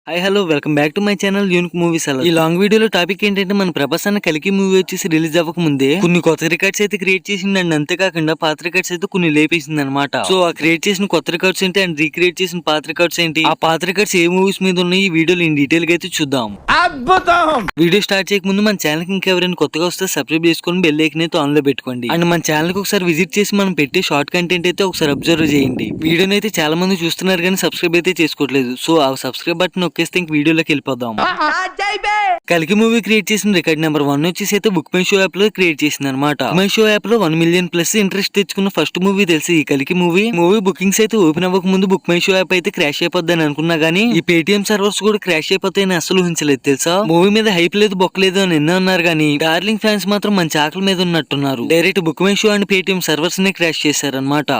Hi hello welcome back to my channel unique movies. అలా ఈ long వీడియోలో topic ఏంటంటే మన ప్రభాస్ అన్న కలికి మూవీ వచ్చేసి రిలీజ్ అవ్వక ముందే కొన్ని కొత్త రికార్డ్స్ అయితే క్రియేట్ చేసింది అండ్ అంతేకాకుండా పాత రికార్డ్స్ అయితే కొన్ని లేపేసింది అనమాట. సో ఆ క్రియేట్ చేసిన కొత్త రికార్డ్స్ ఏంటి అండ్ రీక్రియేట్ చేసిన పాత రికార్డ్స్ ఏంటి, ఆ పాత రికార్డ్స్ ఏ మూవీస్ మీద ఉన్నాయి ఈ వీడియోలో ఇన్ డీటెయిల్ గా అయితే చూద్దాం. వీడియో స్టార్ట్ చేయక ముందు మన ఛానల్ కి ఇంకెవరైనా కొత్తగా వస్తే సబ్స్క్రైబ్ చేసుకొని బెల్ ఐకాన్ అయితే ఆన్ లో పెట్టుకోండి. అండ్ మన ఛానల్ కి ఒకసారి విజిట్ చేసి మనం పెట్టే షార్ట్ కంటెంట్ అయితే ఒకసారి అబ్జర్వ్ చేయండి. వీడియోని అయితే చాలా మంది చూస్తున్నారు కానీ సబ్స్క్రైబ్ అయితే చేసుకోవట్లేదు. సో ఆ సబ్స్క్రైబ్ బటన్ నొక్కేస్తే ఇంక వీడియోలోకి వెళ్ళిపోదాం. కలికి మూవీ క్రియేట్ చేసిన రికార్డ్ నెంబర్ 1 వచ్చేసి అయితే బుక్ మై షో యాప్ లో క్రియేట్ చేసింది అనమాట. బుక్ మై షో యాప్ లో 1 మిలియన్ ప్లస్ ఇంట్రెస్ట్ తెచ్చుకున్న ఫస్ట్ మూవీ తెలిసి ఈ కలికి మూవీ బుకింగ్స్ అయితే ఓపెన్ అవ్వక ముందు బుక్ మై షో యాప్ అయితే క్రాష్ అయిపోద్దని అనుకున్నా గానీ ఈ పేటిఎం సర్వర్స్ కూడా క్రాష్ అయిపోతాయని అసలు ఊహించలేదు తెలుసా. మూవీ మీద హైప్ లేదు బొక్కలేదు అని ఎన్నో అన్నారు కానీ డార్లింగ్ ఫ్యాన్స్ మాత్రం మంచి ఆకలి మీద ఉన్నట్టున్నారు. Direct book my show and Paytm servers ని క్రాష్ చేశారనమాట.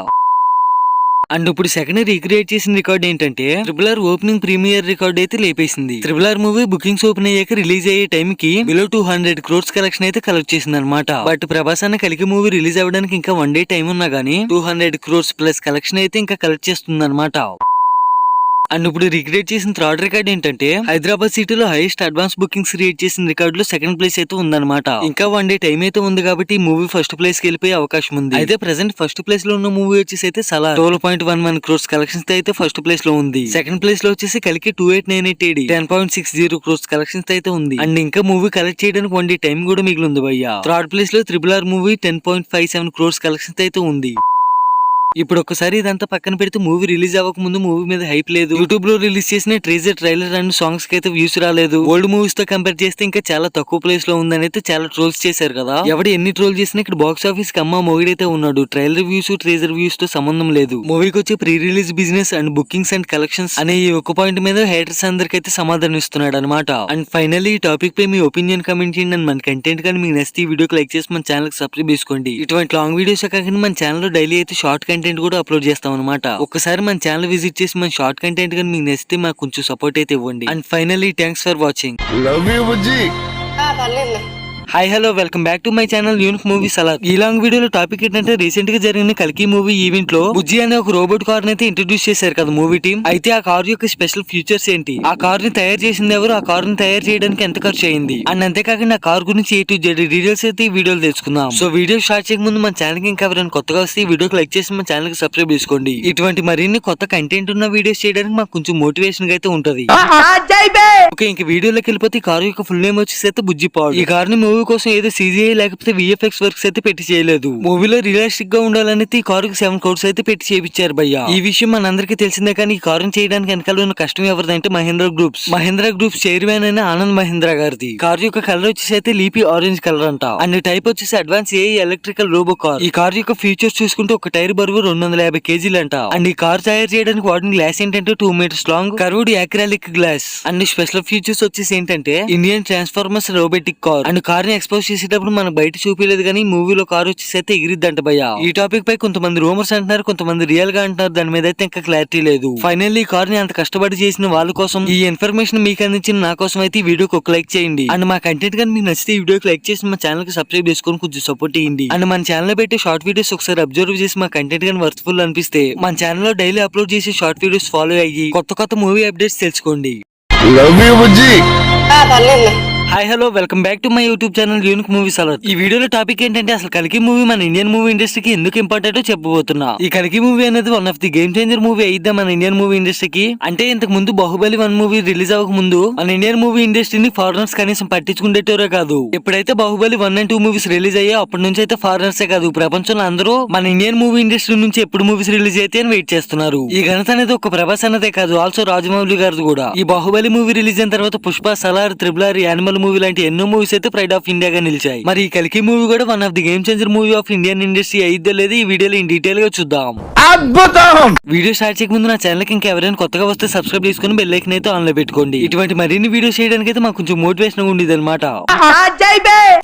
అండ్ ఇప్పుడు సెకండ్ రీక్రియేట్ చేసిన రికార్డ్ ఏంటంటే RRR ఓపెనింగ్ ప్రీమియర్ రికార్డ్ అయితే లేపేసింది. RRR మూవీ బుకింగ్స్ ఓపెన్ అయ్యాక రిలీజ్ అయ్యే టైం కి బిలో 200 crores కలెక్షన్ అయితే కలెక్ట్ చేసింది అనమాట. బట్ ప్రభాస్ అన్న కలికి మూవీ రిలీజ్ అవ్వడానికి ఇంకా 1 day టైం ఉన్నా గానీ 200 crores ప్లస్ కలెక్షన్ అయితే ఇంకా కలెక్ట్ చేస్తుంది అనమాట. అండ్ ఇప్పుడు రిక్రియేట్ చేసిన థర్డ్ రికార్డ్ ఏంటంటే హైదరాబాద్ సిటీలో హైయెస్ట్ అడ్వాన్స్ బుకింగ్స్ క్రియేట్ చేసిన రికార్డ్ లో సెకండ్ ప్లేస్ అయితే ఉందన్నమాట. ఇంకా 1 day టైం అయితే ఉంది కాబట్టి ఈ మూవీ ఫస్ట్ ప్లేస్ కి వెళ్ళిపోయే అవకాశం ఉంది. అయితే ప్రెసెంట్ ఫస్ట్ ప్లేస్ లో ఉన్న మూవీ వచ్చేసి అయితే సలార్ 12.11 crores కలెక్షన్స్ అయితే ఫస్ట్ ప్లేస్ లో ఉంది. సెకండ్ ప్లేస్ లో వచ్చేసి కలికి 2898 10.60 crores కలెక్షన్స్ అయితే ఉంది. అండ్ ఇంకా మూవీ కలెక్ట్ చేయడానికి 1 day టైం కూడా మిగిలి ఉంది భయ్యా. థర్డ్ ప్లేస్ లో RRR మూవీ 10.57 crores కలెక్షన్స్ అయితే ఉంది. ఇప్పుడు ఒక్కసారి ఇదంతా పక్కన పెడితే మూవీ రిలీజ్ అవ్వక ముందు మూవీ మీద హైప్ లేదు. యూట్యూబ్ లో రిలీజ్ చేసిన ట్రేజర్ ట్రైలర్ అండ్ సాంగ్స్ కి అయితే వ్యూస్ రాలేదు. ఓల్డ్ మూవీస్ తో కంపేర్ చేస్తే ఇంకా చాలా తక్కువ ప్లేస్ లో ఉందని అయితే చాలా ట్రోల్స్ చేశారు కదా. ఎవడు ఎన్ని ట్రోల్ చేసినా ఇక్కడ బాక్స్ ఆఫీస్ కి అమ్మ మొగిడైతే ఉన్నాడు. ట్రైలర్ వ్యూస్ ట్రేజర్ వ్యూస్ తో సంబంధం లేదు. మూవీకి వచ్చే pre release business and bookings and collections అనే ఈ ఒక పాయింట్ మీద హేటర్స్ అందరికైతే సమాధానం ఇస్తున్నాడు అనమాట. అండ్ ఫైనల్లీ ఈ టాపిక్ పై మీ ఒపీనియన్ కామెంట్ చేయండి. అండ్ మన కంటెంట్ కానీ మీకు నచ్చితే ఈ వీడియోకి లైక్ చేసి మన ఛానల్ కి సబ్స్క్రైబ్ చేసుకోండి. ఇటువంటి లాంగ్ వీడియోస్ కాకుండా మన ఛానల్ లో డైలీ అయితే షార్ట్ కంటెంట్ కూడా అప్లోడ్ చేస్తాం అనమాట. ఒక్కసారి మన ఛానల్ విజిట్ చేసి మన షార్ట్ కంటెంట్ కానీ మీకు నచ్చితే మాకు కొంచెం సపోర్ట్ అయితే ఇవ్వండి. And finally thanks for watching. Love you Bujji. Hi hello welcome back to my channel unique movies. అలా ఈ లాంగ్ వీడియోలో టాపిక్ ఏంటంటే రీసెంట్ గా జరిగిన కలికి మూవీ ఈవెంట్ లో బుజ్జి అనే ఒక రోబోట్ కార్ అయితే ఇంట్రడ్యూస్ చేశారు కదా మూవీ టీమ్. అయితే ఆ కార్ యొక్క స్పెషల్ ఫీచర్స్ ఏంటి, ఆ కార్ ని తయారు చేసింది ఎవరు, ఆ కార్ ని తయారు చేయడానికి ఎంత ఖర్చు అయింది అండ్ అంతేకాకుండా ఆ కార్ గురించి A to Z డీటెయిల్స్ అయితే ఈ వీడియోలో తెలుసుకుందాం. సో వీడియో స్టార్ట్ చేయక ముందు మన ఛానల్ కి ఇంకా ఎవరైనా కొత్తగా వస్తే ఈ వీడియోకి లైక్ చేసి మన ఛానల్ కి సబ్స్క్రైబ్ చేసుకోండి. ఇటువంటి మరిన్ని కొత్త కంటెంట్ ఉన్న వీడియోస్ చేయడానికి మాకు కొంచెం మోటివేషన్ అయితే ఉంటది. ఓకే, ఇంక వీడియోలోకి వెళ్ళిపోతే ఈ కార్ యొక్క ఫుల్ నేమ్ వచ్చేసి అయితే బుజ్జి పాడ్. ఈ కార్ ని మూవీ కోసం ఏదో CGI లేకపోతే VFX వర్క్స్ అయితే పెట్టి చేయలేదు. మూవీలో రియలిస్టిక్ గా ఉండాలనేది ఈ కారుకి 7 crores అయితే పెట్టి చేయించారు భయ్యా. ఈ విషయం మనందరికీ తెలిసిందే కానీ ఈ కారుని చేయడానికి వెనకాల ఉన్న కష్టం ఎవరిదంటే మహేంద్ర గ్రూప్స్ చైర్మన్ అయిన ఆనంద్ మహేంద్ర గారిది. కారు యొక్క కలర్ వచ్చేసి అయితే లీపీ ఆరెంజ్ కలర్ అంట. అండ్ టైప్ వచ్చేసి advance AI electrical robo car. ఈ కార్ యొక్క ఫీచర్స్ చూసుకుంటే ఒక టైర్ బరువు 250 kgs అంట. అండ్ ఈ కార్ తయారు చేయడానికి వాడిన గ్లాస్ ఏంటంటే 2 meters long curved acrylic glass. And special features వచ్చేసి ఏంటంటే Indian transformers robotic car. And car ని ఎక్స్పోజ్ చేసేటప్పుడు మన బయట చూపించలేదు కానీ మూవీలో కార్ వచ్చేసి అయితే ఎగిరిద్దంట భయ్యా. ఈ టాపిక్ పై కొంతమంది రూమర్స్ అంటున్నారు, కొంతమంది రియల్ గా అంటున్నారు. దాని మీద అయితే ఇంకా క్లారిటీ లేదు. ఫైనల్లీ ఈ కార్ ని అంత కష్టపడి చేసిన వాళ్ళ కోసం ఈ ఇన్ఫర్మేషన్ మీకు అందించిన నా కోసం అయితే ఈ వీడియోకి ఒక లైక్ చేయండి. అండ్ మా కంటెంట్ కానీ మీకు నచ్చితే ఈ వీడియోకి లైక్ చేసి మా ఛానల్ కి సబ్స్క్రైబ్ చేసుకొని కొంచెం సపోర్ట్ చేయండి. అండ్ మన ఛానల్ లో పెట్టి షార్ట్ వీడియోస్ ఒకసారి అబ్జర్వ్ చేసి మా కంటెంట్ కానీ వర్త్ఫుల్ అనిపిస్తే మన ఛానల్ లో డైలీ అప్లోడ్ చేసి షార్ట్ వీడియోస్ ఫాలో అయ్యి కొత్త మూవీ అప్డేట్స్ తెలుసుకోండి. Love you Bujji. Hi hello welcome back to my YouTube channel unique movies. అలా ఈ వీడియోలో టాపిక్ ఏంటంటే అసలు కలికి మూవీ మన ఇండియన్ మూవీ ఇండస్ట్రీకి ఎందుకు ఇంపార్టెంట్ చెప్పబోతున్నా. ఈ కలికి మూవీ అనేది one of the game changer movie అయిద్దా మన ఇండియన్ మూవీ ఇండస్ట్రీకి. అంటే ఇంతకు ముందు బాహుబలి 1 మూవీ రిలీజ్ అవ్వక ముందు మన ఇండియన్ మూవీ ఇండస్ట్రీని ఫారినర్స్ కనీసం పట్టించుకునేటోరే కాదు. ఎప్పుడైతే బాహుబలి 1 and 2 మూవీస్ రిలీజ్ అయ్యా అప్పటి నుంచి అయితే ఫారినర్సే కాదు ప్రపంచంలో అందరూ మన ఇండియన్ మూవీ ఇండస్ట్రీ నుంచి ఎప్పుడు మూవీస్ రిలీజ్ అయితే అని వెయిట్ చేస్తున్నారు. ఈ ఘనత అనేది ఒక ప్రభాస్ అన్నదే కాదు, ఆల్సో రాజమౌళి గారిది కూడా. ఈ బాహుబలి మూవీ రిలీజ్ అయిన తర్వాత Pushpa, Salaar, RRR, animal movie లాంటి ఎన్నో మూవీస్ అయితే ప్రైడ్ ఆఫ్ ఇండియా గా నిలిచాయి. మరి ఈ కలికి మూవీ కూడా one of the game changer movie of Indian industry అయిద్దో లేదు ఈ వీడియోలో ఇన్ డీటెయిల్ గా చూద్దాం. వీడియో స్టార్ట్ చేయక ముందు నా ఛానల్ కి ఇంకా ఎవరైనా కొత్తగా వస్తే సబ్స్క్రైబ్ చేసుకుని బెల్ ఐకాన్ అయితే ఆన్ లో పెట్టుకోండి. ఇటువంటి మరిన్ని వీడియోస్ చేయడానికి అయితే మాకు కొంచెం మోటివేషన్ ఉండేది అనమాట.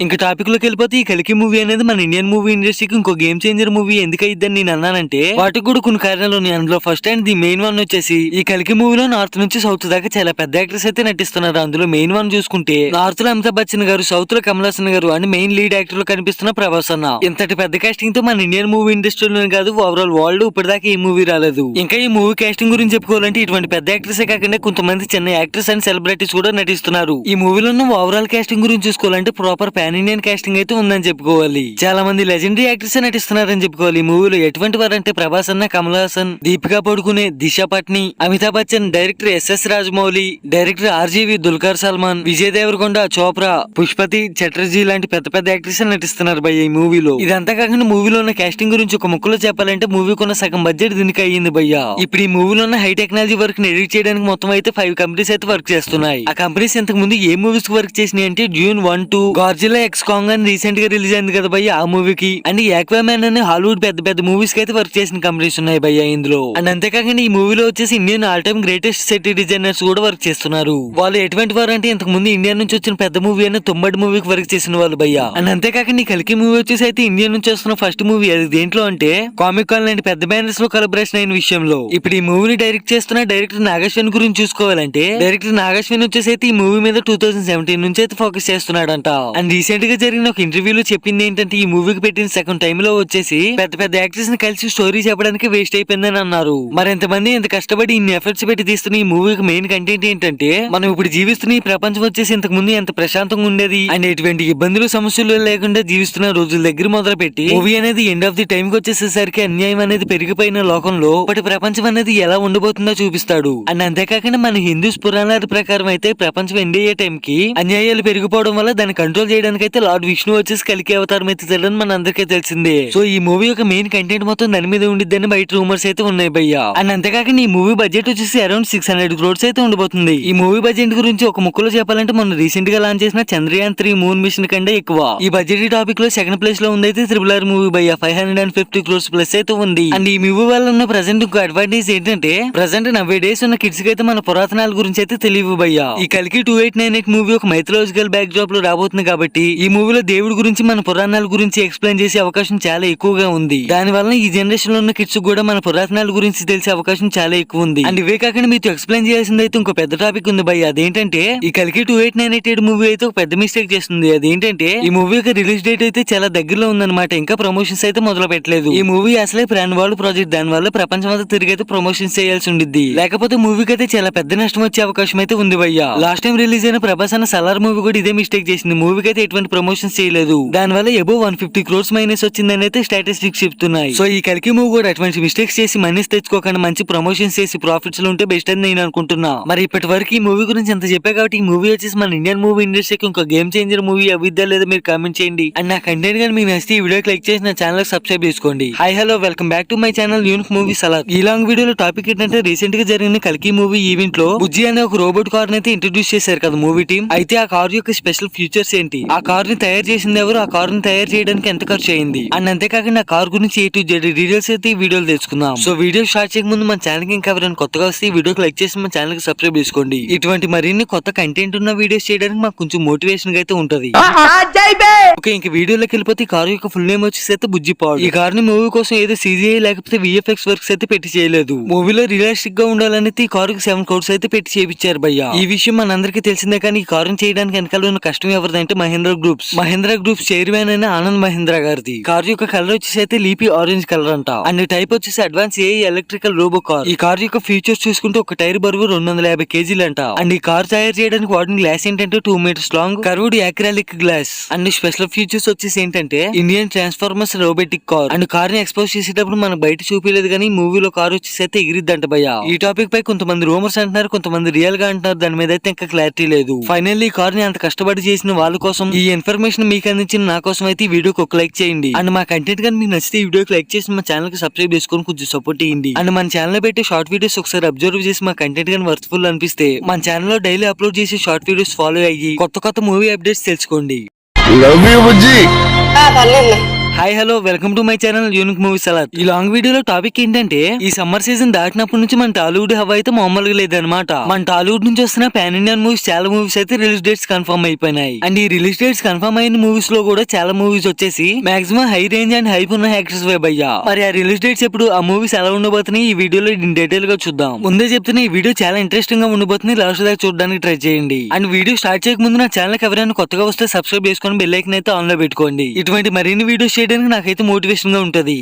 ఇంకా టాపిక్ లోకి వెళ్ళిపోతే ఈ కలికి మూవీ అనేది మన ఇండియన్ మూవీ ఇండస్ట్రీకి ఇంకో గేమ్ చేంజర్ మూవీ ఎందుకు అయిద్దని నేను అన్నానంటే వాటికి కూడా కొన్ని కారణాలు ఉన్నాయి. అందులో first and the main one వచ్చేసి ఈ కలికి మూవీలో నార్త్ నుంచి సౌత్ దాకా చాలా పెద్ద యాక్టర్స్ అయితే నటిస్తున్నారు. అందులో మెయిన్ వన్ చూసుకుంటే నార్త్ లో అమితాబ్ బచ్చన్ గారు, సౌత్ లో కమల్ హాసన్ గారు అండ్ మెయిన్ లీడ్ యాక్టర్ లో కనిపిస్తున్న ప్రభాస్ అన్న. ఇంతటి పెద్ద కాస్టింగ్ తో మన ఇండియన్ మూవీ ఇండస్ట్రీలోనే కాదు ఓవరాల్ వరల్డ్ ఇప్పటిదాకా ఈ మూవీ రాలేదు. ఇంకా ఈ మూవీ కాస్టింగ్ గురించి చెప్పుకోవాలంటే ఇటువంటి పెద్ద యాక్టర్స్ కాకుండా కొంతమంది చిన్న యాక్టర్స్ అండ్ సెలబ్రిటీస్ కూడా నటిస్తున్నారు. ఈ మూవీలో ఉన్న ఓవరాల్ కాస్టింగ్ గురించి చూసుకోవాలంటే ప్రాపర్ పాన్ ఇండియన్ కాస్టింగ్ అయితే ఉందని చెప్పుకోవాలి. చాలా మంది లెజెండరీ యాక్టర్స్ నటిస్తున్నారని చెప్పుకోవాలి. ఈ మూవీలో ఎటువంటి వారంటే ప్రభాస్ అన్న, Kamal Haasan, Deepika Padukone, Disha Patani, Amitabh Bachchan, director SS Rajamouli, director RGV, Dulquer Salmaan, Vijay Deverakonda, Chopra, Pushpati Chatterjee లాంటి పెద్ద పెద్ద యాక్టర్స్ నటిస్తున్నారు భయ్య ఈ మూవీలో. ఇదంతా కాకుండా మూవీలో ఉన్న కాస్టింగ్ గురించి ఒక ముక్కలో చెప్పాలంటే మూవీకి ఉన్న సగం బడ్జెట్ దీనికి అయ్యింది భయ్య. ఇప్పుడు ఈ మూవీలో ఉన్న హై టెక్నాలజీ వర్క్ ని ఎడిట్ చేయడానికి మొత్తం అయితే 5 కంపెనీస్ అయితే వర్క్ చేస్తున్నాయి. ఆ కంపెనీస్ ఇంతకు ముందు ఏ మూవీస్ కి వర్క్ చేసినాయి అంటే జూన్ 1, 2 గార్జిలా ఎక్స్ కాంగ్ అని రీసెంట్ గా రిలీజ్ అయింది కదా భయ్య ఆ మూవీకి, అండ్ యాక్వామ్యాన్ అనే హాలీవుడ్ పెద్ద పెద్ద మూవీస్ కి అయితే వర్క్ చేసిన కంపెనీస్ ఉన్నాయి భయ్య ఇందులో. అండ్ అంతేకాకుండా ఈ మూవీలో వచ్చేసి Indian all time greatest set designers కూడా వర్క్ చేస్తున్నారు. వాళ్ళు ఎటువంటి వారు అంటే ఇంతకు ముందు ఇండియా నుంచి వచ్చిన పెద్ద మూవీ అయిన తొమ్మడి మూవీకి వర్క్ చేసిన వాళ్ళు భయ్య. అండ్ అంతేకాకుండా ఈ కల్కి మూవీ వచ్చేసి అయితే ఇండియా నుంచి వస్తున్న ఫస్ట్ మూవీ. అది దేంట్లో అంటే కామిక్ కాన్ లాంటి పెద్ద బ్యానర్స్ లో కలబరేషన్ అయిన విషయంలో. ఇప్పుడు ఈ మూవీని డైరెక్ట్ చేస్తున్న డైరెక్టర్ నాగశ్విన్ గురించి చూసుకోవాలంటే డైరెక్టర్ నాగశ్విన్ వచ్చేసి అయితే ఈ మూవీ మీద 2017 నుంచి అయితే ఫోకస్ చేస్తున్నాడంట. అండ్ రీసెంట్ గా జరిగిన ఒక ఇంటర్వ్యూలో చెప్పింది ఏంటంటే ఈ మూవీకి పెట్టిన సెకండ్ టైమ్ లో వచ్చేసి పెద్ద పెద్ద యాక్టర్స్ ని కలిసి స్టోరీ చెప్పడానికి వేస్ట్ అయిపోయిందని అన్నారు. మరి ఎంతమంది ఇంత కష్టపడి ఇన్ని ఎఫర్ట్స్ పెట్టి తీస్తున్న ఈ మూవీకి మెయిన్ కంటెంట్ ఏంటంటే మనం ఇప్పుడు జీవిస్తున్న ఈ ప్రపంచం వచ్చేసి ఇంతకు ముందు ఎంత ప్రశాంతంగా ఉండేది అండ్ ఎటువంటి ఇబ్బందులు సమస్యలు లేకుండా జీవిస్తున్న రోజుల దగ్గర మొదలు పెట్టి మూవీ అనేది ఎండ్ ఆఫ్ ది టైం కి వచ్చేసేసరికి అన్యాయం అనేది పెరిగిపోయిన లోకంలో ఇప్పటి ప్రపంచం అనేది ఎలా ఉండబోతుందో చూపిస్తాడు. అండ్ అంతేకాకుండా మన హిందూస్ పురాణాల ప్రకారం అయితే ప్రపంచం ఎండ్ అయ్యే టైం కి అన్యాయాలు పెరిగిపోవడం వల్ల దాన్ని కంట్రోల్ చేయడానికి అయితే లార్డ్ విష్ణు వచ్చేసి కలికి అవతారం ఎత్తుతాడని మన అందరికీ తెలిసిందే. సో ఈ మూవీ యొక్క మెయిన్ కంటెంట్ మొత్తం దాని మీద ఉండిద్దని బయట రూమర్స్ అయితే ఉన్నాయి భయ్య. అండ్ అంతేకాకుండా ఈ మూవీ బడ్జెట్ వచ్చేసి అరౌండ్ 600 crores అయితే ఉండబోతుంది. ఈ మూవీ బడ్జెట్ గురించి ఒక ముక్కలో చెప్పాలంటే మనం రీసెంట్ గా లాంచ్ చేసిన చంద్రయాన్ 3 మూన్ మిషన్ కంటే ఎక్కువ. ఈ బడ్జెట్ టాపిక్ లో సెకండ్ ప్లేస్ లో ఉంది అయితే RRR మూవీ భయ్య 550 crores ప్లస్ అయితే ఉంది. అండ్ ఈ మూవీ వల్ల ఉన్న ప్రెసెంట్ ఇంకో అడ్వాంటేజ్ ఏంటంటే ప్రెసెంట్ 90 days ఉన్న కిడ్స్ కి అయితే మన పురాతనాల గురించి అయితే తెలియవు భయ్య. ఈ కలికి 2898 మూవీ ఒక మైథలాజికల్ బ్యాక్ డ్రాప్ లో రాబోతుంది కాబట్టి ఈ మూవీలో దేవుడి గురించి మన పురాణాల గురించి ఎక్స్ప్లెయిన్ చేసే అవకాశం చాలా ఎక్కువగా ఉంది. దాని వల్ల ఈ జనరేషన్ లో ఉన్న కిడ్స్ కూడా మన పురాతనాల గురించి తెలిసే అవకాశం చాలా ఎక్కువ ఉంది. అండ్ ఇవే కాకుండా మీతో ఎక్స్ప్లెయిన్ చేయాల్సింది అయితే ఇంకో పెద్ద టాపిక్ ఉంది భయ్య. అదేంటంటే ఈ కలికి 2898 మూవీ అయితే ఒక పెద్ద మిస్టేక్ చేస్తుంది. అదేంటంటే ఈ మూవీ యొక్క రిలీజ్ డేట్ అయితే చాలా దగ్గరలో ఉందన్నమాట. ఇంకా ప్రమోషన్స్ అయితే మొదలు పెట్టలేదు. ఈ మూవీ అసలే ప్లాన్ వరల్డ్ ప్రాజెక్ట్. దాని వల్ల ప్రపంచం అంతా తిరిగి అయితే ప్రమోషన్స్ చేయాల్సి ఉండిద్ది. లేకపోతే మూవీకి అయితే చాలా పెద్ద నష్టం వచ్చే అవకాశం అయితే ఉంది భయ్య. లాస్ట్ టైం రిలీజ్ అయిన ప్రభాస్ అన్న సలార్ మూవీ కూడా ఇదే మిస్టేక్ చేసింది. మూవీకి అయితే ఎటువంటి ప్రమోషన్స్ చేయలేదు. దాని వల్ల ఎబో 150 crores మైనస్ వచ్చిందని అయితే స్టాటిస్టిక్స్ చెప్తున్నాయి. సో ఈ కలికి మూవీ కూడా అటువంటి మిస్టేక్స్ చేసి మనీస్ తెచ్చుకోకుండా మంచి ప్రమోషన్స్ చేసి ప్రాఫిట్స్ లో ఉంటే బెస్ట్ అని నేను అనుకుంటున్నా. మరి ఇప్పటి వరకు ఈ మూవీ గురించి ఎంత చెప్పా కాబట్టి ఈ మూవీ వచ్చేసి మన ఇండియన్ మూవీ ఇండస్ట్రీకి ఇంకో గేమ్ చేంజర్ మూవీ అవిద్దా లేదా మీరు కామెంట్ చేయండి. అండ్ నా కంటెంట్ కానీ మీకు నచ్చితే ఈ వీడియోకి లైక్ చేసి నా ఛానల్ సబ్స్క్రైబ్ చేసుకోండి. Hi hello welcome back to my channel unique movie Salaar. ఈ లాంగ్ వీడియోలో టాపిక్ ఏంటంటే రీసెంట్ గా జరిగిన కలికి మూవీ ఈవెంట్ లో బుజ్జి అనే ఒక రోబోట్ కార్ అయితే ఇంట్రడ్యూస్ చేశారు కదా మూవీ టీమ్. అయితే ఆ కార్ యొక్క స్పెషల్ ఫీచర్స్ ఏంటి, ఆ కార్ ని తయారు చేసింది ఎవరు, ఆ కార్ ని తయారు చేయడానికి ఎంత ఖర్చు అయింది అండ్ అంతేకాకుండా ఆ కార్ గురించి A to Z డీటెయిల్స్ అయితే ఈ వీడియోలో తెలుసుకుందాం. సో వీడియో స్టార్ట్ చేయక ముందు మన ఛానల్ కి ఇంకా ఎవరైనా కొత్తగా వస్తే ఈ వీడియోకి లైక్ చేసి మన ఛానల్ కి సబ్స్క్రైబ్ చేసుకోండి. ఇటువంటి మరిన్ని కొత్త కంటెంట్ ఉన్న వీడియోస్ చేయడానికి మాకు కొంచెం మోటివేషన్ అయితే ఉంటది. ఓకే, ఇంక వీడియోలోకి వెళ్ళిపోతే ఈ కార్ యొక్క ఫుల్ నేమ్ వచ్చేసి అయితే బుజ్జి పాడ్. ఈ కార్ ని మూవీ కోసం ఏదో CGI లేకపోతే VFX వర్క్స్ అయితే పెట్టి చేయలేదు. మూవీలో రియలిస్టిక్ గా ఉండాలని ఈ కార్ కి 7 crores అయితే పెట్టి చేయించారు భయ్య. ఈ విషయం మనందరికీ తెలిసిందే. కానీ ఈ కార్ చేయడానికి వెనకాల ఉన్న కష్టం ఎవరిదంటే మహేంద్ర గ్రూప్స్ చైర్మన్ అయిన ఆనంద్ మహేంద్ర గారిది. కార్ యొక్క కలర్ వచ్చేసి అయితే లీపీ ఆరెంజ్ కలర్ అంట. అండ్ టైప్ వచ్చేసి advance AI electrical robo car. ఈ కార్ యొక్క ఫీచర్స్ చూసుకుంటే ఒక టైర్ బరువు 250 kgs అంట. అండ్ ఈ కార్ తయారు చేయడానికి వాడిన గ్లాస్ ఏంటంటే 2 meters long curved acrylic glass. And special features వచ్చేసి ఏంటంటే Indian transformers robotic car. And car ని ఎక్స్పోజ్ చేసేటప్పుడు మనకు బయట చూపించలేదు కానీ మూవీలో కార్ వచ్చేసి అయితే ఎగిరిద్దంట భయ్య. ఈ టాపిక్ పై కొంతమంది రూమర్స్ అంటున్నారు, కొంతమంది రియల్ గా అంటున్నారు. దాని మీద అయితే ఇంకా క్లారిటీ లేదు. ఫైనల్లీ ఈ కార్ ని అంత కష్టపడి చేసిన వాళ్ళ కోసం ఈ ఇన్ఫర్మేషన్ మీకు అందించిన నా కోసం అయితే ఈ వీడియోకి ఒక లైక్ చేయండి. అండ్ మా కంటెంట్ కానీ మీకు నచ్చితే ఈ వీడియోకి లైక్ చేసి మా ఛానల్ కి సబ్స్క్రైబ్ చేసుకొని కొంచెం సపోర్ట్ చేయండి. అండ్ మన ఛానల్ లో పెట్టి షార్ట్ వీడియోస్ ఒకసారి అబ్జర్వ్ చేసి మా కంటెంట్ కానీ వర్త్ఫుల్ అనిపిస్తే మన ఛానల్ లో డైలీ అప్లోడ్ చేసి షార్ట్ వీడియోస్ ఫాలో అయ్యి కొత్త కొత్త మూవీ అప్డేట్స్ తెలుసుకోండి. Love you Bujji. Hi hello welcome to my channel unique movie salad. ఈ లాంగ్ వీడియోలో టాపిక్ ఏంటంటే ఈ సమ్మర్ సీజన్ దాటినప్పటి నుంచి మన టాలీవుడ్ హవా అయితే మామూలుగా లేదనమాట. మన టాలీవుడ్ నుంచి వస్తున్న పాన్ ఇండియన్ మూవీస్ చాలా మూవీస్ అయితే రిలీజ్ డేట్స్ కన్ఫర్మ్ అయిపోయినాయి. అండ్ ఈ రిలీజ్ డేట్స్ కన్ఫర్మ్ అయిన మూవీస్ లో కూడా చాలా మూవీస్ వచ్చేసి maximum high range and hype ఉన్న యాక్టర్స్ వైబ్ అయ్యా. మరి ఆ రిలీజ్ డేట్స్ ఎప్పుడు, ఆ మూవీస్ ఎలా ఉండబోతున్నాయి ఈ వీడియోలో డీటెయిల్ గా చూద్దాం. ముందే చెప్తున్నా ఈ వీడియో చాలా ఇంట్రెస్టింగ్ గా ఉండబోతుంది, లాస్ట్ దాకా చూడడానికి ట్రై చేయండి. అండ్ వీడియో స్టార్ట్ చేయక ముందు నా ఛానల్ కి ఎవరైనా కొత్తగా వస్తే సబ్స్క్రైబ్ చేసుకొని బెల్ ఐకాన్ అయితే ఆన్ లో పెట్టుకోండి. ఇటువంటి మరిన్ని వీడియోస్ చేయడానికి నాకైతే మోటివేషన్ గా ఉంటది.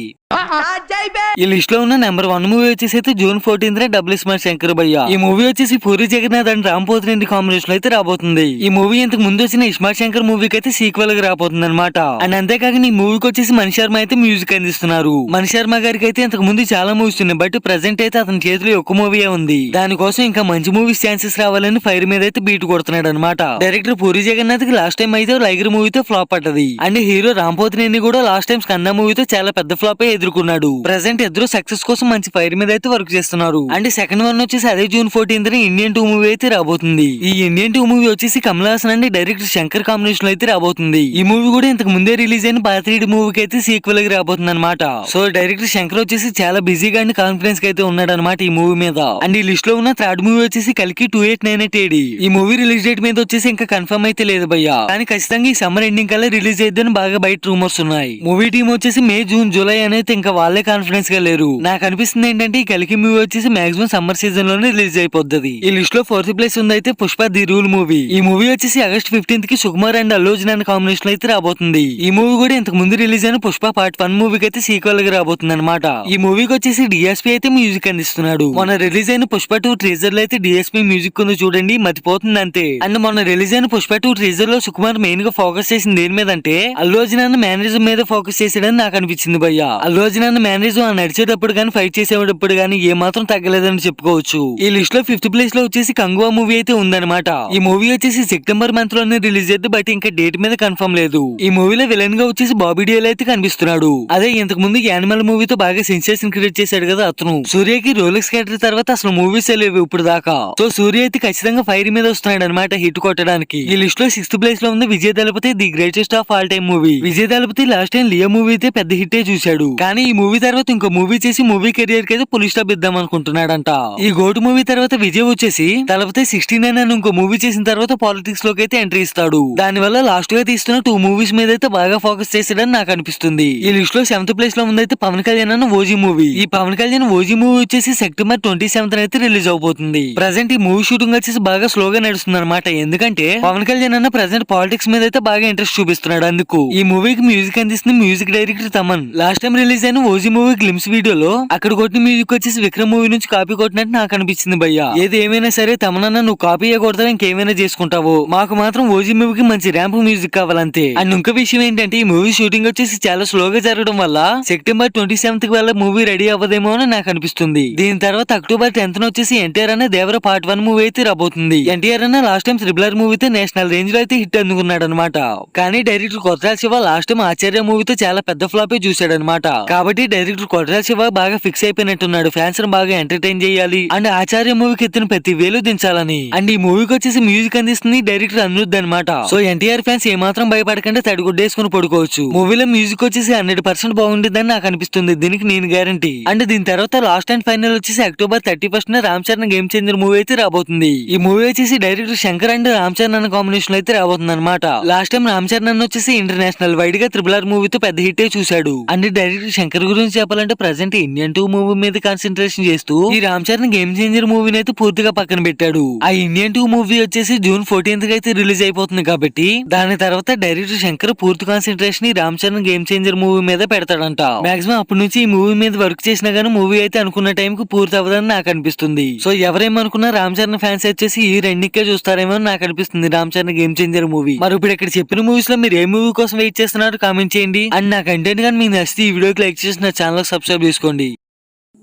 ఈ లిస్ట్ లో ఉన్న నెంబర్ 1 మూవీ వచ్చేసి అయితే జూన్ 14 డబుల్ స్మార్ట్ శంకర్ భయ్య. ఈ మూవీ వచ్చేసి పూరి జగన్నాథ్ అండ్ రామ్ పోతినేని కాంబినేషన్ అయితే రాబోతుంది. ఈ మూవీ ఇంతకు ముందు వచ్చిన ఇస్మార్ట్ శంకర్ మూవీకి అయితే సీక్వెల్ గా రాబోతుంది అనమాట. అండ్ అంతేకాక ఈ మూవీకి వచ్చేసి మణి శర్మ అయితే మ్యూజిక్ అందిస్తున్నారు. మణి శర్మ గారికి అయితే ఇంతకు ముందు చాలా మూవీస్ ఉన్నాయి, బట్ ప్రెసెంట్ అయితే అతని చేతిలో ఒక్క మూవీ ఉంది. దానికోసం ఇంకా మంచి మూవీస్ ఛాన్సెస్ రావాలని ఫైర్ మీద అయితే బీట్ కొడుతున్నాడు అనమాట. డైరెక్టర్ పూరి జగన్నాథ్ కి లాస్ట్ టైం అయితే లైగర్ మూవీతో ఫ్లాప్ పడ్డది. అండ్ హీరో రామ్ పోతినేని కూడా లాస్ట్ టైం స్కంద మూవీతో చాలా పెద్ద ఫ్లాప్ ఎదుర్కొన్నాడు. ప్రెసెంట్ ఇద్దరు సక్సెస్ కోసం మంచి ఫైర్ మీద అయితే వర్క్ చేస్తున్నారు. అండ్ సెకండ్ వన్ వచ్చేసి అదే జూన్ 14 ఇండియన్ 2 మూవీ అయితే రాబోతుంది. ఈ ఇండియన్ 2 మూవీ వచ్చేసి Kamal Haasan and director Shankar combination లో అయితే రాబోతుంది. ఈ మూవీ కూడా ఇంతకు ముందే రిలీజ్ అయిన పాత్రీడి మూవీకి అయితే సీక్వెల్ గా రాబోతుంది అనమాట. సో డైరెక్టర్ శంకర్ వచ్చేసి చాలా బిజీగా అండ్ కాన్ఫిడెన్స్ గా అయితే ఉన్నాడు అనమాట ఈ మూవీ మీద. అండ్ ఈ లిస్ట్ లో ఉన్న థర్డ్ మూవీ వచ్చేసి కల్కి 2898 AD. ఈ మూవీ రిలీజ్ డేట్ మీద వచ్చేసి ఇంకా కన్ఫర్మ్ అయితే లేదు భయ్యా, కానీ ఖచ్చితంగా ఈ సమ్మర్ ఎండింగ్ కల్లా రిలీజ్ అయిద్దని బాగా బయట రూమర్స్ ఉన్నాయి. మూవీ టీమ్ వచ్చేసి మే జూన్ జూలై అనేది ఇంకా వాళ్ళే కాన్ఫిడెన్స్ గా లేరు. నాకు అనిపిస్తుంది ఏంటంటే ఈ కలికి మూవీ వచ్చేసి మాక్సిమం సమ్మర్ సీజన్ లోనే రిలీజ్ అయిపోద్ది. ఈ లిస్ట్ లో 4th ప్లేస్ ఉంది అయితే పుష్ప ది రూల్ మూవీ. ఈ మూవీ వచ్చేసి ఆగస్ట్ 15 కి సుకుమార్ అండ్ అల్లు అర్జున్ అనే కాంబినేషన్ అయితే రాబోతుంది. ఈ మూవీ కూడా ఇంతకు ముందు రిలీజ్ అయిన పుష్ప పార్ట్ 1 మూవీకి అయితే సీక్వెల్ గా రాబోతుంది అనమాట. ఈ మూవీకి వచ్చేసి డిఎస్పీ అయితే మ్యూజిక్ అందిస్తున్నాడు. మొన్న రిలీజ్ అయిన పుష్ప 2 ట్రీజర్ లో అయితే డిఎస్పీ మ్యూజిక్ ఉంది చూడండి, మతిపోతుంది అంతే. అండ్ మొన్న రిలీజ్ అయిన పుష్ప 2 ట్రీజర్ లో సుకుమార్ మెయిన్ గా ఫోకస్ చేసింది దేని మీద అంటే అల్లు అర్జున్ అన్న మేనరిజం మీద ఫోకస్ చేసాడని నాకు అనిపించింది భయ్య. అల్లు అర్జున్ అన్న మేనరిజం నడిచేటప్పుడు కానీ ఫైట్ చేసేటప్పుడు కానీ ఏ మాత్రం తగ్గలేదని చెప్పుకోవచ్చు. ఈ లిస్ట్ లో 5th ప్లేస్ లో వచ్చేసి కంగువా మూవీ అయితే ఉందన్నమాట. ఈ మూవీ వచ్చేసి సెప్టెంబర్ మంత్ లోనే రిలీజ్ అయితే, బట్ ఇంకా డేట్ మీద కన్ఫర్మ్ లేదు. ఈ మూవీలో విలన్ గా వచ్చేసి బాబీ డియోల్ అయితే కనిపిస్తున్నాడు. అదే ఇంతకు ముందు యానిమల్ మూవీతో బాగా సెన్సేషన్ క్రియేట్ చేశాడు కదా అతను. సూర్యకి రోలెక్స్ క్యారెక్టర్ తర్వాత అసలు మూవీస్ లేవు ఇప్పుడు దాకా. సో సూర్య అయితే ఖచ్చితంగా ఫైర్ మీద వస్తున్నాడు అనమాట హిట్ కొట్టడానికి. ఈ లిస్ట్ లో 6th ప్లేస్ లో ఉంది Vijay Thalapathy the greatest of all time movie. Vijay Thalapathy last time Leo movie అయితే పెద్ద హిట్ చూశాడు, కానీ ఈ మూవీ తర్వాత ఇంకో మూవీ చేసి మూవీ కెరియర్ కి అయితే పులి స్టాప్ ఇద్దాం అనుకుంటున్నాడంట. ఈ గోటు మూవీ తర్వాత విజయ్ వచ్చేసి తలపతి 69 అని ఇంకో మూవీ చేసిన తర్వాత పాలిటిక్స్ లోకి అయితే ఎంట్రీ ఇస్తాడు. దాని వల్ల లాస్ట్ గా తీస్తున్న 2 మూవీస్ మీద అయితే బాగా ఫోకస్ చేసాడని నాకు అనిపిస్తుంది. ఈ లిస్ట్ లో 7th ప్లేస్ లో ఉందైతే పవన్ కళ్యాణ్ అన్న ఓజీ మూవీ. ఈ పవన్ కళ్యాణ్ ఓజీ మూవీ వచ్చేసి సెప్టెంబర్ 27 అయితే రిలీజ్ అవబోతుంది. ప్రెసెంట్ ఈ మూవీ షూటింగ్ వచ్చేసి బాగా స్లోగా నడుస్తుంది అనమాట, ఎందుకంటే పవన్ కళ్యాణ్ అన్న ప్రెసెంట్ పాలిటిక్స్ మీద అయితే బాగా ఇంట్రెస్ట్ చూపిస్తున్నాడు. అందుకు ఈ మూవీకి మ్యూజిక్ అందిస్తుంది music director Thaman. Last time release అయిన ఓజీ మూవీ గ్లిమ్స్ వీడియోలో అక్కడ కొట్టిన మ్యూజిక్ వచ్చేసి విక్రమ్ మూవీ నుంచి కాపీ కొట్టినట్టు నాకు అనిపించింది భయ్య. ఏది ఏమైనా సరే తమనన్న నువ్వు కాపీ కొడతావు ఇంకేమైనా చేసుకుంటావు, మాకు మాత్రం ఓజీ మూవీకి మంచి ర్యాంప్ మ్యూజిక్ కావాలంతే. అండ్ ఇంకో విషయం ఏంటంటే ఈ మూవీ షూటింగ్ వచ్చేసి చాలా స్లోగా జరగడం వల్ల సెప్టెంబర్ 27 కి వల్ల మూవీ రెడీ అవ్వదేమో అని నాకు అనిపిస్తుంది. దీని తర్వాత అక్టోబర్ 10th వచ్చేసి ఎన్టీఆర్ అనే దేవర పార్ట్ 1 మూవీ అయితే రాబోతుంది. ఎన్టీఆర్ అన్న లాస్ట్ టైం త్రిబులర్ మూవీతో నేషనల్ రేంజ్ లో అయితే హిట్ అందుకున్నాడు అనమాట. కానీ డైరెక్టర్ కొట్రాల శివ లాస్ట్ టైం ఆచార్య మూవీతో చాలా పెద్ద ఫ్లాపే చూశాడు అనమాట. కాబట్టి డైరెక్టర్ కొట్రాల శివ బాగా ఫిక్స్ అయిపోయినట్టున్నాడు ఫ్యాన్స్ బాగా ఎంటర్టైన్ చేయాలి అండ్ ఆచార్య మూవీకి ఎత్తిన ప్రతి వేలు దించాలని. అండ్ ఈ మూవీకి వచ్చేసి మ్యూజిక్ అందిస్తుంది డైరెక్టర్ అనిరుద్ధ్ అనమాట. సో ఎన్టీఆర్ ఫ్యాన్స్ ఏమాత్రం భయపడకుండా తడిగుడ్డేసుకుని పడుకోవచ్చు. మూవీలో మ్యూజిక్ వచ్చేసి 100% బాగుంటుందని నాకు అనిపిస్తుంది, దీనికి నేను గ్యారంటీ. అండ్ దీని తర్వాత లాస్ట్ అండ్ ఫైనల్ వచ్చేసి October 31 Ram Charan game changer movie అయితే రాబోతుంది. ఈ మూవీ వచ్చేసి డైరెక్టర్ శంకర్ అండ్ రామ్ చరణ్ అన్న కాంబినేషన్ అయితే రాబోతుంది అనమాట. లాస్ట్ టైం రామ్ చరణ్ అన్న వచ్చేసి ఇంటర్నేషనల్ వైడ్ గా త్రిబులర్ మూవీతో పెద్ద హిట్ చూశాడు. అండ్ డైరెక్టర్ శంకర్ గురించి చెప్పాలంటే ప్రెసెంట్ ఇండియన్ 2 మూవీ మీద కాన్సన్ట్రేషన్ చేస్తూ ఈ రామ్ చరణ్ గేమ్ చేంజర్ మూవీని అయితే పూర్తిగా పక్కన పెట్టాడు. ఆ ఇండియన్ 2 మూవీ వచ్చేసి జూన్ 14 కి అయితే రిలీజ్ అయిపోతుంది కాబట్టి దాని తర్వాత డైరెక్టర్ శంకర్ పూర్తి కాన్సన్ట్రేషన్ ఈ Ram Charan game changer movie మీద పెడతాడంట. మాక్సిమం అప్పటి నుంచి ఈ మూవీ మీద వర్క్ చేసినా గానీ మూవీ అయితే అనుకున్న టైం కు పూర్తి అవ్వదని నాకు అనిపిస్తుంది. సో ఎవరేమనుకున్నా రామ్ చరణ్ ఫ్యాన్స్ వచ్చేసి ఈ రెండింటికే చూస్తారేమో అని నాకు అనిపిస్తుంది Ram Charan game changer movie. మరి ఇప్పుడు ఇక్కడ చెప్పిన మూవీస్ లో మీరు ఏ మూవీ కోసం వెయిట్ చేస్తున్నారు కామెంట్ చేయండి. అండ్ నా కంటెంట్ కానీ మీకు నచ్చితే ఈ వీడియోకి లైక్ చేసి నా ఛానల్ సబ్స్క్రైబ్ చేసుకోండి.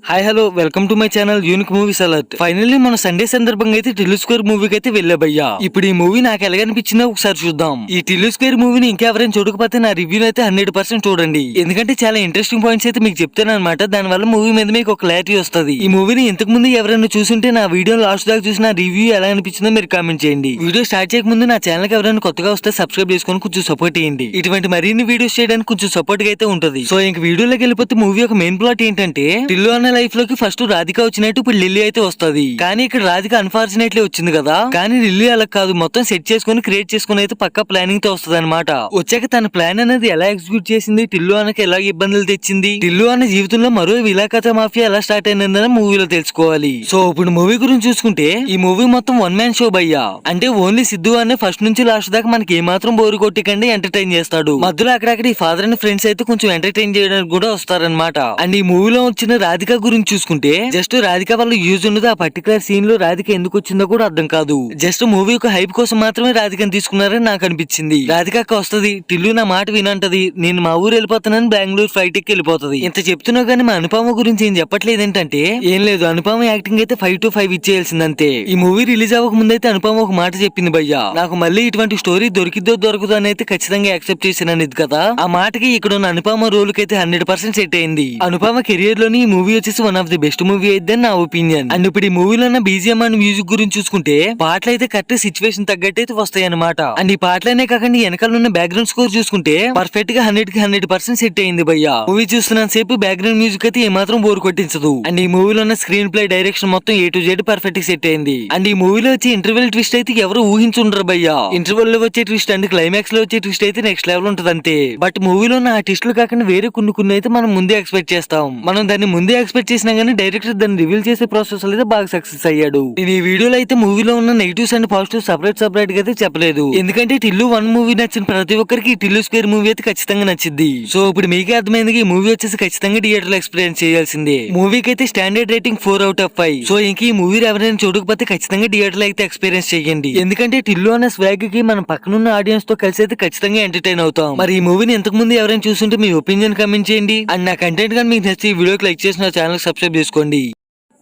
Hi hello welcome to my channel unique movies alert. Finally మన సండే సందర్భంగా అయితే టిల్లు స్క్వేర్ మూవీకి అయితే వెళ్ళాబయ్యా. ఇప్పుడు ఈ మూవీ నాకు ఎలాగనిపించిందో ఒకసారి చూద్దాం. ఈ టిల్లు స్క్వేర్ మూవీని ఇంకెవరైనా చూడకపోతే నా రివ్యూ అయితే 100% చూడండి. ఎందుకంటే చాలా ఇంట్రెస్టింగ్ పాయింట్స్ అయితే మీకు చెప్తాను అనమాట. దాని వల్ల మూవీ మీద మీకు ఒక క్లారిటీ వస్తుంది. ఈ మూవీని ఇంతకు ముందు ఎవరైనా చూసుంటే నా వీడియో లాస్ట్ దాకా చూసి నా రివ్యూ ఎలా అనిపించిందో మీరు కామెంట్ చేయండి. వీడియో స్టార్ట్ చేయక ముందు నా ఛానల్ కి ఎవరైనా కొత్తగా వస్తే సబ్స్క్రైబ్ చేసుకొని కొంచెం సపోర్ట్ చేయండి. ఇటువంటి మరిన్ని వీడియోస్ చేయడానికి కొంచెం సపోర్ట్ గా అయితే ఉంటుంది. సో ఇంక వీడియోలోకి వెళ్ళిపోతే మూవీ ఒక మెయిన్ ప్లాట్ ఏంటంటే టిల్లు అన్న లైఫ్ లోకి ఫస్ట్ రాధిక వచ్చినట్టు ఇప్పుడు లిల్లీ అయితే వస్తుంది. కానీ ఇక్కడ రాధిక అన్ఫార్చునేట్లీ వచ్చింది కదా. కానీ లిల్లీ అలా కాదు, మొత్తం సెట్ చేసుకుని క్రియేట్ చేసుకుని అయితే పక్కా ప్లానింగ్ తో వస్తుంది అనమాట. వచ్చాక తన ప్లాన్ అనేది ఎలా ఎగ్జిక్యూట్ చేసింది, టిల్లు అన్నకి ఎలా ఇబ్బందులు తెచ్చింది, టిల్లు అన్న జీవితంలో మరో విలాకత మాఫియా ఎలా స్టార్ట్ అయిందని మూవీలో తెలుసుకోవాలి. సో ఇప్పుడు మూవీ గురించి చూసుకుంటే ఈ మూవీ మొత్తం వన్ మ్యాన్ షో భయ్యా. అంటే ఓన్లీ సిద్ధు అనే ఫస్ట్ నుంచి లాస్ట్ దాకా మనకి ఏమాత్రం బోరు కొట్టికండి ఎంటర్టైన్ చేస్తాడు. మధ్యలో అక్కడక్కడ ఈ ఫాదర్ అండ్ ఫ్రెండ్స్ అయితే కొంచెం ఎంటర్టైన్ చేయడానికి కూడా వస్తారనమాట. అండ్ ఈ మూవీలో వచ్చిన రాధిక గురించి చూసుకుంటే జస్ట్ రాధిక వల్ల యూజ్ ఉండదు. ఆ పర్టికులర్ సీన్ లో రాధిక ఎందుకు వచ్చిందో కూడా అర్థం కాదు. జస్ట్ మూవీ ఒక హైప్ కోసం మాత్రమే రాధికని తీసుకున్నారని నాకు అనిపించింది. రాధిక వస్తది, టిల్లు నా మాట వినంటది, నేను మా ఊరు వెళ్ళిపోతానని బెంగళూరు ఫ్లైట్ ఎక్కి వెళ్ళిపోతది. ఇంత చెప్తున్నా గానీ మా అనుపమ గురించి ఏం చెప్పట్లేదు. ఏంటంటే ఏం లేదు, అనుపమ యాక్టింగ్ అయితే 5 to 5 ఇచ్చేయాల్సిందంతే. ఈ మూవీ రిలీజ్ అవ్వక ముందైతే అనుపమ ఒక మాట చెప్పింది భయ్యా, నాకు మళ్ళీ ఇటువంటి స్టోరీ దొరికిద్దో దొరకదో అని అయితే ఖచ్చితంగా యాక్సెప్ట్ చేసినది కదా. ఆ మాటకి ఇక్కడ ఉన్న అనుపమ రోల్ కి అయితే 100% సెట్ అయింది. అనుపమ కెరియర్ లోని ఈ మూవీ వచ్చేసి one of the best movie అయితే నా ఒపీనియన్. అండ్ ఇప్పుడు ఈ మూవీలో ఉన్న బీజిఎం అండ్ మ్యూజిక్ గురించి చూసుకుంటే పాటలు అయితే కరెక్ట్ సిచ్యువేషన్ తగ్గట్టు అయితే వస్తాయి అనమాట. అండ్ ఈ పాటలనే కాకుండా వెనకాల ఉన్న బ్యాక్గ్రౌండ్ స్కోర్ చూసుకుంటే పర్ఫెక్ట్ గా 100% సెట్ అయింది భయ్యా. మూవీ చూస్తున్నంత సేపు బ్యాక్గ్రౌండ్ మ్యూజిక్ అయితే ఏమాత్రం బోర్ కొట్టించదు. అండ్ ఈ మూవీలో ఉన్న స్క్రీన్ ప్లే డైరెక్షన్ మొత్తం A to Z పర్ఫెక్ట్ గా సెట్ అయింది. అండ్ ఈ మూవీలో వచ్చే ఇంటర్వెల్ ట్విస్ట్ అయితే ఎవరు ఊహించుండరు భయ్యా. ఇంటర్వెల్ లో వచ్చే ట్విస్ట్ అండ్ క్లైమాక్స్ లో వచ్చే ట్విస్ట్ అయితే నెక్స్ట్ లెవెల్ ఉంటుంది అంతే. బట్ మూవీలో ఉన్న ఆ ట్విస్టులు కాకుండా వేరే కొన్ని అయితే మనం ముందే ఎక్స్పెక్ట్ చేస్తాం. మనం దాన్ని ముందే ఎక్స్పెక్ట్ చేసినా గానీ డైరెక్టర్ దాన్ని రివీల్ చేసే ప్రాసెస్ అయితే బాగా సక్సెస్ అయ్యాడు. నేను ఈ వీడియోలో అయితే మూవీలో ఉన్న నెగిటివ్స్ అండ్ పాజిటివ్ సపరేట్ గా అయితే చెప్పలేదు. ఎందుకంటే టిల్లు 1 మూవీ నచ్చిన ప్రతి ఒక్కరికి టిల్లు స్క్వేర్ మూవీ అయితే ఖచ్చితంగా నచ్చింది. సో ఇప్పుడు మీకే అర్థమైంది, ఈ మూవీ వచ్చేసి ఖచ్చితంగా థియేటర్ లో ఎక్స్పీరియన్స్ చేయాల్సిందే. మూవీకి అయితే standard rating 4 out of 5. So ఇంక ఈ మూవీ ఎవరైనా చూడకపోతే ఖచ్చితంగా థియేటర్ లో అయితే ఎక్స్పీరియన్స్ చేయండి. ఎందుకంటే టిల్లు అనే స్వాగ్ కి మనం పక్కనున్న ఆడియన్స్ తో కలిసి అయితే ఖచ్చితంగా ఎంటర్టైన్ అవుతాం. మరి ఈ మూవీని ఇంతకు ముందు ఎవరైనా చూస్తుంటే మీ ఒపీనియన్ కామెంట్ చేయండి. అండ్ నా కంటెంట్ కానీ మీకు నచ్చి ఈ వీడియోకి లైక్ చేసి నా ఛానల్ సబ్స్క్రైబ్ చేసుకోండి.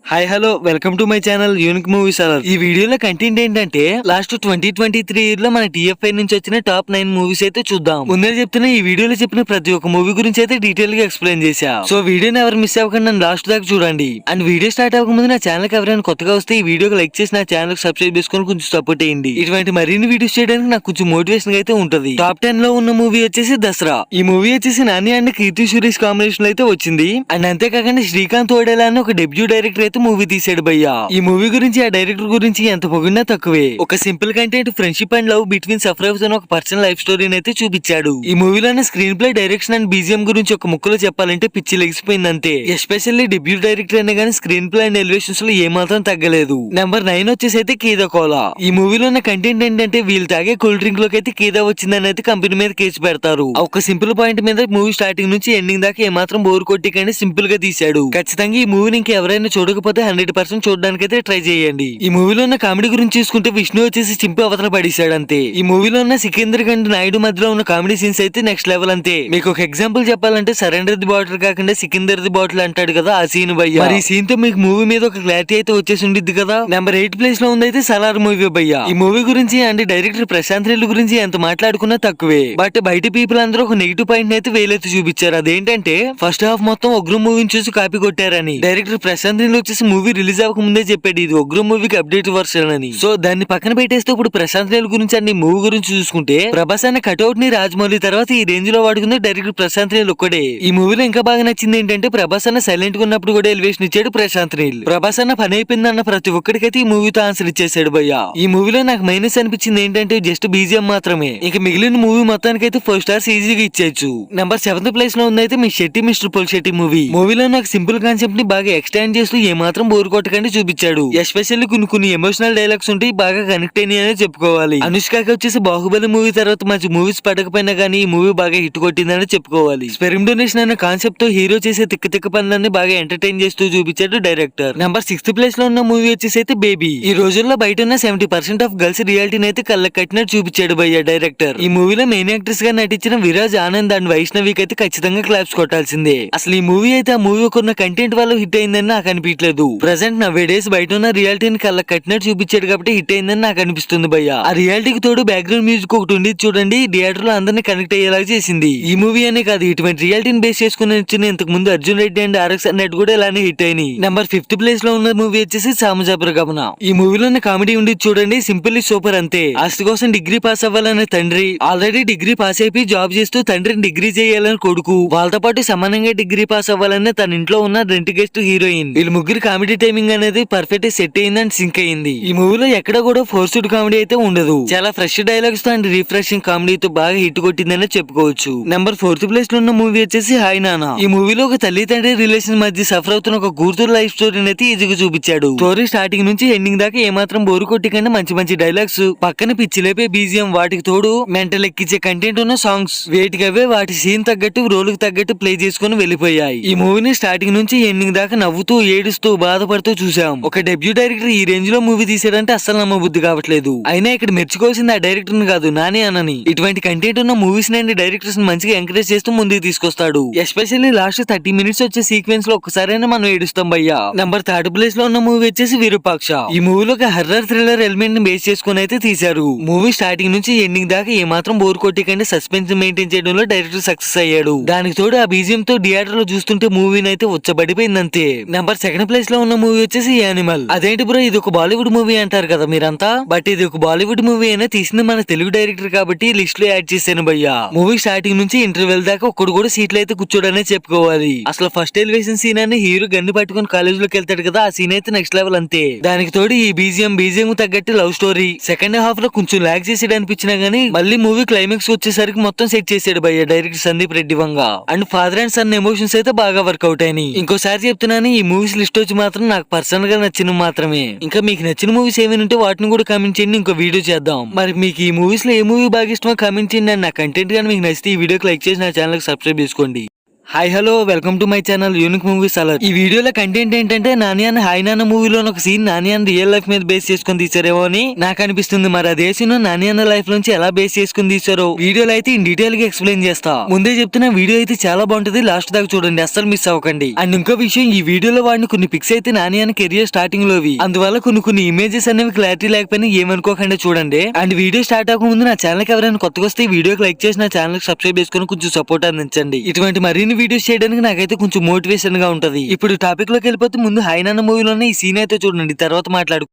Hi hello welcome to my channel unique movies alert. ఈ వీడియోలో కంటెంట్ ఏంటంటే లాస్ట్ 2023 ఇయర్ లో మన TFI నుంచి వచ్చిన టాప్ 9 మూవీస్ అయితే చూద్దాం. ముందే చెప్తున్నా, ఈ వీడియోలో చెప్పిన ప్రతి ఒక్క మూవీ గురించి అయితే డీటెయిల్ గా ఎక్స్ప్లెయిన్ చేశా. సో వీడియోని ఎవరు మిస్ అవ్వకుండా లాస్ట్ దాకా చూడండి. అండ్ వీడియో స్టార్ట్ అవ్వక ముందు నా ఛానల్ కి ఎవరైనా కొత్తగా వస్తే ఈ వీడియోకి లైక్ చేసి నా ఛానల్ సబ్స్క్రైబ్ చేసుకొని కొంచెం సపోర్ట్ చేయండి. ఇటువంటి మరిన్ని వీడియోస్ చేయడానికి నాకు కొంచెం మోటివేషన్ అయితే ఉంటుంది. టాప్ 10 లో ఉన్న మూవీ వచ్చేసి దసరా. ఈ మూవీ వచ్చేసి నాని అండ్ కీర్తి సురేష్ కాంబినేషన్ లో అయితే వచ్చింది. అండ్ అంతేకాకుండా శ్రీకాంత్ ఓడేలా అని ఒక డెబ్యూ డైరెక్టర్ అయితే మూవీ తీసాడు భయ్యా. ఈ మూవీ గురించి ఆ డైరెక్టర్ గురించి ఎంత పొగిడినా తక్కువే. ఒక simple content friendship and love between సఫ్రైవ్స్ అని ఒక పర్సనల్ లైఫ్ స్టోరీని అయితే చూపించాడు. ఈ మూవీలోనే screenplay direction and BGM గురించి ఒక ముక్కలో చెప్పాలంటే పిచ్చి లెగిసిపోయింది అంతే. ఎస్పెషల్లీ డెబ్యూ డైరెక్టర్ అనే గానీ స్క్రీన్ ప్లే అండ్ ఎలివేషన్స్ లో ఏమాత్రం తగ్గలేదు. నెంబర్ 9 వచ్చేసి అయితే కీదా కోలా. ఈ మూవీలో ఉన్న కంటెంట్ ఏంటంటే వీళ్ళు తాగే కూల్ డ్రింక్ లోకి అయితే కీదా వచ్చిందని అయితే కంపెనీ మీద కేసు పెడతారు. ఒక సింపుల్ పాయింట్ మీద మూవీ స్టార్టింగ్ నుంచి ఎండింగ్ దాకా ఏమాత్రం బోర్ కొట్టి కానీ సింపుల్ గా తీశాడు. ఖచ్చితంగా ఈ మూవీని ఇంకెవరైనా చూడకపోతే 100% చూడడానికి అయితే ట్రై చేయండి. ఈ మూవీలో ఉన్న కామెడీ గురించి చూసుకుంటే విష్ణు వచ్చేసి చింపి అవతల పడేశాడు అంతే. ఈ మూవీలో ఉన్న సికిందర్ అండ్ నాయుడు మధ్యలో ఉన్న కామెడీ సీన్స్ అయితే నెక్స్ట్ లెవెల్ అంతే. మీకు ఒక ఎగ్జాంపుల్ చెప్పాలంటే సరెండర్ ది బాటిల్ కాకుండా సికిందర్ ది బాటిల్ అంటాడు కదా, ఆ సీన్ భయ్యా. మరి ఈ సీన్ తో మీకు మూవీ మీద ఒక క్లారిటీ అయితే వచ్చేసి ఉండిద్ది కదా. నెంబర్ 8 ప్లేస్ లో ఉంది అయితే సలార్ మూవీ భయ్యా. ఈ మూవీ గురించి అండ్ డైరెక్టర్ ప్రశాంత్ నీల్ గురించి ఎంత మాట్లాడుకున్నా తక్కువే. బట్ బయట పీపుల్ అందరూ ఒక నెగిటివ్ పాయింట్ అయితే వేలెత్తి చూపించారు. అదేంటంటే ఫస్ట్ హాఫ్ మొత్తం ఉగ్రం మూవీని చూసి కాపీ కొట్టారని. డైరెక్టర్ ప్రశాంత్ నీల్ వచ్చేసి మూవీ రిలీజ్ అవ్వక ముందే చెప్పాడు ఇది ఉగ్రం మూవీకి అప్డేట్ వర్షన్ అని. సో దాన్ని పక్కన పెట్టేస్తే ఇప్పుడు ప్రశాంత్ నీల్ గురించి అన్ని మూవీ గురించి చూసుకుంటే ప్రభాస్ అనే కట్అవుట్ ని రాజమౌళి తర్వాత ఈ రేంజ్ లో వాడుకుంది డైరెక్టర్ ప్రశాంత్ నీల్ ఒక్కడే. ఈ మూవీలో ఇంకా బాగా నచ్చింది ఏంటంటే ప్రభాస్ అన్న సైలెంట్ గా ఉన్నప్పుడు కూడా ఎలివేషన్ ఇచ్చాడు ప్రశాంత్ నీల్. ప్రభాస్ అన్న పని అయిపోయింది అన్న ప్రతి ఒక్కడికైతే ఈ మూవీతో ఆన్సర్ ఇచ్చేసాడు భయ్యా. ఈ మూవీలో నాకు మైనస్ అనిపించింది ఏంటంటే జస్ట్ బీజిఎం మాత్రమే. ఇక మిగిలిన మూవీ మొత్తానికైతే 4 stars ఈజీగా ఇచ్చేయచ్చు. నెంబర్ 7th ప్లేస్ లో ఉంది అయితే Miss Shetty Mister Polishetty movie. మూవీలో నాకు సింపుల్ కాన్సెప్ట్ ని బాగా ఎక్స్టెండ్ చేస్తూ ఏమాత్రం బోర్ కొట్టకండి చూపించాడు. ఎస్పెషల్లీ కొన్ని ఎమోషనల్ డైలాగ్స్ ఉంటే బాగా కనెక్ట్ అయినాయని చెప్పుకోవాలి. అనుష్కకి వచ్చేసి బాహుబలి మూవీ తర్వాత మంచి మూవీస్ పడకపోయినా గానీ ఈ మూవీ బాగా హిట్ కొట్టిందని చెప్పుకోవాలి. స్పెర్మ్ డొనేషన్ అనే కాన్సెప్ట్ తో హీరో చేసే తిక్క పనులన్నీ బాగా ఎంటర్టైన్ చేస్తూ చూపించాడు డైరెక్టర్. నెంబర్ 6th ప్లేస్ లో ఉన్న మూవీ వచ్చేసి అయితే బేబీ. ఈ రోజుల్లో బయట ఉన్న 70% ఆఫ్ గర్ల్స్ రియాలిటీని అయితే కళ్ళకి కట్టినట్టు చూపించాడు భయ్య డైరెక్టర్. ఈ మూవీలో మెయిన్ యాక్ట్రెస్ గా నటించిన విరాజ్ ఆనంద్ అండ్ వైష్ణవికి అయితే ఖచ్చితంగా క్లాప్స్ కొట్టాల్సిందే. అసలు ఈ మూవీ అయితే ఆ మూవీ కొన్న కంటెంట్ వల్ల హిట్ అయిందని నాకు అనిపించలేదు. ప్రెసెంట్ నవ్వే డేస్ బయట ఉన్న రియాలిటీని కళ్ళకి కట్టినట్టు చూపించాడు కాబట్టి హిట్ అయిందని నాకు అనిపిస్తుంది భయ్య. ఆ రియాలిటీకి తోడు బ్యాక్గ్రౌండ్ మ్యూజిక్ ఒకటి ఉంది చూడండి, థియేటర్ లో అందరినీ కనెక్ట్ అయ్యేలాగా చేసింది. ఈ మూవీ అనే కాదు ఇటువంటి రియాలిటీని బేస్ చేసుకుని వచ్చిన ఇంతకు ముందు అర్జున్ రెడ్డి అండ్ ఆర్ఎక్స్ అన్నట్టు కూడా ఇలానే హిట్ అయినాయి. నెంబర్ 5th ప్లేస్ లో ఉన్న మూవీ వచ్చేసి సామజాపుర గమన. ఈ మూవీలోనే కామెడీ ఉండి చూడండి, సింపుల్ సూపర్ అంతే. ఆస్తి కోసం డిగ్రీ పాస్ అవ్వాలనే తండ్రి, ఆల్రెడీ డిగ్రీ పాస్ అయిపోయి జాబ్ చేస్తూ తండ్రిని డిగ్రీ చేయాలని కొడుకు, వాళ్ళతో పాటు సమానంగా డిగ్రీ పాస్ అవ్వాలని తన ఇంట్లో ఉన్న రెంట్ గెస్ట్ హీరోయిన్, వీళ్ళు ముగ్గురు కామెడీ టైమింగ్ అనేది పర్ఫెక్ట్ సెట్ అయింది అండ్ సింక్ అయింది. ఈ మూవీలో ఎక్కడ కూడా ఫోర్స్డ్ కామెడీ అయితే ఉండదు. చాలా ఫ్రెష్ డైలాగ్స్ తో అండ్ రిఫ్రెషింగ్ కామెడీతో బాగా హిట్ కొట్టిందని చెప్పుకోవచ్చు. నెంబర్ 4th ప్లేస్ లో ఉన్న మూవీ వచ్చేసి హాయ్ నానా. ఈ మూవీలో ఒక తల్లి తండ్రి రిలేషన్ మధ్య సఫర్ అవుతున్న ఒక కూతురు లైఫ్ స్టోరీని అయితే ఈజీగా చూపించాడు. స్టోరీ స్టార్టింగ్ నుంచి ఎండింగ్ దాకా ఏమాత్రం బోరు కొట్టికంటే మంచి డైలాగ్స్, పక్కన పిచ్చి లేపే బీజిఎం, వాటికి తోడు మెంటల్ ఎక్కించే కంటెంట్ ఉన్న సాంగ్స్, వేటికవే వాటి సీన్ తగ్గట్టు రోలుకు తగ్గట్టు ప్లే చేసుకుని వెళ్ళిపోయాయి. ఈ మూవీని స్టార్టింగ్ నుంచి ఎండింగ్ దాకా నవ్వుతూ ఏడుస్తూ బాధపడుతూ చూసాం. ఒక డెబ్యూ డైరెక్టర్ ఈ రేంజ్ లో మూవీ తీసాడంటే అస్సలు నమ్మబుద్ధి కావట్లేదు. అయినా ఇక్కడ మెచ్చుకోవాల్సింది ఆ డైరెక్టర్ ని కాదు, నాని అనని. ఇటువంటి కంటెంట్ ఉన్న మూవీస్ నండి డైరెక్టర్స్ మంచిగా ఎంకరేజ్ చేస్తూ ముందుకు తీసుకొస్తాడు. ఎస్పెషల్లీ లాస్ట్ 30 minutes వచ్చే సీక్వెన్స్ లో ఒక్కసారైనా మనం ఏడుస్తాం భయ్యా. నెంబర్ 3rd ప్లేస్ లో ఉన్న మూవీ వచ్చేసి విరూపాక్ష. ఈ మూవీలో ఒక హర్రర్ థ్రిల్లర్ ఎలిమెంట్ ని బేస్ చేసుకుని అయితే తీశారు. మూవీ స్టార్టింగ్ నుంచి ఎండింగ్ దాకా ఏమాత్రం బోర్ కొట్టికంటే సస్పెన్స్ మెయింటైన్ చేయడంలో డైరెక్టర్ సక్సెస్ అయ్యాడు. దానికి తోడు ఆ బీజిఎం తో థియేటర్ లో చూస్తుంటే మూవీని అయితే ఉచ్చబడిపోయిందంతే. నెంబర్ 2nd ప్లేస్ లో ఉన్న మూవీ వచ్చేసి యానిమల్. అదేంటి బ్రో ఇది ఒక బాలీవుడ్ మూవీ అంటారు కదా మీరంతా, బట్ ఇది ఒక బాలీవుడ్ మూవీ అయినా తీసింది మన తెలుగు డైరెక్టర్ కాబట్టి లిస్ట్ లో యాడ్ చేశాను భయ్యా. మూవీ స్టార్టింగ్ నుంచి ఇంటర్వెల్ దాకా ఒక్కడు కూడా సీట్లు అయితే కూర్చోడనే చెప్పుకోవాలి. అసలు ఫస్ట్ ఎలివేషన్ సీన్ అని హీరో గన్ను పట్టుకుని కాలేజ్ లోకి వెళ్తాడు కదా, ఆ సీన్ అయితే నెక్స్ట్ లెవెల్ అంతే. దానికి తోడు ఈ బీజిఎం తగ్గట్టు లవ్ స్టోరీ. సెకండ్ హాఫ్ లో కొంచెం లాగ్ చేసాడు అనిపించినా గానీ మళ్ళీ మూవీ క్లైమాక్స్ వచ్చేసరికి మొత్తం సెట్ చేసాడు భయ్య director Sandeep Reddy Vanga. And father and son emotions అయితే బాగా వర్కౌట్ అయినాయి. ఇంకోసారి చెప్తున్నాను, ఈ మూవీస్ లిస్ట్ వచ్చి మాత్రం నాకు పర్సనల్ గా నచ్చిన మాత్రమే. ఇంకా మీకు నచ్చిన మూవీస్ ఏమైనా ఉంటే వాటిని కూడా కామెంట్ చేయండి, ఇంకో వీడియో చేద్దాం. మరి మీకు ఈ మూవీస్ లో ఏ మూవీ బాగా ఇష్టమో కామెంట్ చేయండి. అండ్ నా కంటెంట్ కానీ మీకు నచ్చితే ఈ వీడియోకి లైక్ చేసి నా ఛానల్ కి సబ్స్క్రైబ్ చేసుకోండి. Hi hello welcome to my channel unique movies alert. ఈ వీడియోలో కంటెంట్ ఏంటంటే నాని అన్న హాయ్ నాన్న మూవీలో ఒక సీన్ నాని అన్న రియల్ లైఫ్ మీద బేస్ చేసుకుని తీసారేమో అని నాకు అనిపిస్తుంది. మరి అదే సీన్ నాని అన్న లైఫ్ నుంచి ఎలా బేస్ చేసుకుని తీసారో వీడియోలో అయితే ఇన్ డీటెయిల్ గా ఎక్స్ప్లెయిన్ చేస్తా. ముందే చెప్తున్నా వీడియో అయితే చాలా బాగుంటుంది, లాస్ట్ దాకా చూడండి, అస్సలు మిస్ అవ్వకండి. అండ్ ఇంకో విషయం, ఈ వీడియోలో వాడిని కొన్ని పిక్స్ అయితే నాని అన్న కెరియర్ స్టార్టింగ్ లోవి, అందువల్ల కొన్ని ఇమేజెస్ అనేవి క్లారిటీ లేకపోయినా ఏమనుకోకుండా చూడండి. అండ్ వీడియో స్టార్ట్ అవ్వక ముందు నా ఛానల్ కి ఎవరైనా కొత్తగా వస్తే ఈ వీడియోకి లైక్ చేసి నా ఛానల్ కి సబ్స్క్రైబ్ చేసుకుని కొంచెం సపోర్ట్ అందించండి. ఇటువంటి మరిన్ని వీడియోస్ చేయడానికి నాకైతే కొంచెం మోటివేషన్ గా ఉంటది. ఇప్పుడు టాపిక్ లోకి వెళ్ళిపోతే ముందు హాయ్ నాన్న మూవీలోనే ఈ సీన్ అయితే చూడండి, తర్వాత మాట్లాడు.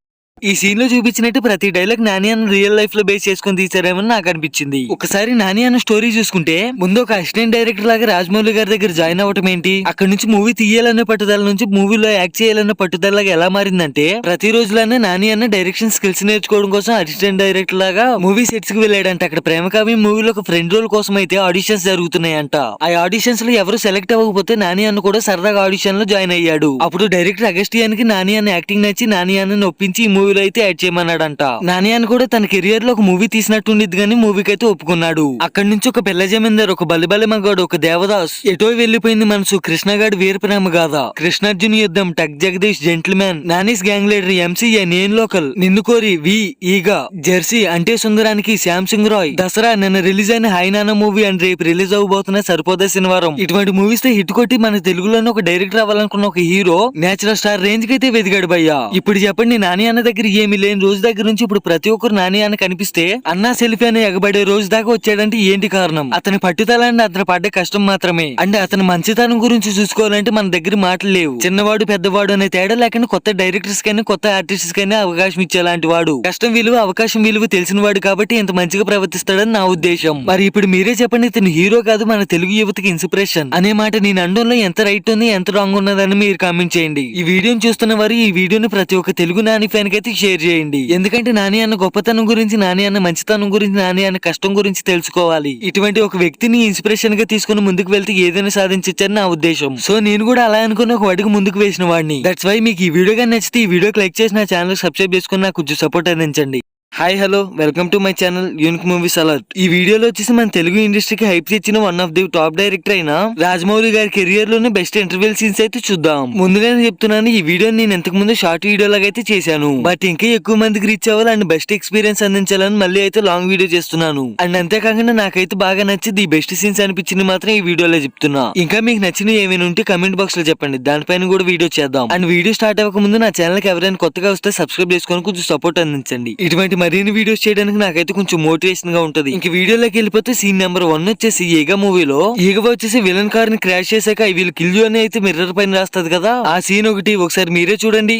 ఈ సీన్ లో చూపించినట్టు ప్రతి డైలాగ్ నాని అన్న రియల్ లైఫ్ లో బేస్ చేసుకుని తీసారేమని నాకు అనిపించింది. ఒకసారి నాని అన్న స్టోరీ చూసుకుంటే ముందు ఒక అసిస్టెంట్ డైరెక్టర్ లాగా రాజమౌళి గారి దగ్గర జాయిన్ అవ్వటం ఏంటి, అక్కడ నుంచి మూవీ తీయాలన్న పట్టుదల నుంచి మూవీలో యాక్ట్ చేయాలన్న పట్టుదలగా ఎలా మారిందంటే ప్రతి రోజులానే నాని అన్న డైరెక్షన్ స్కిల్స్ నేర్చుకోవడం కోసం అసిస్టెంట్ డైరెక్టర్ లాగా మూవీ సెట్స్ కి వెళ్ళాడంట. అక్కడ ప్రేమకావ్యం మూవీలో ఒక ఫ్రెండ్ రోల్ కోసం అయితే ఆడిషన్స్ జరుగుతున్నాయంట. ఆ ఆడిషన్స్ లో ఎవరు సెలెక్ట్ అవ్వకపోతే నాని అన్న కూడా సరదాగా ఆడిషన్ లో జాయిన్ అయ్యాడు. అప్పుడు డైరెక్టర్ అగస్టియానికి నాని అన్న యాక్టింగ్ నచ్చి నాని అన్నని ఒప్పించి ఈ మూవీలో అయితే యాడ్ చేయమన్నాడంట. నాని అన్న కూడా తన కెరియర్ లో ఒక మూవీ తీసినట్టుండిద్ది గానీ మూవీకి అయితే ఒప్పుకున్నాడు. అక్కడి నుంచి ఒక పిల్ల జమీందార్, ఒక బలిబలి మగాడు, ఒక దేవదాస్, ఎటో వెళ్లిపోయింది మనసు, కృష్ణగాడి వీర ప్రేమ గాథ, కృష్ణార్జున యుద్ధం, టక్ Jagadish, gentleman, Nani's gang leader, MCA, నేను లోకల్, నిన్ను కోరి, వి ఈగా, జెర్సీ, అంటే సుందరానికి, శ్యామ్ సింగ్ రాయ్, దసరా, నిన్న రిలీజ్ అయిన హాయ్ నాన్న మూవీ అండ్ రేపు రిలీజ్ అవబోతున్న సరిపోదా శనివారం. ఇటువంటి మూవీస్ తో హిట్ కొట్టి మన తెలుగులోనే ఒక డైరెక్టర్ అవ్వాలనుకున్న ఒక హీరో నేచురల్ స్టార్ రేంజ్ కి అయితే వెదిగాడు భయ్యా. ఇప్పుడు చెప్పండి, నాని అన్న దగ్గర ఏమి లేని రోజు దగ్గర నుంచి ఇప్పుడు ప్రతి ఒక్కరు నాని అన్న కనిపిస్తే అన్నా సెల్ఫీ అని ఎగబడే రోజు దాకా వచ్చాడంటే ఏంటి కారణం? అతని పట్టుదల అండ్ అతను పడ్డ కష్టం మాత్రమే. అంటే అతని మంచితనం గురించి చూసుకోవాలంటే మన దగ్గర మాటలు లేవు. చిన్నవాడు పెద్దవాడు అనే తేడా లేకుండా కొత్త డైరెక్టర్స్ కైనా కొత్త ఆర్టిస్ట్స్ కైనా అవకాశం ఇచ్చేలాంటి వాడు, కష్టం విలువ అవకాశం విలువ తెలిసిన వాడు కాబట్టి ఇంత మంచిగా ప్రవర్తిస్తాడని నా ఉద్దేశం. మరి ఇప్పుడు మీరే చెప్పండి, ఇతను హీరో కాదు మన తెలుగు యువతకి ఇన్స్పిరేషన్ అనే మాట నేను అనడంలో ఎంత రైట్ ఉంది ఎంత రాంగ్ ఉన్నదని మీరు కామెంట్ చేయండి. ఈ వీడియోని చూస్తున్న వారు ఈ వీడియోని ప్రతి ఒక్క తెలుగు నాని ఫ్యాన్ కి అయితే షేర్ చేయండి. ఎందుకంటే నాని అన్న గొప్పతనం గురించి, నాని అన్న మంచితనం గురించి, నాని అన్న కష్టం గురించి తెలుసుకోవాలి. ఇటువంటి ఒక వ్యక్తిని ఇన్స్పిరేషన్ గా తీసుకుని ముందుకు వెళ్తే ఏదైనా సాధించొచ్చని నా ఉద్దేశం. సో నేను కూడా అలా అనుకుని ఒక అడుగు ముందుకు వేసిన వాడిని. దట్స్ వై మీకు ఈ వీడియో కానీ నచ్చితే ఈ వీడియోకి లైక్ చేసి నా ఛానల్ సబ్స్క్రైబ్ చేసుకుని నాకు కొంచెం సపోర్ట్ అందించండి. Hi hello welcome to my channel unique movies alert. ఈ వీడియోలో వచ్చేసి మన తెలుగు ఇండస్ట్రీకి హైప్ తెచ్చిన one of the top director అయిన రాజమౌళి గారి కెరియర్ లోనే బెస్ట్ ఇంటర్వ్యూల్ సీన్స్ అయితే చూద్దాం. ముందుగానే చెప్తున్నాను, ఈ వీడియోని నేను ఇంతకు ముందు షార్ట్ వీడియో లాగా అయితే చేశాను. బట్ ఇంకా ఎక్కువ మందికి రీచ్ అవ్వాలి అండ్ బెస్ట్ ఎక్స్పీరియన్స్ అందించాలని మళ్ళీ అయితే లాంగ్ వీడియో చేస్తున్నాను. అండ్ అంతేకాకుండా నాకైతే బాగా నచ్చి ది బెస్ట్ సీన్స్ అనిపించింది మాత్రం ఈ వీడియోలో చెప్తున్నా. ఇంకా మీకు నచ్చినవి ఏమైనా ఉంటే కమెంట్ బాక్స్ లో చెప్పండి, దానిపైన కూడా వీడియో చేద్దాం. అండ్ వీడియో స్టార్ట్ అవ్వక ముందు నా ఛానల్ కి ఎవరైనా కొత్తగా వస్తే సబ్స్క్రైబ్ చేసుకొని కొంచెం సపోర్ట్ అందించండి. ఇటువంటి మరిన్ని వీడియోస్ చేయడానికి నాకైతే కొంచెం మోటివేషన్ గా ఉంటది. ఇంక వీడియోలోకి వెళ్ళిపోతే సీన్ నెంబర్ 1 వచ్చేసి ఈగ మూవీలో ఈగ వచ్చేసి విలన్ కార్ ని క్రాష్ చేశాక ఐ విల్ కిల్ యూ అని అయితే మిర్రర్ పైన రాస్తది కదా, ఆ సీన్ ఒకసారి మీరే చూడండి.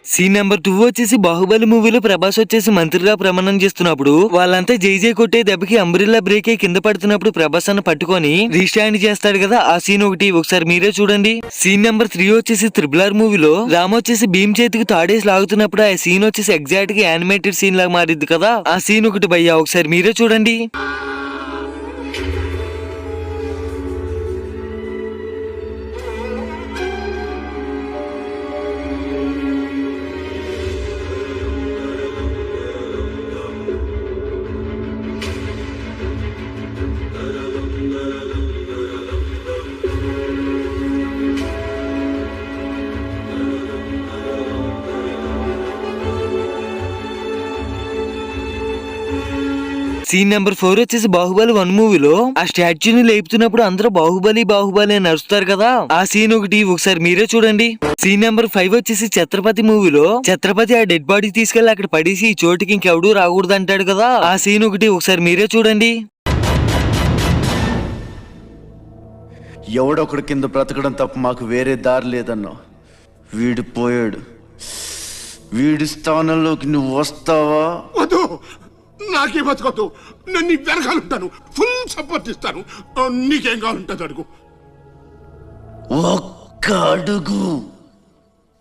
సీన్ నెంబర్ 2 వచ్చేసి బాహుబలి మూవీలో ప్రభాస్ వచ్చేసి మంత్రిగా ప్రమాణం చేస్తున్నప్పుడు వాళ్ళంతా జై కొట్టే దెబ్బకి అంబ్రిల్లా బ్రేక్ అయి కింద పడుతున్నప్పుడు ప్రభాస్ అన్న పట్టుకొని రీస్టాండ్ చేస్తాడు కదా, ఆ సీన్ ఒకసారి మీరే చూడండి. సీన్ నెంబర్ 3 వచ్చేసి RRR మూవీలో రామ్ వచ్చేసి భీమ్ చేతికి తాడేసి లాగుతున్నప్పుడు ఆ సీన్ వచ్చేసి ఎగ్జాక్ట్ గా యానిమేటెడ్ సీన్ లాగా మారిద్ది కదా, ఆ సీన్ భయ్యా ఒకసారి మీరే చూడండి. సీన్ నెంబర్ 4 వచ్చేసి బాహుబలి 1 మూవీలో ఆ స్టాచ్యూని లేపుతున్నప్పుడు అందరూ బాహుబలి బాహుబలి అని నడుస్తారు కదా, ఆ సీన్ ఒకసారి మీరే చూడండి. సీన్ నెంబర్ 5 వచ్చేసి ఛత్రపతి మూవీలో ఛత్రపతి ఆ డెడ్ బాడీ తీసుకెళ్లి అక్కడ పడేసి ఈ చోటుకి ఇంకెవడూ రాకూడదు అంటాడు కదా, ఆ సీన్ ఒకసారి మీరే చూడండి. ఎవడొకడు కింద బ్రతకడం తప్ప మాకు వేరే దారి లేదన్నా. వీడు పోయాడు, వీడి స్థానంలోకి నువ్వు వస్తావా? వద్దు, నాకే బతకొద్దు. నేను నీ వెనకాలంటాను, ఫుల్ సపోర్ట్ ఇస్తాను. నీకేం కావాలంటుంది అడుగు. ఒక్క అడుగు.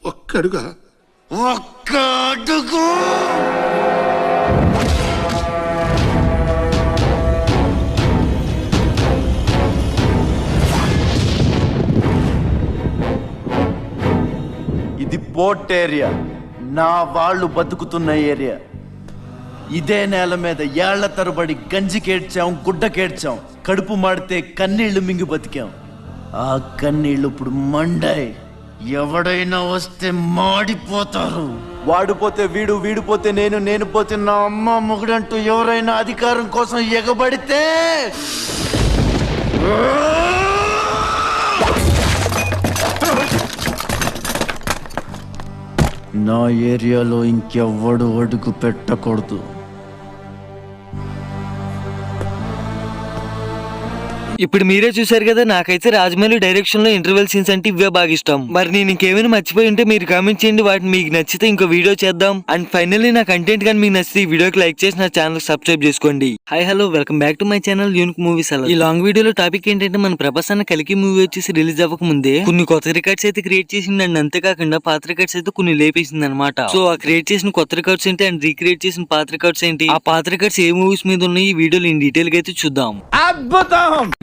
ఒక్కడుగా? ఒక్క అడుగు. ఇది పోర్ట్ ఏరియా, నా వాళ్ళు బతుకుతున్న ఏరియా. ఇదే నేల మీద ఏళ్ల తరబడి గంజికేడ్చాం, గుడ్డకేడ్చాం, కడుపు మాడితే కన్నీళ్లు మింగి బతికాం. ఆ కన్నీళ్లు ఇప్పుడు మండాయి. ఎవడైనా వస్తే మాడిపోతారు. వాడిపోతే వీడు, వీడిపోతే నేను, నేను పోతే నా అమ్మ మొగుడంటూ ఎవరైనా అధికారం కోసం ఎగబడితే నా ఏరియాలో ఇంకెవ్వడు అడుగు పెట్టకూడదు. ఇప్పుడు మీరే చూసారు కదా, నాకైతే రాజమౌళి డైరెక్షన్ లో ఇంటర్వెల్ సీన్స్ అంటే ఇవే బాగా ఇష్టం. మరి నేను ఇంకేమైనా మర్చిపోయి ఉంటే మీరు కామెంట్ చేయండి, వాటిని మీకు నచ్చితే ఇంకో వీడియో చేద్దాం. అండ్ ఫైనల్లీ నా కంటెంట్ కానీ మీకు నచ్చితే ఈ వీడియోకి లైక్ చేసి నా ఛానల్ సబ్స్క్రైబ్ చేసుకోండి. Hi hello, welcome back to my channel unique movies. ఈ లాంగ్ వీడియోలో టాపిక్ ఏంటంటే, మన ప్రభాస్ అన్న కలికి మూవీ వచ్చేసి రిలీజ్ అవ్వక ముందే కొన్ని కొత్త రికార్డ్స్ అయితే క్రియేట్ చేసింది. అండ్ అంతేకాకుండా పాత రికార్డ్స్ అయితే కొన్ని లేపేసింది అనమాట. సో ఆ క్రియేట్ చేసిన కొత్త రికార్డ్స్ ఏంటి అండ్ రీక్రియేట్ చేసిన పాత రికార్డ్స్ ఏంటి, ఆ పాత రికార్డ్స్ ఏ మూవీస్ మీద ఉన్నాయి, ఈ వీడియోలో ఇన్ డీటెయిల్ గా అయితే చూద్దాం.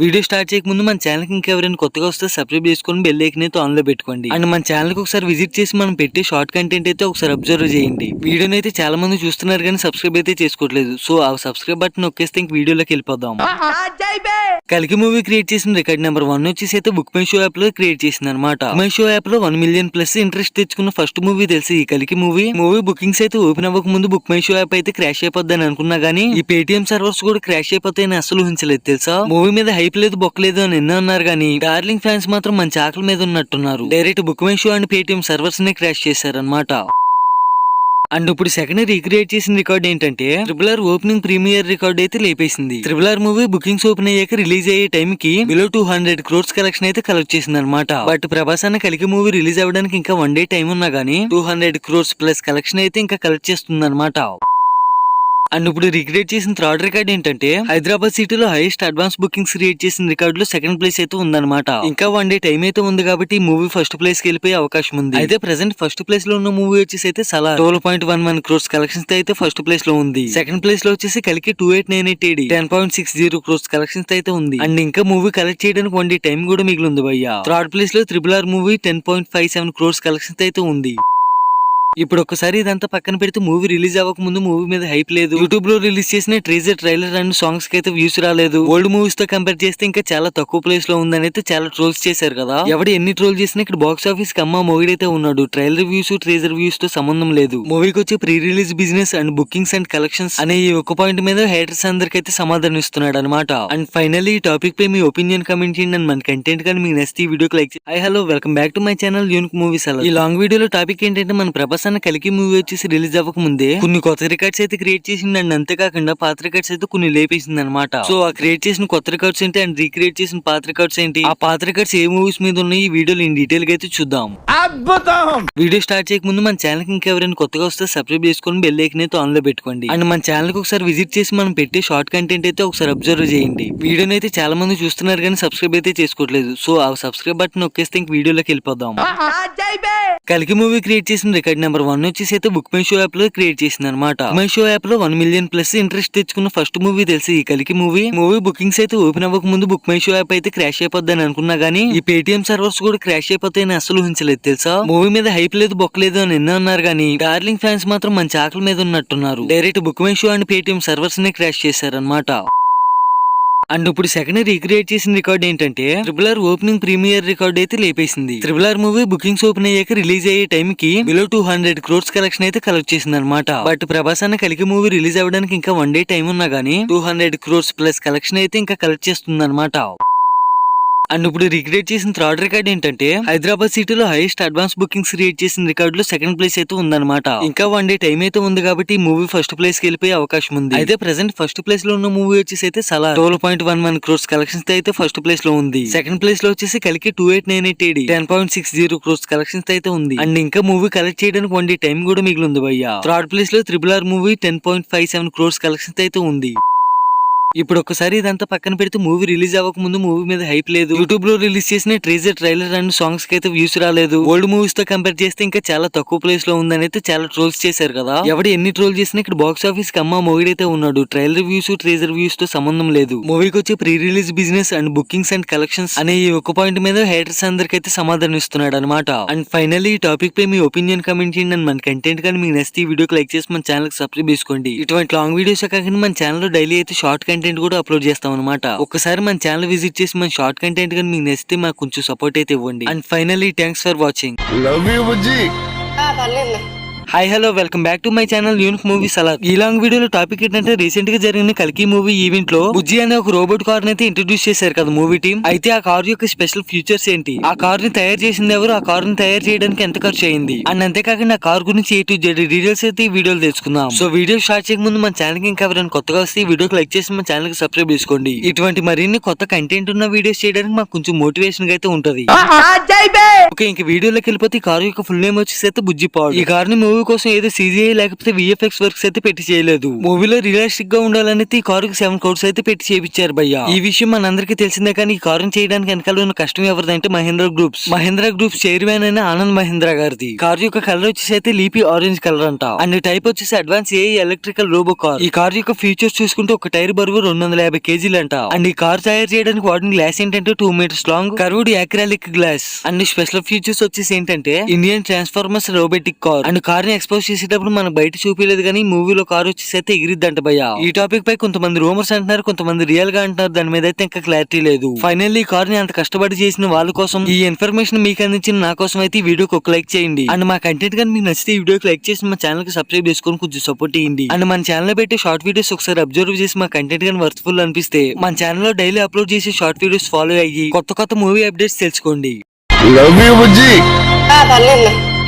వీడియో స్టార్ట్ చేయక ముందు మన ఛానల్ కి ఇంకెవరైనా కొత్తగా వస్తే సబ్స్క్రైబ్ చేసుకొని బెల్ ఐకాన్ అయితే ఆన్ లో పెట్టుకోండి. అండ్ మన ఛానల్ కి ఒకసారి విజిట్ చేసి మనం పెట్టే షార్ట్ కంటెంట్ అయితే ఒకసారి అబ్జర్వ్ చేయండి. వీడియోని అయితే చాలా మంది చూస్తున్నారు కానీ సబ్స్క్రైబ్ అయితే చేసుకోవట్లేదు. సో ఆ సబ్స్క్రైబ్ బటన్ నొక్కేస్తే ఇంక వీడియోలోకి వెళ్ళిపోదాం. కలికి మూవీ క్రియేట్ చేసిన రికార్డ్ నెంబర్ 1 వచ్చేసి అయితే బుక్ మై షో యాప్ లో క్రియేట్ చేసింది అనమాట. బుక్ మై షో యాప్ లో 1 మిలియన్ ప్లస్ ఇంట్రెస్ట్ తెచ్చుకున్న ఫస్ట్ మూవీ తెలిసి ఈ కలికి మూవీ బుకింగ్స్ అయితే ఓపెన్ అవ్వక ముందు బుక్ మై షో యాప్ అయితే క్రాష్ అయిపోద్దని అనుకున్నా గానీ ఈ పేటిఎం సర్వర్స్ కూడా క్రాష్ అయిపోతాయని అసలు ఊహించలేదు తెలుసా. మూవీ మీద హైప్ లేదు, బొక్కలేదు అని ఎన్నో అన్నారు కానీ డార్లింగ్ ఫ్యాన్స్ మాత్రం మంచి ఆకలి మీద ఉన్నట్టున్నారు. Direct book my show and Paytm servers నే క్రాష్ చేశారనమాట. అండ్ ఇప్పుడు సెకండ్ రీక్రియేట్ చేసిన రికార్డ్ ఏంటంటే, RRR ఓపెనింగ్ ప్రీమియర్ రికార్డ్ అయితే లేపేసింది. RRR మూవీ బుకింగ్స్ ఓపెన్ అయ్యాక రిలీజ్ అయ్యే టైం కి బిలో 200 crores కలెక్షన్ అయితే కలెక్ట్ చేసింది అనమాట. బట్ ప్రభాస్ అన్న కలికి మూవీ రిలీజ్ అవ్వడానికి ఇంకా 1 day టైం ఉన్నా గానీ 200 crores ప్లస్ కలెక్షన్ అయితే ఇంకా కలెక్ట్ చేస్తుంది అనమాట. అండ్ ఇప్పుడు రిక్రియేట్ చేసిన థర్డ్ రికార్డ్ ఏంటంటే, హైదరాబాద్ సిటీలో హైయెస్ట్ అడ్వాన్స్ బుకింగ్స్ క్రియేట్ చేసిన రికార్డ్ లో సెకండ్ ప్లేస్ అయితే ఉందన్నమాట. ఇంకా 1 day టైం అయితే ఉంది కాబట్టి ఈ మూవీ ఫస్ట్ ప్లేస్ కి వెళ్ళిపోయే అవకాశం ఉంది. అయితే ప్రెసెంట్ ఫస్ట్ ప్లేస్ లో ఉన్న మూవీ వచ్చేసి అయితే సలార్ 12.11 crores కలెక్షన్స్ అయితే ఫస్ట్ ప్లేస్ లో ఉంది. సెకండ్ ప్లేస్ లో వచ్చేసి కలికి 2898 AD 10.60 crores కలెక్షన్స్ అయితే ఉంది. అండ్ ఇంకా మూవీ కలెక్ట్ చేయడానికి 1 day టైం కూడా మిగిలి ఉంది భయ్యా. థర్డ్ ప్లేస్ లో RRR మూవీ 10.57 crores కలెక్షన్స్ అయితే ఉంది. ఇప్పుడు ఒక్కసారి ఇదంతా పక్కన పెడితే మూవీ రిలీజ్ అవ్వక ముందు మూవీ మీద హైప్ లేదు. యూట్యూబ్ లో రిలీజ్ చేసిన ట్రేజర్ ట్రైలర్ అండ్ సాంగ్స్ కి అయితే వ్యూస్ రాలేదు. ఓల్డ్ మూవీస్ తో కంపేర్ చేస్తే ఇంకా చాలా తక్కువ ప్లేస్ లో ఉందని అయితే చాలా ట్రోల్స్ చేశారు కదా. ఎవడు ఎన్ని ట్రోల్ చేసినా ఇక్కడ బాక్స్ ఆఫీస్ కి అమ్మ మొగిడైతే ఉన్నాడు. ట్రైలర్ వ్యూస్ ట్రేజర్ వ్యూస్ తో సంబంధం లేదు. మూవీకి వచ్చే pre release business and bookings and collections అనే ఈ ఒక పాయింట్ మీద హేటర్స్ అందరికి అయితే సమాధానం ఇస్తున్నాడు అనమాట. అండ్ ఫైనల్లీ ఈ టాపిక్ పై మీ ఒపీనియన్ కమెంట్ చేయండి. అండ్ మన కంటెంట్ కానీ మీకు నచ్చితే ఈ వీడియోకి లైక్ చేయండి. High hello, welcome back to my channel unique movies. ఈ లాంగ్ వీడియోలో టాపిక్ ఏంటంటే, మన ప్రభాస్ అన్న కలికి మూవీ వచ్చేసి రిలీజ్ అవ్వక ముందే కొన్ని కొత్త రికార్డ్స్ అయితే క్రియేట్ చేసింది. అండ్ అంతేకాకుండా పాత రికార్డ్స్ అయితే కొన్ని లేపేసింది అనమాట. సో ఆ క్రియేట్ చేసిన కొత్త రికార్డ్స్ ఏంటి అండ్ రీక్రియేట్ చేసిన పాత రికార్డ్స్ ఏంటి, ఆ పాత రికార్డ్స్ ఏ మూవీస్ మీద ఉన్నాయి, ఈ వీడియోలో ఇన్ డీటెయిల్ గా అయితే చూద్దాం. వీడియో స్టార్ట్ చేయక ముందు మన ఛానల్ కి ఇంకెవరైనా కొత్తగా వస్తే సబ్స్క్రైబ్ చేసుకొని బెల్ ఐకాన్ అయితే ఆన్ లో పెట్టుకోండి. అండ్ మన ఛానల్ కి ఒకసారి విజిట్ చేసి మనం పెట్టే షార్ట్ కంటెంట్ అయితే ఒకసారి అబ్జర్వ్ చేయండి. వీడియోని అయితే చాలా మంది చూస్తున్నారు కానీ సబ్స్క్రైబ్ అయితే చేసుకోవట్లేదు. సో ఆ సబ్స్క్రైబ్ బటన్ నొక్కేస్తే ఇంక వీడియోలోకి వెళ్ళిపోదాం. కలికి మూవీ క్రియేట్ చేసిన రికార్డ్ నెంబర్ 1 వచ్చేసి అయితే బుక్ మై షో యాప్ లో క్రియేట్ చేసింది అనమాట. బుక్ మై షో యాప్ లో 1 మిలియన్ ప్లస్ ఇంట్రెస్ట్ తెచ్చుకున్న ఫస్ట్ మూవీ తెలిసి ఈ కలికి మూవీ బుకింగ్స్ అయితే ఓపెన్ అవ్వక ముందు బుక్ మై షో యాప్ అయితే క్రాష్ అయిపోద్దని అనుకున్నా గానీ ఈ పేటిఎం సర్వర్స్ కూడా క్రాష్ అయిపోతాయని అసలు ఊహించలేదు తెలుసా. మూవీ మీద హైప్ లేదు, బొక్కలేదు అని ఎన్నో అన్నారు కానీ డార్లింగ్ ఫ్యాన్స్ మాత్రం మంచి ఆకలి మీద ఉన్నట్టున్నారు. Direct book my show and Paytm servers నే క్రాష్ చేశారనమాట. అండ్ ఇప్పుడు సెకండ్ రీక్రియేట్ చేసిన రికార్డ్ ఏంటంటే, RRR ఓపెనింగ్ ప్రీమియర్ రికార్డ్ అయితే లేపేసింది. RRR మూవీ బుకింగ్స్ ఓపెన్ అయ్యాక రిలీజ్ అయ్యే టైం కి బిలో 200 crores కలెక్షన్ అయితే కలెక్ట్ చేసింది అనమాట. బట్ ప్రభాస్ అన్న కలికి మూవీ రిలీజ్ అవ్వడానికి ఇంకా 1 day టైం ఉన్నా గానీ 200 crores ప్లస్ కలెక్షన్ అయితే ఇంకా కలెక్ట్ చేస్తుంది అనమాట. అండ్ ఇప్పుడు రిక్రియేట్ చేసిన థర్డ్ రికార్డ్ ఏంటంటే, హైదరాబాద్ సిటీలో హైయెస్ట్ అడ్వాన్స్ బుకింగ్స్ క్రియేట్ చేసిన రికార్డ్ లో సెకండ్ ప్లేస్ అయితే ఉందన్నమాట. ఇంకా 1 day టైం అయితే ఉంది కాబట్టి ఈ మూవీ ఫస్ట్ ప్లేస్ కి వెళ్ళిపోయే అవకాశం ఉంది. అయితే ప్రెసెంట్ ఫస్ట్ ప్లేస్ లో ఉన్న మూవీ వచ్చేసి అయితే సలార్ 12.11 crores కలెక్షన్స్ అయితే ఫస్ట్ ప్లేస్ లో ఉంది. సెకండ్ ప్లేస్ లో వచ్చేసి కలికి 2898 AD 10.60 crores కలెక్షన్స్ అయితే ఉంది. అండ్ ఇంకా మూవీ కలెక్ట్ చేయడానికి 1 day టైం కూడా మిగిలి ఉంది భయ్యా. థర్డ్ ప్లేస్ లో RRR మూవీ 10.57 crores కలెక్షన్స్ అయితే ఉంది. ఇప్పుడు ఒక్కసారి ఇదంతా పక్కన పెడితే మూవీ రిలీజ్ అవ్వక ముందు మూవీ మీద హైప్ లేదు. యూట్యూబ్ లో రిలీజ్ చేసిన ట్రేజర్ ట్రైలర్ అండ్ సాంగ్స్ కి అయితే వ్యూస్ రాలేదు. ఓల్డ్ మూవీస్ తో కంపేర్ చేస్తే ఇంకా చాలా తక్కువ ప్లేస్ లో ఉందని అయితే చాలా ట్రోల్స్ చేశారు కదా. ఎవడు ఎన్ని ట్రోల్ చేసినా ఇక్కడ బాక్స్ ఆఫీస్ కి అమ్మ మొగిడైతే ఉన్నాడు. ట్రైలర్ వ్యూస్ ట్రేజర్ వ్యూస్ తో సంబంధం లేదు. మూవీకి వచ్చే pre release business and bookings and collections అనే ఈ ఒక పాయింట్ మీద హేటర్స్ అందరికి అయితే సమాధానం ఇస్తున్నాడు అనమాట. అండ్ ఫైనల్లీ ఈ టాపిక్ పై మీ ఒపీనియన్ కమెంట్ చేయండి. అండ్ మన కంటెంట్ కానీ మీకు నచ్చితే ఈ వీడియోకి లైక్ చేసి మన ఛానల్ కి సబ్స్క్రైబ్ చేసుకోండి. ఇటువంటి లాంగ్ వీడియోస్ కాకుండా మన ఛానల్ లో డైలీ అయితే షార్ట్ కంటెంట్ కూడా అప్లోడ్ చేస్తాం అనమాట. ఒక్కసారి మన ఛానల్ విజిట్ చేసి మన షార్ట్ కంటెంట్ కానీ మీకు నచ్చితే మాకు కొంచెం సపోర్ట్ అయితే ఇవ్వండి. And finally thanks for watching. Love you Bujji. Hi hello welcome back to my channel unique movie Salaar. ఈ లాంగ్ వీడియోలో టాపిక్ ఏంటంటే రీసెంట్ గా జరిగిన కల్కి మూవీ ఈవెంట్ లో బుజ్జి అనే ఒక రోబోట్ కార్ అయితే ఇంట్రొడ్యూస్ చేశారు కదా మూవీ టీం. అయితే ఆ కార్ యొక్క స్పెషల్ ఫీచర్స్ ఏంటి, ఆ కార్ ని తయారు చేసింది ఎవరు, ఆ కార్ ని తయారు చేయడానికి ఎంత ఖర్చు అయింది అండ్ అంతేకాకుండా ఆ కార్ గురించి ఏ టు జెడ్ డీటెయిల్స్ అయితే ఈ వీడియోలో తెలుసుకుందాం. సో వీడియో స్టార్ట్ చేయక ముందు మన ఛానల్ కి ఇంకా ఎవరైనా కొత్తగా వస్తే ఈ వీడియోకి లైక్ చేసి మన ఛానల్ కి సబ్స్క్రైబ్ చేసుకోండి. ఇటువంటి మరిన్ని కొత్త కంటెంట్ ఉన్న వీడియోస్ చేయడానికి మాకు కొంచెం మోటివేషన్ గా అయితే ఉంటది. ఓకే, ఇంక వీడియోలోకి వెళ్ళిపోతే ఈ కార్ యొక్క ఫుల్ నేమ్ వచ్చేసి అయితే బుజ్జి పాడ్. ఈ కార్ ని మూవీ కోసం ఏదో CGI లేకపోతే VFX వర్క్స్ అయితే పెట్టి చేయలేదు. మూవీలో రియలిస్టిక్ గా ఉండాలని ఈ కార్ కి 7 crores అయితే పెట్టి చేయించారు భయ్య. ఈ విషయం మనందరికీ తెలిసిందే, కానీ ఈ కార్ చేయడానికి వెనకాల ఉన్న కష్టం ఎవరిదంటే మహేంద్ర గ్రూప్స్ చైర్మన్ అయిన ఆనంద్ మహేంద్ర గారిది. కార్ యొక్క కలర్ వచ్చేసి అయితే లీపీ ఆరెంజ్ కలర్ అంట. అండ్ టైప్ వచ్చేసి advance AI electrical robo car. ఈ కార్ యొక్క ఫీచర్స్ చూసుకుంటే ఒక టైర్ బరువు 250 kg అంట. అండ్ ఈ కార్ తయారు చేయడానికి వాడిన గ్లాస్ ఏంటంటే 2 meters long curved acrylic glass. And special features వచ్చేసి ఏంటంటే Indian transformers robotic car. And car ని ఎక్స్పోజ్ చేసేటప్పుడు మనం బయట చూపించలేదు, కానీ మూవీలో కార్ వచ్చేసి అయితే ఎగిరిద్దంట భయ్య. ఈ టాపిక్ పై కొంతమంది రూమర్స్ అంటున్నారు, కొంతమంది రియల్ గా అంటున్నారు. దాని మీద అయితే ఇంకా క్లారిటీ లేదు. ఫైనల్లీ ఈ కార్ ని అంత కష్టపడి చేసిన వాళ్ళ కోసం, ఈ ఇన్ఫర్మేషన్ మీకు అందించిన నా కోసం అయితే ఈ వీడియోకి ఒక లైక్ చేయండి. అండ్ మా కంటెంట్ కానీ మీకు నచ్చితే ఈ వీడియోకి లైక్ చేసి మా ఛానల్ కి సబ్స్క్రైబ్ చేసుకొని కొంచెం సపోర్ట్ చేయండి. అండ్ మన ఛానల్ లో పెట్టే షార్ట్ వీడియోస్ ఒకసారి అబ్జర్వ్ చేసి మా కంటెంట్ కానీ వర్త్ఫుల్ అనిపిస్తే మన ఛానల్ లో డైలీ అప్లోడ్ చేసే షార్ట్ వీడియోస్ ఫాలో అయ్యి కొత్త మూవీ అప్డేట్స్ తెలుసుకోండి. Love you Bujji.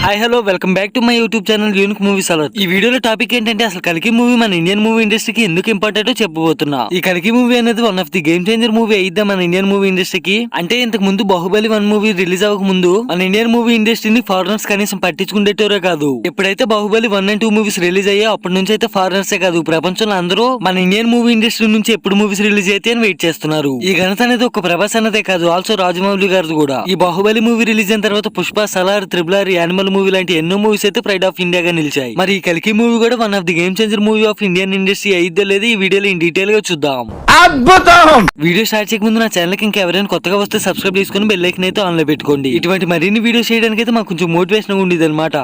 Hi hello welcome back to my YouTube channel unique movie Salaar. ఈ వీడియోలో టాపిక్ ఏంటంటే అసలు కల్కి మూవీ మన ఇండియన్ మూవీ ఇండస్ట్రీకి ఎందుకు ఇంపార్టెంట్ చెప్పబోతున్నా. ఈ కల్కి మూవీ అనేది one of the game changer movie అయిద్దా మన ఇండియన్ మూవీ ఇండస్ట్రీకి. అంటే ఇంతకు ముందు బాహుబలి 1 మూవీ రిలీజ్ అవ్వక ముందు మన ఇండియన్ మూవీ ఇండస్ట్రీని ఫారినర్స్ కనీసం పట్టించుకునేటోరే కాదు. ఎప్పుడైతే బాహుబలి 1 and 2 మూవీస్ రిలీజ్ అయ్యా అప్పటి నుంచి అయితే ఫారినర్సే కాదు ప్రపంచంలో అందరూ మన ఇండియన్ మూవీ ఇండస్ట్రీ నుంచి ఎప్పుడు మూవీస్ రిలీజ్ అయితే అని వెయిట్ చేస్తున్నారు. ఈ ఘనత అనేది ఒక ప్రభాస్ అన్నదే కాదు, ఆల్సో రాజమౌళి గారిది కూడా. ఈ బాహుబలి మూవీ రిలీజ్ అయిన తర్వాత Pushpa, Salaar, triple animal movie లాంటి ఎన్నో మూవీస్ అయితే ప్రైడ్ ఆఫ్ ఇండియా గా నిలిచాయి. మరి ఈ కల్కి మూవీ కూడా one of the game changer movie of Indian industry అయిద్దో లేదు ఈ వీడియోలో ఇన్ డీటెయిల్ గా చూద్దాం. వీడియో స్టార్ట్ చేయక ముందు నా ఛానల్ కి ఇంకా ఎవరైనా కొత్తగా వస్తే సబ్స్క్రైబ్ చేసుకుని బెల్ ఐకాన్ అయితే ఆన్ లో పెట్టుకోండి. ఇటువంటి మరిన్ని వీడియోస్ చేయడానికి అయితే మాకు కొంచెం మోటివేషన్ ఉండేది అనమాట.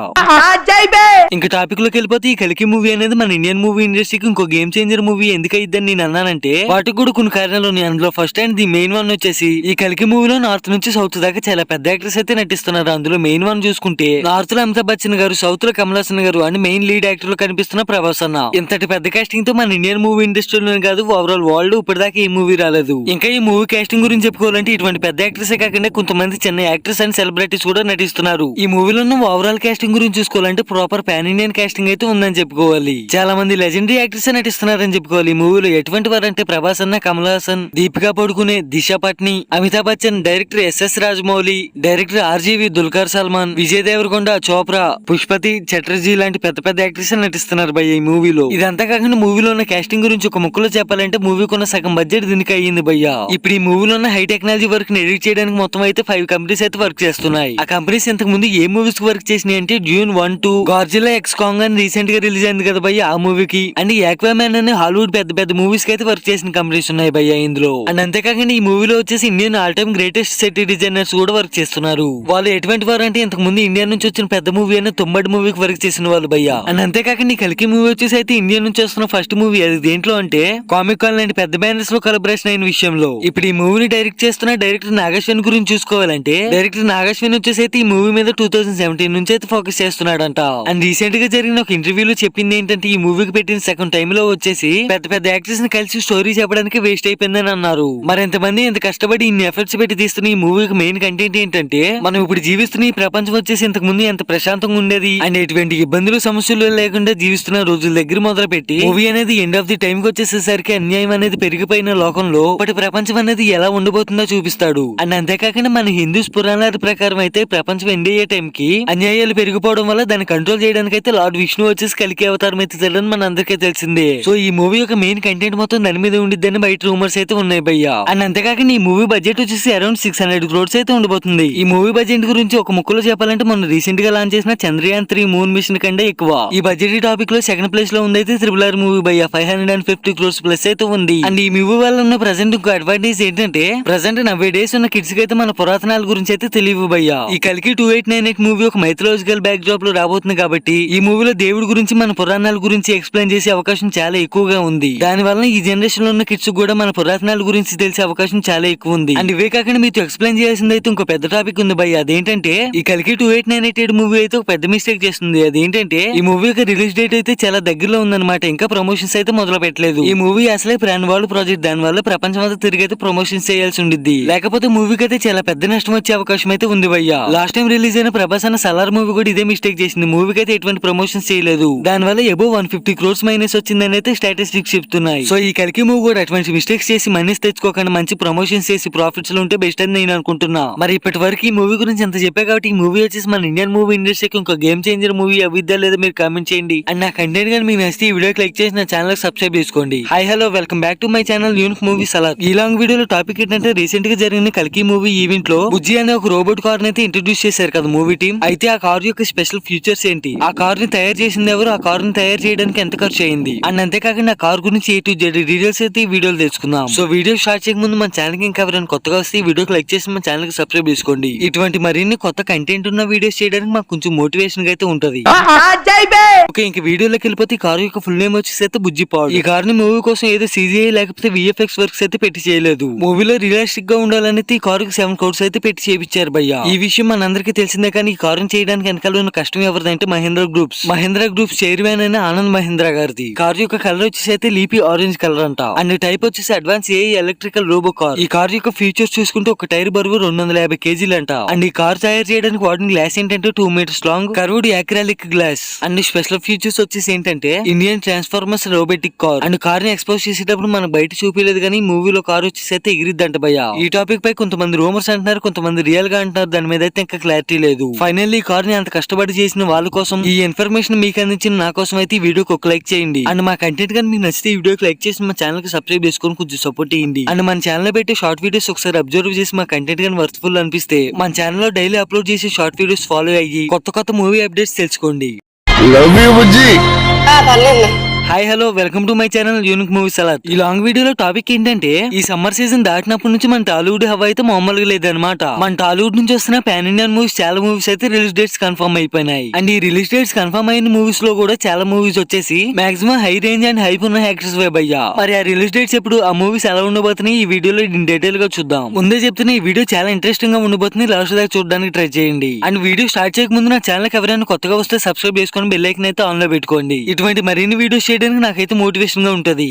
ఇంకా టాపిక్ లోకి వెళ్ళిపోతే ఈ కల్కి మూవీ అనేది మన ఇండియన్ మూవీ ఇండస్ట్రీకి ఇంకో గేమ్ చేంజర్ మూవీ ఎందుకు అయిద్దని నేను అన్నానంటే వాటికి కూడా కొన్ని కారణాలు ఉన్నాయి. అందులో first and the main one వచ్చేసి ఈ కల్కి మూవీలో నార్త్ నుంచి సౌత్ దాకా చాలా పెద్ద యాక్టర్స్ అయితే నటిస్తున్నారు. అందులో మెయిన్ వన్ చూసుకుంటే నార్త్ లో అమితాబ్ బచ్చన్ గారు, సౌత్ లో కమల్ హాసన్ గారు అండ్ మెయిన్ లీడ్ యాక్టర్ లో కనిపిస్తున్న ప్రభాస్ అన్న. ఇంతటి పెద్ద కాస్టింగ్ తో మన ఇండియన్ మూవీ ఇండస్ట్రీలో కాదు ఓవరాల్ వరల్డ్ ఇప్పటిదాకా ఈ మూవీ రాలేదు. ఇంకా ఈ మూవీ కాస్టింగ్ గురించి చెప్పుకోవాలంటే ఇటువంటి పెద్ద యాక్టర్స్ కాకుండా కొంతమంది చిన్న యాక్టర్స్ అండ్ సెలబ్రిటీస్ కూడా నటిస్తున్నారు. ఈ మూవీలో ఉన్న ఓవరాల్ కాస్టింగ్ గురించి చూసుకోవాలంటే ప్రాపర్ పాన్ ఇండియన్ కాస్టింగ్ అయితే ఉందని చెప్పుకోవాలి. చాలా మంది లెజెండరీ యాక్టర్స్ నటిస్తున్నారని చెప్పుకోవాలి. ఈ మూవీలో ఎటువంటి వారంటే ప్రభాస్ అన్న, Kamal Haasan, Deepika Padukone, Disha Patani, Amitabh Bachchan, director SS Rajamouli, director RGV, Dulquer Salmaan, Vijay Deverakonda, Chopra, Pushpati Chatterjee లాంటి పెద్ద పెద్ద యాక్టర్స్ నటిస్తున్నారు భయ్య ఈ మూవీలో. ఇదంతా కాకుండా మూవీలో ఉన్న కాస్టింగ్ గురించి ఒక ముక్కలో చెప్పాలంటే మూవీకి ఉన్న సగం బడ్జెట్ దీనికి అయ్యింది భయ్య. ఇప్పుడు ఈ మూవీలో ఉన్న హై టెక్నాలజీ వర్క్ ని ఎడిట్ చేయడానికి మొత్తం అయితే 5 కంపెనీస్ అయితే వర్క్ చేస్తున్నాయి. ఆ కంపెనీస్ ఇంతకు ముందు ఏ మూవీస్ కి వర్క్ చేసినాయి అంటే డ్యూన్ 1, 2, గార్జిల్లా ఎక్స్ కాంగ్ అని రీసెంట్ గా రిలీజ్ అయింది కదా భయ్య ఆ మూవీకి, అండ్ యాక్వామ్యాన్ అని హాలీవుడ్ పెద్ద పెద్ద మూవీస్ కి అయితే వర్క్ చేసిన కంపెనీస్ ఉన్నాయి భయ్య ఇందులో. అండ్ అంతేకాకుండా ఈ మూవీలో వచ్చేసి Indian all time greatest set designers కూడా వర్క్ చేస్తున్నారు. వాళ్ళు ఎటువంటి వారు అంటే ఇంతకు ముందు ఇండియా నుంచి వచ్చిన పెద్ద మూవీ అయిన తొంబడి మూవీకి వర్క్ చేసిన వాళ్ళు భయ్య. అండ్ అంతేకాకుండా ఈ కల్కి మూవీ వచ్చేసి అయితే ఇండియా నుంచి వస్తున్న ఫస్ట్ మూవీ. అది దేంట్లో అంటే కామిక్ కాన్ లాంటి పెద్ద బ్యానర్స్ లో కొలబరేషన్ అయిన విషయంలో. ఇప్పుడు ఈ మూవీని డైరెక్ట్ చేస్తున్న డైరెక్టర్ నాగశ్విన్ గురించి చూసుకోవాలంటే డైరెక్టర్ నాగశ్విన్ వచ్చేసి అయితే ఈ మూవీ మీద 2017 నుంచి అయితే ఫోకస్ చేస్తున్నాడంట. అండ్ రీసెంట్ గా జరిగిన ఒక ఇంటర్వ్యూలో చెప్పింది ఏంటంటే ఈ మూవీకి పెట్టిన సెకండ్ టైమ్ లో వచ్చేసి పెద్ద పెద్ద యాక్టర్స్ ని కలిసి స్టోరీ చెప్పడానికి వేస్ట్ అయిపోయిందని అన్నారు. మరి ఎంతమంది ఇంత కష్టపడి ఇన్ని ఎఫర్ట్స్ పెట్టి తీస్తున్న ఈ మూవీకి మెయిన్ కంటెంట్ ఏంటంటే మనం ఇప్పుడు జీవిస్తున్న ఈ ప్రపంచం వచ్చేసి ఇంతకు ముందు ఎంత ప్రశాంతంగా ఉండేది అండ్ ఎటువంటి ఇబ్బందులు సమస్యలు లేకుండా జీవిస్తున్న రోజుల దగ్గర మొదలు పెట్టి మూవీ అనేది ఎండ్ ఆఫ్ ది టైం కి వచ్చేసేసరికి అన్యాయం అనేది పెరిగిపోయిన లోకంలో ఇప్పటి ప్రపంచం అనేది ఎలా ఉండబోతుందో చూపిస్తాడు. అండ్ అంతేకాకుండా మన హిందూస్ పురాణాల ప్రకారం అయితే ప్రపంచం ఎండ్ అయ్యే టైం కి అన్యాయాలు పెరిగిపోవడం వల్ల దాన్ని కంట్రోల్ చేయడానికి అయితే లార్డ్ విష్ణు వచ్చేసి కలికి అవతారం ఎత్తుతాడని మన అందరికీ తెలిసిందే. సో ఈ మూవీ యొక్క మెయిన్ కంటెంట్ మొత్తం దాని మీద ఉండిద్దని బయట రూమర్స్ అయితే ఉన్నాయి భయ్య. అండ్ అంతేకాకుండా ఈ మూవీ బడ్జెట్ వచ్చేసి అరౌండ్ 600 crores అయితే ఉండబోతుంది. ఈ మూవీ బడ్జెట్ గురించి ఒక ముక్కలో చెప్పాలంటే మొన్న రీసెంట్ గా లాంచ్ చేసిన చంద్రయాన్ 3 మూన్ మిషన్ కంటే ఎక్కువ. ఈ బడ్జెట్ టాపిక్ లో సెకండ్ ప్లేస్ లో ఉంది త్రిబుల్ మూవీ భయ్య 550 crores ప్లస్ అయితే ఉంది. అండ్ ఈ మూవీ వల్ల ఉన్న ప్రెసెంట్ ఇంకో అడ్వాంటేజ్ ఏంటంటే ప్రెసెంట్ నవ్వే డేస్ ఉన్న కిడ్స్ కి అయితే మన పురాతనాల గురించి అయితే తెలియవు భయ్య. ఈ కల్కి 2898 మూవీ ఒక మైథలాజికల్ బ్యాక్ డ్రాప్ లో రాబోతుంది కాబట్టి కాబట్టి ఈ మూవీలో దేవుడి గురించి మన పురాణాల గురించి ఎక్స్ప్లెయిన్ చేసే అవకాశం చాలా ఎక్కువగా ఉంది. దాని వల్ల ఈ జనరేషన్ లో ఉన్న కిడ్స్ కూడా మన పురాణాల గురించి తెలిసే అవకాశం చాలా ఎక్కువ ఉంది. అండ్ ఇవే కాకుండా మీతో ఎక్స్ప్లెయిన్ చేయాల్సింది అయితే ఇంకో పెద్ద టాపిక్ ఉంది భయ్య. అదేంటంటే ఈ కలికి 2898 మూవీ అయితే ఒక పెద్ద మిస్టేక్ చేస్తుంది. అదేంటంటే ఈ మూవీ యొక్క రిలీజ్ డేట్ అయితే చాలా దగ్గరలో ఉందన్నమాట. ఇంకా ప్రమోషన్స్ అయితే మొదలు పెట్టలేదు. ఈ మూవీ అసలే ప్రాన్ వాళ్ళు ప్రాజెక్ట్, దాని వల్ల ప్రపంచం అంతా తిరిగి అయితే ప్రమోషన్స్ చేయాల్సి ఉండిద్ది. లేకపోతే మూవీకి అయితే చాలా పెద్ద నష్టం వచ్చే అవకాశం అయితే ఉంది భయ్య. లాస్ట్ టైం రిలీజ్ అయిన ప్రభాస్ అన్న సలార్ మూవీ కూడా ఇదే మిస్టేక్ చేసింది. మూవీకి అయితే ఎటువంటి ప్రమోషన్స్ చేయలేదు. దాని వల్ల ఎబో 150 crores మైనస్ వచ్చిందని అయితే స్టాటిస్టిక్స్ చెప్తున్నాయి. సో ఈ కలికి మూవీ కూడా అటువంటి మిస్టేక్స్ చేసి మనీస్ తెచ్చుకోకుండా మంచి ప్రమోషన్స్ చేసి ప్రాఫిట్స్ లో ఉంటే బెస్ట్ అని నేను అనుకుంటున్నా. మరి ఇప్పటి వరకు ఈ మూవీ గురించి ఎంత చెప్పా కాబట్టి ఈ మూవీ వచ్చేసి మన ఇండియన్ మూవీ ఇండస్ట్రీకి ఇంకో గేమ్ చేంజర్ మూవీ అవిద్దా లేదా మీరు కామెంట్ చేయండి. అండ్ నా కంటెంట్ గానీ మీకు నచ్చితే ఈ వీడియోకి లైక్ చేసి నా ఛానల్ సబ్స్క్రైబ్ చేసుకోండి. Hi hello welcome back to my channel unique movie Salaar. ఈ లాంగ్ వీడియోలో టాపిక్ ఏంటంటే రీసెంట్ గా జరిగిన కలికి మూవీ ఈవెంట్ లో బుజ్జి అనే ఒక రోబోట్ కార్ అయితే ఇంట్రొడ్యూస్ చేశారు కదా మూవీ టీమ్. అయితే ఆ కార్ యొక్క స్పెషల్ ఫీచర్స్ ఏంటి, ఆ కార్ ని తయారు చేసింది ఎవరు, ఆ కార్ ని తయారు చేయడానికి ఎంత ఖర్చు అయింది, అండ్ అంతేకాకుండా ఆ కార్ గురించి A to Z డీటెయిల్స్ అయితే ఈ వీడియోలో తెలుసుకుందాం. సో వీడియో స్టార్ట్ చేయక ముందు మన ఛానల్ కి ఇంకా ఎవరైనా కొత్తగా వస్తే ఈ వీడియోకి లైక్ చేసి మన ఛానల్ కి సబ్స్క్రైబ్ చేసుకోండి. ఇటువంటి మరిన్ని కొత్త కంటెంట్ ఉన్న వీడియోస్ చేయడానికి మాకు కొంచెం మోటివేషన్ అయితే ఉంటది. ఓకే, ఇంక వీడియోలోకి వెళ్ళిపోతే ఈ కార్ యొక్క ఫుల్ నేమ్ వచ్చేసి అయితే బుజ్జి పాడ్. ఈ కార్ ని మూవీ కోసం ఏదో CGI లేకపోతే VFX వర్క్స్ అయితే పెట్టి చేయలేదు. మూవీలో రియలిస్టిక్ గా ఉండాలని ఈ కార్ కి 7 crores అయితే పెట్టి చేయించారు భయ్య. ఈ విషయం మనందరికీ తెలిసిందే. కానీ ఈ కార్ చేయడానికి వెనకాల ఉన్న కష్టం ఎవరిదంటే మహేంద్ర గ్రూప్స్ చైర్మన్ అయిన ఆనంద్ మహేంద్ర గారిది. కార్ యొక్క కలర్ వచ్చేసి అయితే లీపీ ఆరెంజ్ కలర్ అంట. అండ్ టైప్ వచ్చేసి advance AI electrical robo car. ఈ కార్ యొక్క ఫీచర్స్ చూసుకుంటే ఒక టైర్ బరువు 250 kgs అంట. అండ్ ఈ కార్ తయారు చేయడానికి వాడిన గ్లాస్ ఏంటంటే 2 meters long curved acrylic glass. And special features వచ్చేసి ఏంటంటే Indian transformers robotic car. And car ని ఎక్స్పోజ్ చేసేటప్పుడు మనం బయట చూపించలేదు కానీ మూవీలో కార్ వచ్చేసి అయితే ఎగిరిద్దంట భయ్య. ఈ టాపిక్ పై కొంతమంది రూమర్స్ అంటున్నారు, కొంతమంది రియల్ గా అంటున్నారు. దాని మీద అయితే ఇంకా క్లారిటీ లేదు. ఫైనల్లీ ఈ కార్ ని అంత కష్టపడి చేసిన వాళ్ళ కోసం ఈ ఇన్ఫర్మేషన్ మీకు అందించిన నా కోసం అయితే ఈ వీడియోకి ఒక లైక్ చేయండి. అండ్ మా కంటెంట్ కానీ మీకు నచ్చితే ఈ వీడియోకి లైక్ చేసి మా ఛానల్ కి సబ్స్క్రైబ్ చేసుకొని కొంచెం సపోర్ట్ చేయండి. అండ్ మన ఛానల్ లో పెట్టే షార్ట్ వీడియోస్ ఒకసారి అబ్జర్వ్ చేసి మా కంటెంట్ కానీ వర్త్ఫుల్ అనిపిస్తే మన ఛానల్ లో డైలీ అప్లోడ్ చేసే షార్ట్ వీడియోస్ ఫాలో అయ్యి కొత్త మూవీ అప్డేట్స్ తెలుసుకోండి. Love you Bujji. Hi hello welcome to my channel unique movie Salaar. ఈ లాంగ్ వీడియోలో టాపిక్ ఏంటంటే ఈ సమ్మర్ సీజన్ దాటినప్పటి నుంచి మన టాలీవుడ్ హవా అయితే మామూలుగా లేదనమాట. మన టాలీవుడ్ నుంచి వస్తున్న పాన్ ఇండియన్ మూవీస్ చాలా మూవీస్ అయితే రిలీజ్ డేట్స్ కన్ఫర్మ్ అయిపోయినాయి. అండ్ ఈ రిలీజ్ డేట్స్ కన్ఫర్మ్ అయిన మూవీస్ లో కూడా చాలా మూవీస్ వచ్చేసి maximum high range and hype ఉన్న యాక్టర్స్ అయ్యా. మరి ఆ రిలీజ్ డేట్స్ ఎప్పుడు, ఆ మూవీస్ ఎలా ఉండబోతున్నాయి ఈ వీడియోలో డీటెయిల్ గా చూద్దాం. ముందే చెప్తున్నా ఈ వీడియో చాలా ఇంట్రెస్టింగ్ గా ఉండబోతుంది. లాస్ట్ దాకా చూడడానికి ట్రై చేయండి. అండ్ వీడియో స్టార్ట్ చేయక ముందు నా ఛానల్ కి ఎవరైనా కొత్తగా వస్తే సబ్స్క్రైబ్ చేసుకొని బెల్ ఐకాన్ అయితే ఆన్ లో పెట్టుకోండి. ఇటువంటి మరిన్ని వీడియోస్ చేయడానికి నాకైతే మోటివేషన్ గా ఉంటది.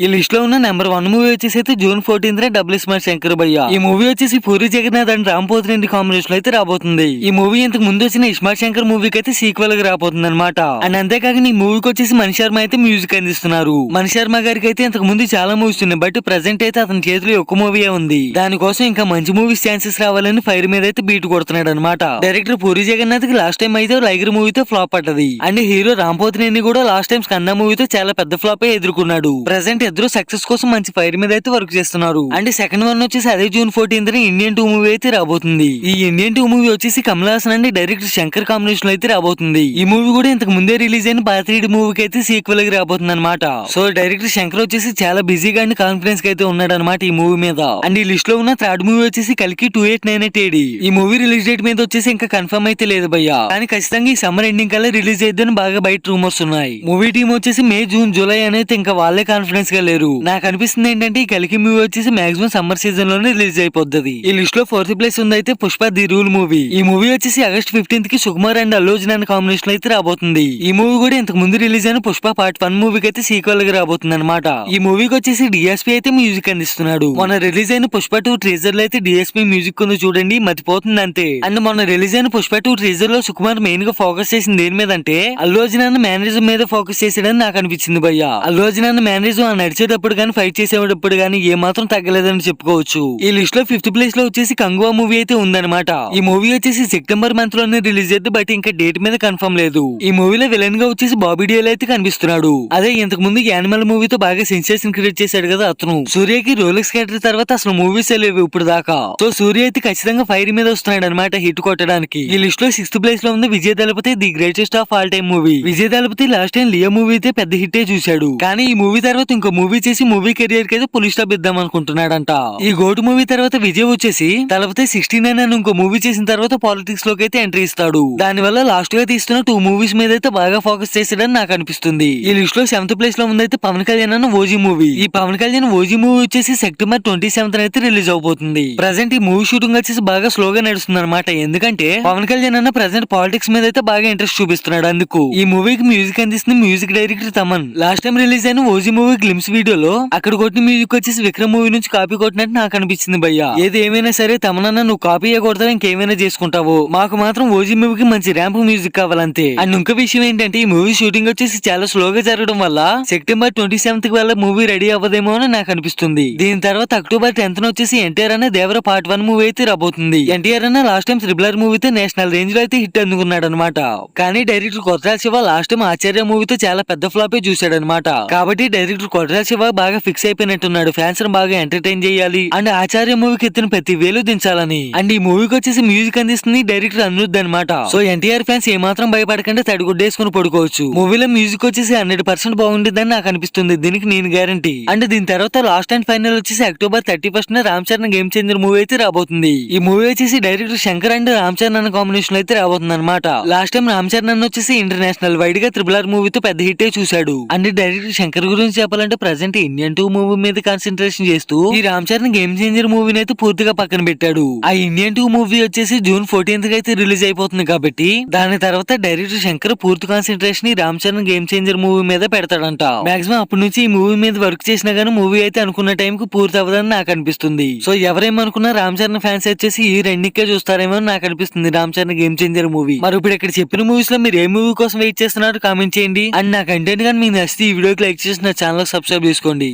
ఈ లిస్ట్ లో ఉన్న నెంబర్ 1 మూవీ వచ్చేసి అయితే June 14th double smart Shankar భయ్య. ఈ మూవీ వచ్చేసి పూరి జగన్నాథ్ అండ్ రామ్ పోతినేని కాంబినేషన్ లో అయితే రాబోతుంది. ఈ మూవీ ఇంతకు ముందు వచ్చిన ఇస్మార్ట్ శంకర్ మూవీకి అయితే సీక్వెల్ గా రాబోతుంది అనమాట. అండ్ అంతేకాక ఈ మూవీకి వచ్చేసి మణి శర్మ అయితే మ్యూజిక్ అందిస్తున్నారు. మణి శర్మ గారికి అయితే ఇంతకు ముందు చాలా మూవీస్ ఉన్నాయి, బట్ ప్రెసెంట్ అయితే అతని చేతిలో ఒక మూవీ ఉంది. దానికోసం ఇంకా మంచి మూవీస్ ఛాన్సెస్ రావాలని ఫైర్ మీద అయితే బీట్ కొడుతున్నాడు అనమాట. డైరెక్టర్ పూరి జగన్నాథ్ కి లాస్ట్ టైం అయితే లైగర్ మూవీతో ఫ్లాప్ పడ్డది. అండ్ హీరో రామ్ పోతినేని కూడా లాస్ట్ టైం స్కంద మూవీతో చాలా పెద్ద ఫ్లాప్ ఎదుర్కొన్నాడు. ప్రెసెంట్ ఇద్దరు సక్సెస్ కోసం మంచి ఫైర్ మీద అయితే వర్క్ చేస్తున్నారు. అండ్ సెకండ్ వన్ వచ్చేసి అదే జూన్ 14th ఇండియన్ 2 మూవీ అయితే రాబోతుంది. ఈ ఇండియన్ 2 మూవీ వచ్చేసి Kamal Haasan and director Shankar combination లో అయితే రాబోతుంది. ఈ మూవీ కూడా ఇంతకు ముందే రిలీజ్ అయిన పాత్రీడి మూవీకి అయితే సీక్వెల్ గా రాబోతుంది అనమాట. సో డైరెక్టర్ శంకర్ వచ్చేసి చాలా బిజీగా అండ్ కాన్ఫిడెన్స్ అయితే ఉన్నాడు అనమాట ఈ మూవీ మీద. అండ్ ఈ లిస్ట్ లో ఉన్న థర్డ్ మూవీ వచ్చేసి కలికి 2898 ఈ మూవీ రిలీజ్ డేట్ మీద వచ్చేసి ఇంకా కన్ఫర్మ్ అయితే లేదు భయ్య. కానీ ఖచ్చితంగా ఈ సమ్మర్ ఎండింగ్ కల్లా రిలీజ్ అయిద్దని బాగా బయట రూమర్స్ ఉన్నాయి. మూవీ టీమ్ వచ్చేసి మే జూన్ జూలై అనేది ఇంకా వాళ్ళే కాన్ఫిడెన్స్ గా లేరు. నాకు అనిపిస్తుంది ఏంటంటే ఈ కలికి మూవీ వచ్చేసి మాక్సిమం సమ్మర్ సీజన్ లోనే రిలీజ్ అయిపోద్ది. ఈ లిస్ట్ లో 4th ప్లేస్ ఉంది అయితే పుష్ప ది రూల్ మూవీ. ఈ మూవీ వచ్చేసి ఆగస్ట్ 15th కి సుకుమార్ అండ్ అల్లు అర్జున్ కాంబినేషన్ లో అయితే రాబోతుంది. ఈ మూవీ కూడా ఇంతకు ముందు రిలీజ్ అయిన పుష్ప పార్ట్ 1 మూవీకి అయితే సీక్వెల్ గా రాబోతుంది అనమాట. ఈ మూవీకి వచ్చేసి DSP అయితే మ్యూజిక్ అందిస్తున్నాడు. మొన్న రిలీజ్ అయిన పుష్ప 2 ట్రీజర్ లో అయితే DSP మ్యూజిక్ కొంచెం చూడండి మర్చిపోతుంది అంతే. అండ్ మొన్న రిలీజ్ అయిన పుష్ప 2 ట్రీజర్ లో సుకుమార్ మెయిన్ గా ఫోకస్ చేసింది దేని మీద అంటే అల్లు అర్జున్ అన్న మేనేజర్ మీద ఫోకస్ చేసాడని నాకు అనిపించింది భయ్య. అల్లు అర్జున్ అన్న మేనేజర్ నడిచేటప్పుడు కానీ ఫైట్ చేసేటప్పుడు కానీ ఏ మాత్రం తగ్గలేదని చెప్పుకోవచ్చు. ఈ లిస్ట్ లో 5th ప్లేస్ లో వచ్చేసి కంగువా మూవీ అయితే ఉందన్నమాట. ఈ మూవీ వచ్చేసి సెప్టెంబర్ మంత్ లోనే రిలీజ్ అయితే బట్ ఇంకా డేట్ మీద కన్ఫర్మ్ లేదు. ఈ మూవీలో విలన్ గా వచ్చేసి బాబీ డియోల్ అయితే కనిపిస్తున్నాడు. అదే ఇంతకు ముందు యానిమల్ మూవీతో బాగా సెన్సేషన్ క్రియేట్ చేశాడు కదా అతను. సూర్యకి రోలెక్స్ క్యారెక్టర్ తర్వాత అసలు మూవీస్ లేవు ఇప్పుడు దాకా. సో సూర్య అయితే ఖచ్చితంగా ఫైర్ మీద వస్తున్నాడు అనమాట హిట్ కొట్టడానికి. ఈ లిస్ట్ లో 6th ప్లేస్ లో ఉంది Vijay Thalapathy the greatest of all time movie. Vijay Thalapathy last time Leo movie అయితే పెద్ద హిట్టే చూశాడు. కానీ ఈ మూవీ తర్వాత ఇంకో మూవీ చేసి మూవీ కెరియర్ కి అయితే పులి స్టాప్ ఇద్దాం అనుకుంటున్నాడంట. ఈ గోటు మూవీ తర్వాత విజయ్ వచ్చేసి తలపతి 69 అని ఇంకో మూవీ చేసిన తర్వాత పాలిటిక్స్ లోకి అయితే ఎంట్రీ ఇస్తాడు. దాని వల్ల లాస్ట్ గా తీస్తున్న 2 మూవీస్ మీద అయితే బాగా ఫోకస్ చేసాడని నాకు అనిపిస్తుంది. ఈ లిస్ట్ లో 7th ప్లేస్ లో ఉందైతే పవన్ కళ్యాణ్ అన్న ఓజీ మూవీ. ఈ పవన్ కళ్యాణ్ ఓజీ మూవీ వచ్చేసి సెప్టెంబర్ 27th అయితే రిలీజ్ అవబోతుంది. ప్రెసెంట్ ఈ మూవీ షూటింగ్ వచ్చేసి బాగా స్లోగా నడుస్తుంది అనమాట. ఎందుకంటే పవన్ కళ్యాణ్ అన్న ప్రెసెంట్ పాలిటిక్స్ మీద అయితే బాగా ఇంట్రెస్ట్ చూపిస్తున్నాడు. అందుకు ఈ మూవీకి మ్యూజిక్ అందిస్తుంది music director Thaman. Last time release అయిన ఓజీ మూవీ గ్లిమ్స్ వీడియోలో అక్కడ కొట్టిన మ్యూజిక్ వచ్చేసి విక్రమ్ మూవీ నుంచి కాపీ కొట్టినట్టు నాకు అనిపించింది భయ్య. ఏది ఏమైనా సరే తమనన్న నువ్వు కాపీ కొడతావు ఇంకేమైనా చేసుకుంటావు, మాకు మాత్రం ఓజీ మూవీకి మంచి ర్యాంప్ మ్యూజిక్ కావాలంతే. అండ్ ఇంకో విషయం ఏంటంటే ఈ మూవీ షూటింగ్ వచ్చేసి చాలా స్లోగా జరగడం వల్ల సెప్టెంబర్ 27th కి వల్ల మూవీ రెడీ అవ్వదేమో అని నాకు అనిపిస్తుంది. దీని తర్వాత అక్టోబర్ 10th వచ్చేసి ఎన్టీఆర్ అనే దేవర పార్ట్ 1 మూవీ అయితే రాబోతుంది. ఎన్టీఆర్ అన్న లాస్ట్ టైం త్రిబులర్ మూవీతో నేషనల్ రేంజ్ లో అయితే హిట్ అందుకున్నాడు అనమాట. కానీ డైరెక్టర్ కొట్రాల శివ లాస్ట్ టైం ఆచార్య మూవీతో చాలా పెద్ద ఫ్లాపే చూశాడు అనమాట. కాబట్టి డైరెక్టర్ కొట్రాల శివ బాగా ఫిక్స్ అయిపోయినట్టున్నాడు ఫ్యాన్స్ బాగా ఎంటర్టైన్ చేయాలి అండ్ ఆచార్య మూవీకి ఎత్తిన ప్రతి వేలు దించాలని. అండ్ ఈ మూవీకి వచ్చేసి మ్యూజిక్ అందిస్తుంది డైరెక్టర్ అనిరుద్ధ్ అనమాట. సో ఎన్టీఆర్ ఫ్యాన్స్ ఏమాత్రం భయపడకుండా తడిగుడ్డేసుకుని పడుకోవచ్చు. మూవీలో మ్యూజిక్ వచ్చేసి 100% బాగుంటుందని నాకు అనిపిస్తుంది. దీనికి నేను గ్యారంటీ. అండ్ దీని తర్వాత లాస్ట్ అండ్ ఫైనల్ వచ్చేసి October 31st Ram Charan game changer movie అయితే రాబోతుంది. ఈ మూవీ వచ్చేసి డైరెక్టర్ శంకర్ అండ్ రామ్ చరణ్ అన్న కాంబినేషన్ అయితే రాబోతుంది అనమాట. లాస్ట్ టైం రామ్ చరణ్ అన్న వచ్చేసి ఇంటర్నేషనల్ వైడ్ గా త్రిబులర్ మూవీతో పెద్ద హిట్ చూశాడు. అండ్ డైరెక్టర్ శంకర్ గురించి చెప్పాలంటే ప్రెసెంట్ ఇండియన్ 2 మూవీ మీద కాన్సన్ట్రేషన్ చేస్తూ ఈ రామ్ చరణ్ గేమ్ చేంజర్ మూవీని అయితే పూర్తిగా పక్కన పెట్టాడు. ఆ ఇండియన్ 2 మూవీ వచ్చేసి జూన్ 14th కి అయితే రిలీజ్ అయిపోతుంది కాబట్టి దాని తర్వాత డైరెక్టర్ శంకర్ పూర్తి కాన్సన్ట్రేషన్ ఈ Ram Charan game changer movie మీద పెడతాడంట. మాక్సిమం అప్పటి నుంచి ఈ మూవీ మీద వర్క్ చేసినా గానీ మూవీ అయితే అనుకున్న టైం కు పూర్తి అవ్వదని నాకు అనిపిస్తుంది. సో ఎవరేమనుకున్నా రామ్ చరణ్ ఫ్యాన్స్ వచ్చేసి ఈ రెండింటికే చూస్తారేమో అని నాకు అనిపిస్తుంది Ram Charan game changer movie. మరి ఇప్పుడు ఇక్కడ చెప్పిన మూవీస్ లో మీరు ఏ మూవీ కోసం వెయిట్ చేస్తున్నారు కామెంట్ చేయండి. అండ్ నా కంటెంట్ కానీ మీకు నచ్చితే ఈ వీడియోకి లైక్ చేసి నా ఛానల్ సబ్స్క్రైబ్ చేసుకోండి.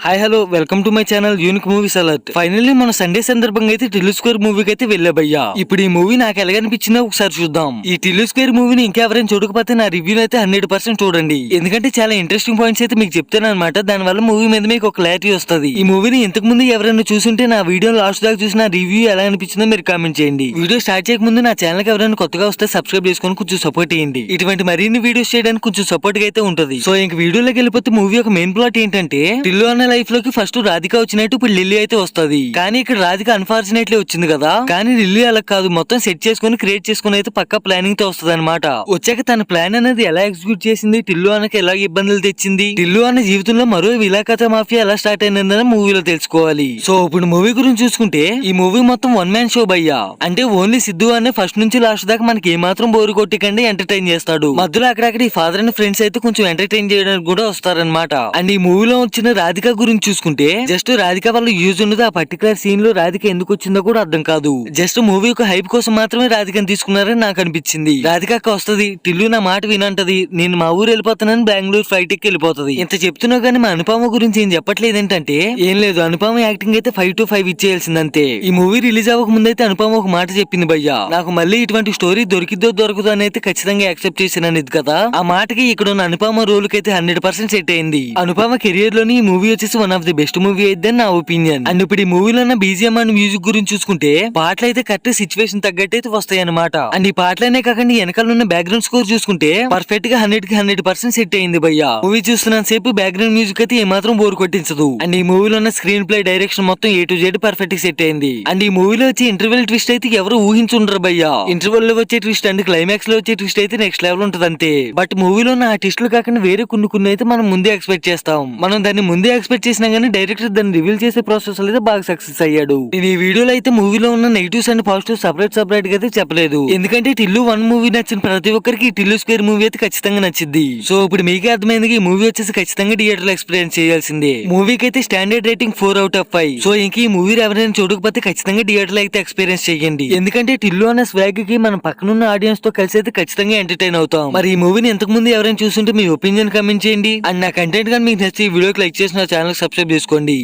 Hi hello welcome to my channel unique movies alert. Finally మన సండే సందర్భంగా అయితే టిల్లు స్క్వేర్ మూవీకి అయితే వెళ్ళాబయ్యా. ఇప్పుడు ఈ మూవీ నాకు ఎలాగనిపించిందో ఒకసారి చూద్దాం. ఈ టిల్లు స్క్వేర్ మూవీని ఇంకెవరైనా చూడకపోతే నా రివ్యూ అయితే 100% చూడండి. ఎందుకంటే చాలా ఇంట్రెస్టింగ్ పాయింట్స్ అయితే మీకు చెప్తాను అనమాట. దాని వల్ల మూవీ మీద మీకు ఒక క్లారిటీ వస్తుంది. ఈ మూవీని ఇంతకు ముందు ఎవరైనా చూసుంటే నా వీడియో లాస్ట్ దాకా చూసిన రివ్యూ ఎలా అనిపించిందో మీరు కామెంట్ చేయండి. వీడియో స్టార్ట్ చేయక ముందు నా ఛానల్ కి ఎవరైనా కొత్తగా వస్తే సబ్స్క్రైబ్ చేసుకొని కొంచెం సపోర్ట్ చేయండి. ఇటువంటి మరిన్ని వీడియోస్ చేయడానికి కొంచెం సపోర్ట్ గా అయితే ఉంటుంది. సో ఇంక వీడియోలోకి వెళ్ళిపోతే మూవీ ఒక మెయిన్ ప్లాట్ ఏంటంటే టిల్లు అన్న లైఫ్ లోకి ఫస్ట్ రాధిక వచ్చినట్టు ఇప్పుడు లిల్లీ అయితే వస్తుంది. కానీ ఇక్కడ రాధిక అన్ఫార్చునేట్లీ వచ్చింది కదా. కానీ లిల్లీ అలా కాదు, మొత్తం సెట్ చేసుకుని క్రియేట్ చేసుకుని అయితే పక్కా ప్లానింగ్ తో వస్తుంది అనమాట. వచ్చాక తన ప్లాన్ అనేది ఎలా ఎగ్జిక్యూట్ చేసింది, టిల్లు అన్నకి ఎలా ఇబ్బందులు తెచ్చింది, టిల్లు అన్న జీవితంలో మరో విలాకత మాఫియా ఎలా స్టార్ట్ అయిందని మూవీలో తెలుసుకోవాలి. సో ఇప్పుడు మూవీ గురించి చూసుకుంటే ఈ మూవీ మొత్తం 1 man షో భయ్యా. అంటే ఓన్లీ సిద్ధు అనే ఫస్ట్ నుంచి లాస్ట్ దాకా మనకి ఏమాత్రం బోరు కొట్టికండి ఎంటర్టైన్ చేస్తాడు. మధ్యలో అక్కడక్కడ ఈ ఫాదర్ అండ్ ఫ్రెండ్స్ అయితే కొంచెం ఎంటర్టైన్ చేయడానికి కూడా వస్తారనమాట. అండ్ ఈ మూవీలో వచ్చిన రాధిక గురించి చూసుకుంటే జస్ట్ రాధిక వల్ల యూజ్ ఉన్నది. ఆ పర్టికులర్ సీన్ లో రాధిక ఎందుకు వచ్చిందో కూడా అర్థం కాదు. జస్ట్ మూవీ ఒక హైప్ కోసం మాత్రమే రాధికని తీసుకున్నారని నాకు అనిపించింది. రాధిక అక్క వస్తుంది, టిల్లు నా మాట వినంటది, నేను మా ఊరు వెళ్ళిపోతానని బెంగళూరు ఫ్లైట్ ఎక్కి వెళ్ళిపోతుంది. ఇంత చెప్తున్నా గానీ మా అనుపమ గురించి ఏం చెప్పట్లేదు. ఏంటంటే ఏం లేదు, అనుపమ యాక్టింగ్ అయితే 5 to 5 ఇచ్చేయాల్సిందంతే. ఈ మూవీ రిలీజ్ అవ్వక ముందైతే అనుపమ ఒక మాట చెప్పింది భయ్యా, నాకు మళ్ళీ ఇటువంటి స్టోరీ దొరికిద్దో దొరకదో అని అయితే ఖచ్చితంగా యాక్సెప్ట్ చేసినది కదా. ఆ మాటకి ఇక్కడ ఉన్న అనుపమ రోల్ కి అయితే 100% సెట్ అయింది. అనుపమ కెరియర్ లోని ఈ మూవీ వచ్చేసి one of the best movie అయితే నా ఒపీనియన్. అండ్ ఇప్పుడు ఈ మూవీలో ఉన్న బీజిఎం అండ్ మ్యూజిక్ గురించి చూసుకుంటే పాటలు అయితే కరెక్ట్ సిచ్యువేషన్ తగ్గట్టు అయితే వస్తాయి అనమాట. అండ్ ఈ పాటలనే కాకుండా వెనకాల ఉన్న బ్యాక్గ్రౌండ్ స్కోర్ చూసుకుంటే పర్ఫెక్ట్ గా 100% సెట్ అయింది భయ్యా. మూవీ చూస్తున్న సేపు బ్యాక్గ్రౌండ్ మ్యూజిక్ అయితే ఏమాత్రం బోర్ కొట్టించదు. అండ్ ఈ మూవీలో ఉన్న స్క్రీన్ ప్లే డైరెక్షన్ మొత్తం A to Z పర్ఫెక్ట్ గా సెట్ అయింది. అండ్ ఈ మూవీలో వచ్చే ఇంటర్వెల్ ట్విస్ట్ అయితే ఎవరు ఊహించుండరు భయ్యా. ఇంటర్వెల్ లో వచ్చే ట్విస్ట్ అండ్ క్లైమాక్స్ లో వచ్చే ట్విస్ట్ అయితే నెక్స్ట్ లెవెల్ ఉంటది అంతే. బట్ మూవీలో ఉన్న ఆ ట్విస్టులు కాకుండా వేరే కొన్ని అయితే మనం ముందే ఎక్స్పెక్ట్ చేస్తాం. మనం దాన్ని ముందే ఎక్స్పెక్ట్ చేసినా గానీ డైరెక్టర్ దాన్ని రివీల్ చేసే ప్రాసెస్ అయితే బాగా సక్సెస్ అయ్యాడు. నేను ఈ వీడియోలో అయితే మూవీలో ఉన్న నెగిటివ్స్ అండ్ పాజిటివ్స్ సపరేట్ గా అయితే చెప్పలేదు. ఎందుకంటే టిల్లు 1 మూవీ నచ్చిన ప్రతి ఒక్కరికి టిల్లు స్క్వేర్ మూవీ అయితే ఖచ్చితంగా నచ్చింది. సో ఇప్పుడు మీకే అర్థమైంది ఈ మూవీ వచ్చేసి ఖచ్చితంగా థియేటర్ లో ఎక్స్పీరియన్స్ చేయాల్సిందే. మూవీకి అయితే standard rating 4 out of 5. So ఇంక ఈ మూవీ ఎవరైనా చూడకపోతే ఖచ్చితంగా థియేటర్ లో అయితే ఎక్స్పీరియన్స్ చేయండి. ఎందుకంటే టిల్లు అన్న స్వాగ్ కి మన పక్కనున్న ఆడియన్స్ తో కలిసి అయితే ఖచ్చితంగా ఎంటర్టైన్ అవుతాం. మరి ఈ మూవీని ఎంతకు ముందు ఎవరైనా చూస్తుంటే మీ ఒపీనియన్ కామెంట్ చేయండి. అండ్ నా కంటెంట్ కానీ మీకు నచ్చి ఈ వీడియోకి లైక్ చేసి నా ఛానల్ సబ్స్క్రైబ్ చేసుకోండి.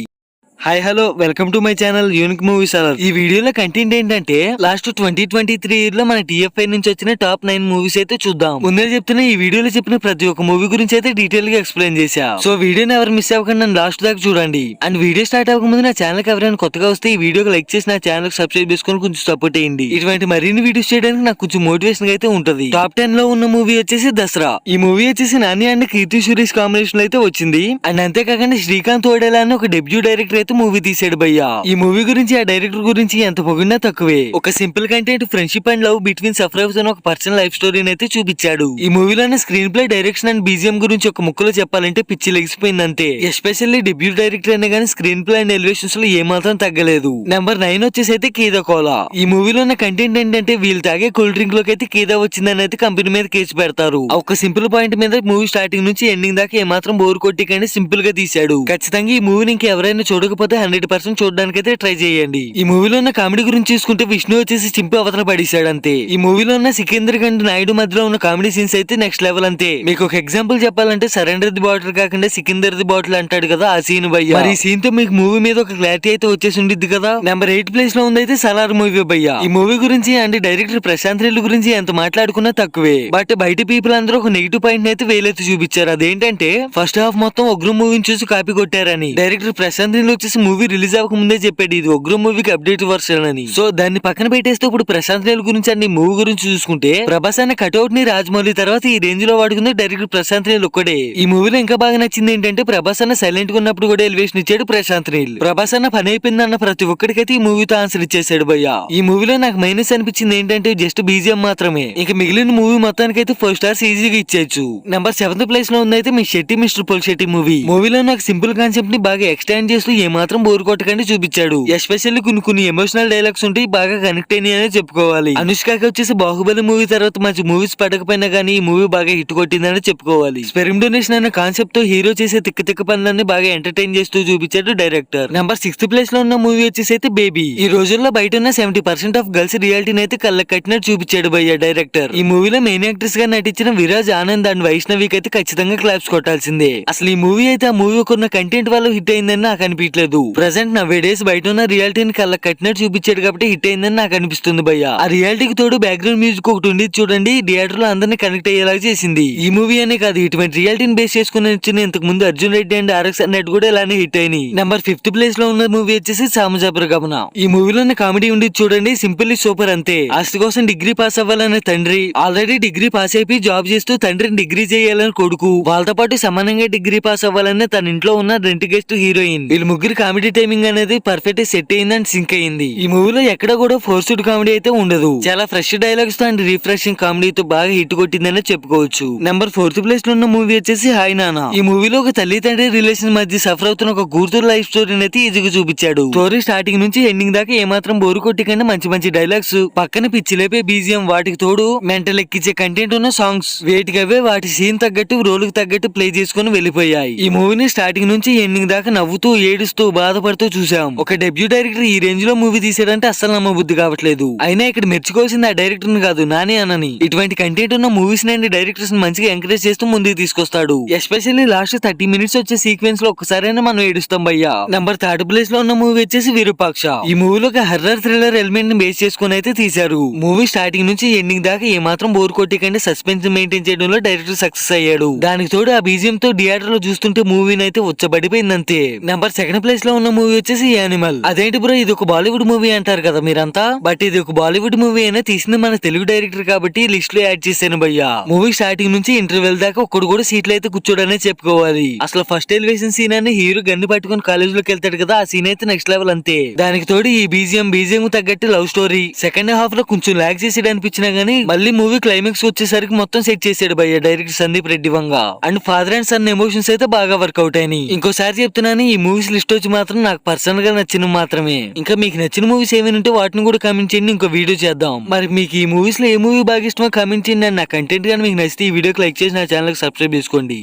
Hi hello welcome to my channel unique movies అలర్. ఈ వీడియోలో కంటెంట్ ఏంటంటే లాస్ట్ 2023 ఇయర్ లో మన TFI నుంచి వచ్చిన టాప్ 9 మూవీస్ అయితే చూద్దాం. ముందే చెప్తున్నా, ఈ వీడియోలో చెప్పిన ప్రతి ఒక్క మూవీ గురించి అయితే డీటెయిల్ గా ఎక్స్ప్లెయిన్ చేశా. సో వీడియోని ఎవరు మిస్ అవ్వకుండా లాస్ట్ దాకా చూడండి. అండ్ వీడియో స్టార్ట్ అవ్వక ముందు నా ఛానల్ కి ఎవరైనా కొత్తగా వస్తే ఈ వీడియోకి లైక్ చేసి నా ఛానల్ కి సబ్స్క్రైబ్ చేసుకొని కొంచెం సపోర్ట్ చేయండి. ఇటువంటి మరిన్ని వీడియోస్ చేయడానికి నాకు కొంచెం మోటివేషన్ అయితే ఉంటది. టాప్ 10 లో ఉన్న మూవీ వచ్చేసి దసరా. ఈ మూవీ వచ్చేసి నాని అండ్ కీర్తి సురేష్ కాంబినేషన్ లో అయితే వచ్చింది. అండ్ అంతేకాకుండా శ్రీకాంత్ ఓడేలా అని ఒక డెబ్యూ డైరెక్టర్ అయితే మూవీ తీసాడు భయ్యా. ఈ మూవీ గురించి ఆ డైరెక్టర్ గురించి ఎంత పొగిడినా తక్కువే. ఒక simple content friendship and love between సఫ్రౌస్ అని ఒక పర్సనల్ లైఫ్ స్టోరీని అయితే చూపించాడు. ఈ మూవీలోనే screenplay, direction and BGM గురించి ఒక ముక్కలో చెప్పాలంటే పిచ్చి లెగిసిపోయింది అంతే. ఎస్పెషల్లీ డెబ్యూ డైరెక్టర్ అయినా కానీ స్క్రీన్ ప్లే అండ్ ఎలివేషన్స్ లో ఏమాత్రం తగ్గలేదు. నెంబర్ 9 వచ్చేసి అయితే కీదా కోలా. ఈ మూవీలో ఉన్న కంటెంట్ ఏంటంటే వీళ్ళు తాగే కూల్ డ్రింక్ లోకి అయితే కీదా వచ్చిందని అయితే కంపెనీ మీద కేసు పెడతారు. ఒక సింపుల్ పాయింట్ మీద మూవీ స్టార్టింగ్ నుంచి ఎండింగ్ దాకా ఏమాత్రం బోర్ కొట్టికండి సింపుల్ గా తీశాడు. ఖచ్చితంగా ఈ మూవీని ఇంకెవరైనా చూడకపోతే 100% చూడడానికి అయితే ట్రై చేయండి. ఈ మూవీలో ఉన్న కామెడీ గురించి చూసుకుంటే విష్ణు వచ్చేసి చింపి అవతల పడేశాడు అంతే. ఈ మూవీలో ఉన్న సికిందర్ అండ్ నాయుడు మధ్యలో ఉన్న కామెడీ సీన్స్ అయితే నెక్స్ట్ లెవెల్ అంతే. మీకు ఒక ఎగ్జాంపుల్ చెప్పాలంటే సరెండర్ ది బాటిల్ కాకుండా సికిందర్ ది బాటిల్ అంటాడు కదా, ఆ సీన్ భయ్యా. మరి ఈ సీన్ తో మీకు మూవీ మీద ఒక క్లారిటీ అయితే వచ్చేసి ఉండిద్ది కదా. నెంబర్ 8 ప్లేస్ లో ఉంది అయితే సలార్ మూవీ భయ్యా. ఈ మూవీ గురించి అండ్ డైరెక్టర్ ప్రశాంత్ నీల్ గురించి ఎంత మాట్లాడుకున్నా తక్కువే. బట్ బయట పీపుల్ అందరూ ఒక నెగిటివ్ పాయింట్ అయితే వేలెత్తి చూపించారు. అదేంటంటే ఫస్ట్ హాఫ్ మొత్తం ఉగ్రం మూవీని చూసి కాపీ కొట్టారని. డైరెక్టర్ ప్రశాంత్ నీల్ వచ్చేసి మూవీ రిలీజ్ అవ్వక ముందే చెప్పాడు ఇది ఉగ్రం మూవీకి అప్డేట్ వర్షన్ అని. సో దాన్ని పక్కన పెట్టేస్తే ఇప్పుడు ప్రశాంత్ నీల్ గురించి అన్ని మూవీ గురించి చూసుకుంటే ప్రభాస్ అన్న కట్అవుట్ ని రాజమౌళి తర్వాత ఈ రేంజ్ లో వాడుకుంది డైరెక్టర్ ప్రశాంత్ నీల్ ఒక్కడే. ఈ మూవీలో ఇంకా బాగా నచ్చింది ఏంటంటే ప్రభాస్ అన్న సైలెంట్ గా ఉన్నప్పుడు కూడా ఎలివేషన్ ఇచ్చాడు ప్రశాంత్ నీల్. ప్రభాస్ అన్న పని అయిపోయింది అన్న ప్రతి ఒక్కడికైతే ఈ మూవీతో ఆన్సర్ ఇచ్చేసాడు భయ్యా. ఈ మూవీలో నాకు మైనస్ అనిపించింది ఏంటంటే జస్ట్ బీజిఎం మాత్రమే. ఇక మిగిలిన మూవీ మొత్తానికి అయితే 4 స్టార్స్ ఈజీగా ఇచ్చేయచ్చు. నెంబర్ 7th ప్లేస్ లో ఉందైతే Miss Shetty Mister Polishetty movie. మూవీలో నాకు సింపుల్ కాన్సెప్ట్ ని బాగా ఎక్స్టెండ్ చేస్తూ ఏమాత్రం బోర్ కొట్టకండి చూపించాడు. ఎస్పెషల్లీ కొన్ని ఎమోషనల్ డైలాగ్స్ ఉంటాయి, బాగా కనెక్ట్ అయినాయని చెప్పుకోవాలి. అనుష్కకి వచ్చేసి బాహుబలి మూవీ తర్వాత మంచి మూవీస్ పడకపోయినా గానీ ఈ మూవీ బాగా హిట్ కొట్టిందని చెప్పుకోవాలి. స్పెర్మ్ డొనేషన్ అనే కాన్సెప్ట్ తో హీరో చేసే తిక్క పనులన్నీ బాగా ఎంటర్టైన్ చేస్తూ చూపించాడు డైరెక్టర్. నెంబర్ 6th ప్లేస్ లో ఉన్న మూవీ వచ్చేసి అయితే బేబీ. ఈ రోజుల్లో బయట ఉన్న 70% ఆఫ్ గర్ల్స్ రియాలిటీని అయితే కళ్ళకి కట్టినట్టు చూపించాడు భయ్యా డైరెక్టర్. ఈ మూవీలో మెయిన్ యాక్ట్రెస్ గా నటించిన విరాజ్ ఆనంద్ అండ్ వైష్ణవికి అయితే ఖచ్చితంగా క్లాప్స్ కొట్టాల్సిందే. అసలు ఈ మూవీ అయితే ఆ మూవీ కొన్న కంటెంట్ వల్ల హిట్ అయిందని నాకు అనిపించలేదు. ప్రెసెంట్ నవ్వే డేస్ బయట ఉన్న రియాలిటీని కళ్ళకి కట్టినట్టు చూపించాడు కాబట్టి హిట్ అయిందని నాకు అనిపిస్తుంది భయ్యా. ఆ రియాలిటీకి తోడు బ్యాక్గ్రౌండ్ మ్యూజిక్ ఒకటి ఉంది చూడండి, థియేటర్ లో అందరినీ కనెక్ట్ అయ్యేలాగా చేసింది. ఈ మూవీ అనే కాదు, ఇటువంటి రియాలిటీని బేస్ చేసుకుని వచ్చిన ఇంతకు ముందు అర్జున్ రెడ్డి అండ్ RX అన్నట్టు కూడా ఇలానే హిట్ అయినాయి. నెంబర్ 5th ప్లేస్ లో ఉన్న మూవీ వచ్చేసి సామజాపుర గమన. ఈ మూవీలో కామెడీ ఉండి చూడండి, సింపుల్లీ సూపర్ అంతే. ఆస్తి కోసం డిగ్రీ పాస్ అవ్వాలనే తండ్రి, ఆల్రెడీ డిగ్రీ పాస్ అయిపోయి జాబ్ చేస్తూ తండ్రిని డిగ్రీ చేయాలని కొడుకు, వాళ్ళతో పాటు సమానంగా డిగ్రీ పాస్ అవ్వాలని తన ఇంట్లో ఉన్న రెంట్ గెస్ట్ హీరోయిన్, వీళ్ళు ముగ్గురు కామెడీ టైమింగ్ అనేది పర్ఫెక్ట్ సెట్ అయింది అండ్ సింక్ అయింది. ఈ మూవీలో ఎక్కడ కూడా ఫోర్స్డ్ కామెడీ అయితే ఉండదు. చాలా ఫ్రెష్ డైలాగ్స్ తో అండ్ రిఫ్రెషింగ్ కామెడీతో బాగా హిట్ కొట్టిందని చెప్పుకోవచ్చు. నెంబర్ 4th ప్లేస్ లో ఉన్న మూవీ వచ్చేసి హాయ్ నానా. ఈ మూవీలో ఒక తల్లి తండ్రి రిలేషన్ మధ్య సఫర్ అవుతున్న ఒక కూతురు లైఫ్ స్టోరీని అయితే ఈజీగా చూపించాడు. స్టోరీ స్టార్టింగ్ నుంచి ఎండింగ్ దాకా ఏమాత్రం బోరు కొట్టికంటే మంచి మంచి డైలాగ్స్, పక్కన పిచ్చిలేపే బీజిఎం, వాటికి తోడు మెంటల్ ఎక్కించే కంటెంట్ ఉన్న సాంగ్స్ వేటికవే వాటి సీన్ తగ్గట్టు రోల్ కి తగ్గట్టు ప్లే చేసుకుని వెళ్ళిపోయాయి. ఈ మూవీని స్టార్టింగ్ నుంచి ఎండింగ్ దాకా నవ్వుతూ ఏడుస్తూ బాధపడుతూ చూసాం. ఒక డెబ్యూ డైరెక్టర్ ఈ రేంజ్ లో మూవీ తీసాడంటే అస్సలు నమ్మబుద్ధి కావట్లేదు. అయినా ఇక్కడ మెచ్చుకోవాల్సింది ఆ డైరెక్టర్ కాదు, నాని అనని. ఇటువంటి కంటెంట్ ఉన్న మూవీస్ అండ్ డైరెక్టర్స్ మంచిగా ఎంకరేజ్ చేస్తూ ముందుకు తీసుకొస్తాడు. ఎస్పెషల్లీ లాస్ట్ 30 మినిట్స్ వచ్చే సీక్వెన్స్ లో ఒక్కసారైనా మనం ఏడుస్తాం భయ్యా. నెంబర్ 3rd ప్లేస్ లో ఉన్న మూవీ వచ్చేసి విరూపాక్ష. ఈ మూవీలో ఒక హర్రర్ థ్రిల్లర్ ఎలిమెంట్ ని బేస్ చేసుకుని అయితే తీశారు. మూవీ స్టార్టింగ్ నుంచి ఎండింగ్ దాకా ఏమాత్రం బోర్ కొట్టికంటే సస్పెన్స్ మెయింటైన్ చేయడంలో డైరెక్టర్ సక్సెస్ అయ్యాడు. దానికి తోడు ఆ బీజిఎం తో థియేటర్ లో చూస్తుంటే మూవీని అయితే ఉచ్చబడిపోయిందంతే. నెంబర్ 2nd ప్లేస్ లో ఉన్న మూవీ వచ్చేసి యానిమల్. అదేంటి బ్రో, ఇది ఒక బాలీవుడ్ మూవీ అంటారు కదా మీరంతా, బట్ ఇది ఒక బాలీవుడ్ మూవీ అయినా తీసింది మన తెలుగు డైరెక్టర్ కాబట్టి లిస్ట్ లో యాడ్ చేశాను భయ్యా. మూవీ స్టార్టింగ్ నుంచి ఇంటర్వెల్ దాకా ఒక్కడు కూడా సీట్లు అయితే కూర్చోడనే చెప్పుకోవాలి. అసలు ఫస్ట్ ఎలివేషన్ సీన్ అని హీరో గన్ను పట్టుకుని కాలేజ్ లోకి వెళ్తాడు కదా, ఆ సీన్ అయితే నెక్స్ట్ లెవెల్ అంతే. దానికి తోడు ఈ బీజిఎం తగ్గట్టు లవ్ స్టోరీ. సెకండ్ హాఫ్ లో కొంచెం లాగ్ చేసాడు అనిపించినా గానీ మళ్ళీ మూవీ క్లైమాక్స్ వచ్చేసరికి మొత్తం సెట్ చేసాడు భయ్యా director Sandeep Reddy Vanga. And father and son emotions అయితే బాగా వర్కౌట్ అయినాయి. ఇంకోసారి చెప్తున్నాను, ఈ మూవీస్ లిస్ట్ వచ్చి మాత్రం నాకు పర్సనల్ గా నచ్చిన మాత్రమే. ఇంకా మీకు నచ్చిన మూవీస్ ఏమైనా ఉంటే వాటిని కూడా కామెంట్ చేయండి, ఇంకో వీడియో చేద్దాం. మరి మీకు ఈ మూవీస్ లో ఏ మూవీ బాగా ఇష్టమో కామెంట్ చేయండి. నా కంటెంట్ కానీ మీకు నచ్చితే ఈ వీడియోకి లైక్ చేసి నా ఛానల్ కి సబ్స్క్రైబ్ చేసుకోండి.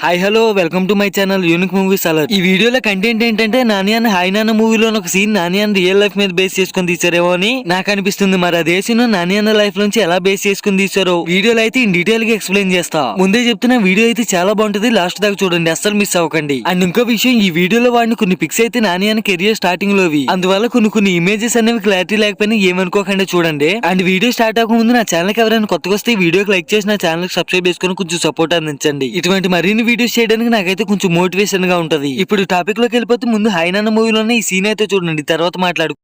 Hi hello welcome to my channel unique movies alert. ఈ వీడియోలో కంటెంట్ ఏంటంటే నాని అన్న హాయ్ నాన్న మూవీలో ఒక సీన్ నాని అన్న రియల్ లైఫ్ మీద బేస్ చేసుకుని తీసారేమో అని నాకు అనిపిస్తుంది. మరి అదే సీన్ నాని అన్న లైఫ్ నుంచి ఎలా బేస్ చేసుకుని తీసారో వీడియోలో అయితే ఇన్ డీటెయిల్ గా ఎక్స్ప్లెయిన్ చేస్తా. ముందే చెప్తున్నా వీడియో అయితే చాలా బాగుంటది, లాస్ట్ దాకా చూడండి, అస్సలు మిస్ అవ్వకండి. అండ్ ఇంకో విషయం, ఈ వీడియోలో వాడిని కొన్ని పిక్స్ అయితే నాని అన్న కెరియర్ స్టార్టింగ్ లోవి, అందువల్ల కొన్ని ఇమేజెస్ అనేవి క్లారిటీ లేకపోయినా ఏమనుకోకుండా చూడండి. అండ్ వీడియో స్టార్ట్ అవ్వక ముందు నా ఛానల్ కి ఎవరైనా కొత్తగా వస్తే ఈ వీడియోకి లైక్ చేసి నా ఛానల్ కి సబ్స్క్రైబ్ చేసుకుని కొంచెం సపోర్ట్ అందించండి. ఇటువంటి మరిన్ని వీడియోస్ చేయడానికి నాకైతే కొంచెం మోటివేషన్ గా ఉంటది. ఇప్పుడు టాపిక్ లోకి వెళ్ళిపోతే ముందు హాయ్ నాన్న మూవీలోనే ఈ సీన్ అయితే చూడండి, తర్వాత మాట్లాడు.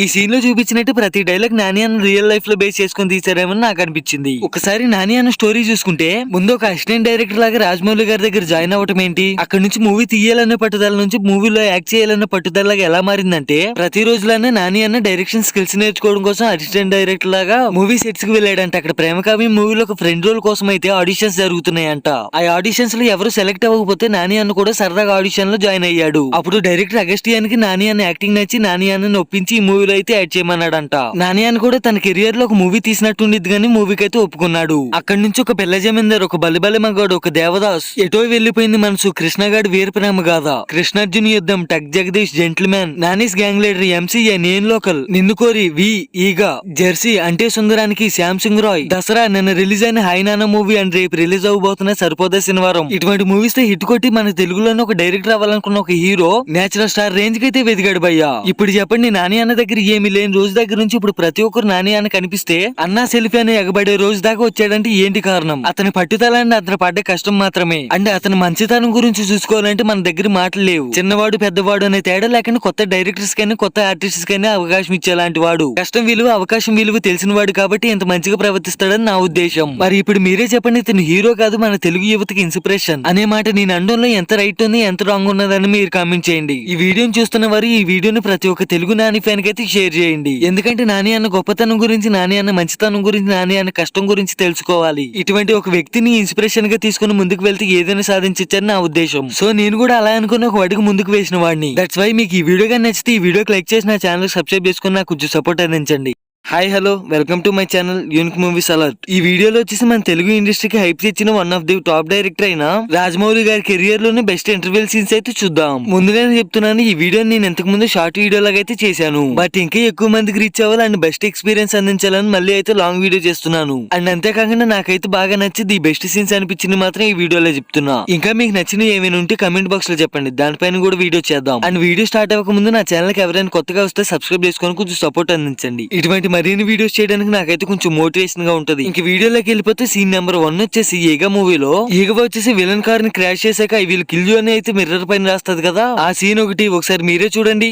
ఈ సీన్ లో చూపించినట్టు ప్రతి డైలాగ్ నాని అన్న రియల్ లైఫ్ లో బేస్ చేసుకుని తీసారేమని నాకు అనిపించింది. ఒకసారి నాని అన్న స్టోరీ చూసుకుంటే ముందు ఒక అసిస్టెంట్ డైరెక్టర్ లాగా రాజమౌళి గారి దగ్గర జాయిన్ అవ్వటం ఏంటి, అక్కడ నుంచి మూవీ తీయాలనే పట్టుదల నుంచి మూవీలో యాక్ట్ చేయాలన్న పట్టుదలగా ఎలా మారిందంటే ప్రతి రోజులానే నాని అన్న డైరెక్షన్ స్కిల్స్ నేర్చుకోవడం కోసం అసిస్టెంట్ డైరెక్టర్ లాగా మూవీ సెట్స్ కి వెళ్ళాడంట. అక్కడ ప్రేమకావ్యం మూవీలో ఒక ఫ్రెండ్ రోల్ కోసం అయితే ఆడిషన్స్ జరుగుతున్నాయంట. ఆ ఆడిషన్స్ లో ఎవరు సెలెక్ట్ అవ్వకపోతే నాని అన్న కూడా సరదాగా ఆడిషన్ లో జాయిన్ అయ్యాడు. అప్పుడు డైరెక్టర్ అగస్టియానికి నాని అన్న యాక్టింగ్ నచ్చి నాని అన్నని ఒప్పించి ఈ మూవీలో అయితే యాడ్ చేయమన్నాడంట. నాని అన్న కూడా తన కెరియర్ లో ఒక మూవీ తీసినట్టుండిద్ది గానీ మూవీకి అయితే ఒప్పుకున్నాడు. అక్కడి నుంచి ఒక పిల్ల జమీందార్, ఒక బలిబలి మగాడు, ఒక దేవదాస్, ఎటో వెళ్లిపోయింది మనసు, కృష్ణగాడి వీరప్రేమ గాథ, కృష్ణార్జున్ యుద్ధం, టక్ Jagadish, gentleman, Nani's gang leader, MCA, నేను లోకల్, నిన్ను కోరి, వి ఈగా, జెర్సీ, అంటే సుందరానికి, శ్యామ్ సింగ్ రాయ్, దసరా, నిన్న రిలీజ్ అయిన హాయ్ నాన్న మూవీ అండ్ రేపు రిలీజ్ అవబోతున్న సరిపోదా శనివారం, ఇటువంటి మూవీస్ తో హిట్ కొట్టి మన తెలుగులోనే ఒక డైరెక్టర్ అవ్వాలనుకున్న ఒక హీరో నేచురల్ స్టార్ రేంజ్ కి అయితే వెదిగాడు భయ్యా. ఇప్పుడు చెప్పండి, నాని అన్న దగ్గర ఏమి లేని రోజు దగ్గర నుంచి ఇప్పుడు ప్రతి ఒక్కరు నాని అన్న కనిపిస్తే అన్నా సెల్ఫీ అని ఎగబడే రోజు దాకా వచ్చాడంటే ఏంటి కారణం? అతని పట్టుదల అండ్ అతను పడ్డ కష్టం మాత్రమే. అంటే అతని మంచితనం గురించి చూసుకోవాలంటే మన దగ్గర మాటలు లేవు. చిన్నవాడు పెద్దవాడు అనే తేడా లేకుండా కొత్త డైరెక్టర్స్ కైనా కొత్త ఆర్టిస్ట్స్ కైనా అవకాశం ఇచ్చేలాంటి వాడు, కష్టం విలువ అవకాశం విలువ తెలిసిన వాడు కాబట్టి ఇంత మంచిగా ప్రవర్తిస్తాడని నా ఉద్దేశం. మరి ఇప్పుడు మీరే చెప్పండి, ఇతను హీరో కాదు మన తెలుగు యువతకి ఇన్స్పిరేషన్ అనే మాట నేను అనడంలో ఎంత రైట్ ఉంది ఎంత రాంగ్ ఉన్నదని మీరు కామెంట్ చేయండి. ఈ వీడియోని చూస్తున్న వారు ఈ వీడియోని ప్రతి ఒక్క తెలుగు నాని ఫ్యాన్ కి అయితే షేర్ చేయండి. ఎందుకంటే నాని అన్న గొప్పతనం గురించి, నాని అన్న మంచితనం గురించి, నాని అన్న కష్టం గురించి తెలుసుకోవాలి. ఇటువంటి ఒక వ్యక్తిని ఇన్స్పిరేషన్ గా తీసుకుని ముందుకు వెళ్తే ఏదైనా సాధించొచ్చని నా ఉద్దేశం. సో నేను కూడా అలా అనుకుని ఒక అడుగు ముందుకు వేసిన వాడిని. దట్స్ వై మీకు ఈ వీడియో గాని నచ్చితే ఈ వీడియోకి లైక్ చేసి నా ఛానల్ సబ్స్క్రైబ్ చేసుకుని నాకు కొంచెం సపోర్ట్ అందించండి. Hi hello welcome to my channel unique movies alert. ఈ వీడియోలో వచ్చేసి మన తెలుగు ఇండస్ట్రీకి హైప్ తెచ్చిన one of the top director అయిన రాజమౌళి గారి కెరియర్ లోనే బెస్ట్ ఇంటర్వ్యూల్ సీన్స్ అయితే చూద్దాం. ముందుగానే చెప్తున్నాను, ఈ వీడియో నేను ఇంతకు ముందు షార్ట్ వీడియో లాగా అయితే చేశాను, బట్ ఇంకా ఎక్కువ మందికి రీచ్ అవ్వాలి అండ్ బెస్ట్ ఎక్స్పీరియన్స్ అందించాలని మళ్ళీ అయితే లాంగ్ వీడియో చేస్తున్నాను. అండ్ అంతేకాకుండా నాకైతే బాగా నచ్చింది ఈ బెస్ట్ సీన్స్ అనిపించింది మాత్రం ఈ వీడియోలో చెప్తున్నా. ఇంకా మీకు నచ్చిన ఏమైనా ఉంటే కమెంట్ బాక్స్ లో చెప్పండి, దానిపైన కూడా వీడియో చేద్దాం. అండ్ వీడియో స్టార్ట్ అవ్వక ముందు నా ఛానల్ కి ఎవరైనా కొత్తగా వస్తే సబ్స్క్రైబ్ చేసుకొని కొంచెం సపోర్ట్ అందించండి. ఇటువంటి మరిన్ని వీడియోస్ చేయడానికి నాకైతే కొంచెం మోటివేషన్ గా ఉంటది. ఇంక వీడియోలోకి వెళ్ళిపోతే సీన్ నెంబర్ 1 వచ్చేసి ఈగ మూవీలో ఈగ వచ్చేసి విలన్ కార్ ని క్రాష్ చేశాక ఐ విల్ కిల్ యు అని అయితే మిర్రర్ పైన రాస్తది కదా, ఆ సీన్ ఒకసారి మీరే చూడండి.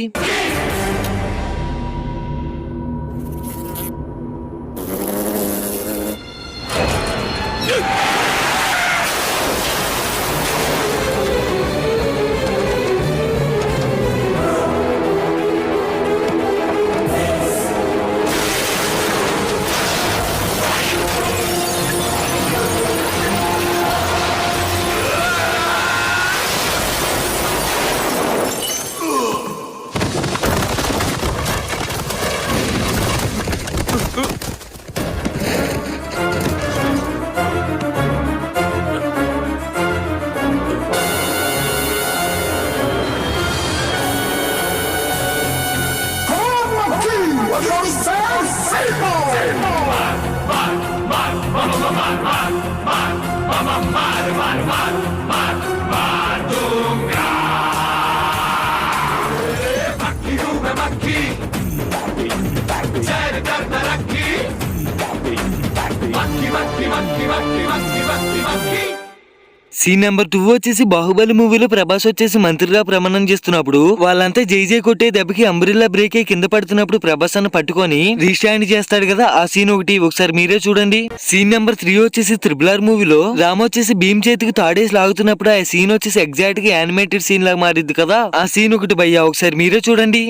సీన్ నెంబర్ 2 వచ్చేసి బాహుబలి మూవీలో ప్రభాస్ వచ్చేసి మంత్రిగా ప్రమాణం చేస్తున్నప్పుడు వాళ్ళంతా జై కొట్టే దెబ్బకి అంబ్రిల్లా బ్రేక్ అయి కింద పడుతున్నప్పుడు ప్రభాస్ అన్న పట్టుకొని రీస్టాండ్ చేస్తాడు కదా, ఆ సీన్ ఒకసారి మీరే చూడండి. సీన్ నెంబర్ 3 వచ్చేసి RRR మూవీలో రామ్ వచ్చేసి భీమ్ చేతికి తాడేసి లాగుతున్నప్పుడు ఆ సీన్ వచ్చేసి ఎగ్జాక్ట్ గా యానిమేటెడ్ సీన్ లాగా మారిద్ది కదా, ఆ సీన్ భయ్యా ఒకసారి మీరే చూడండి.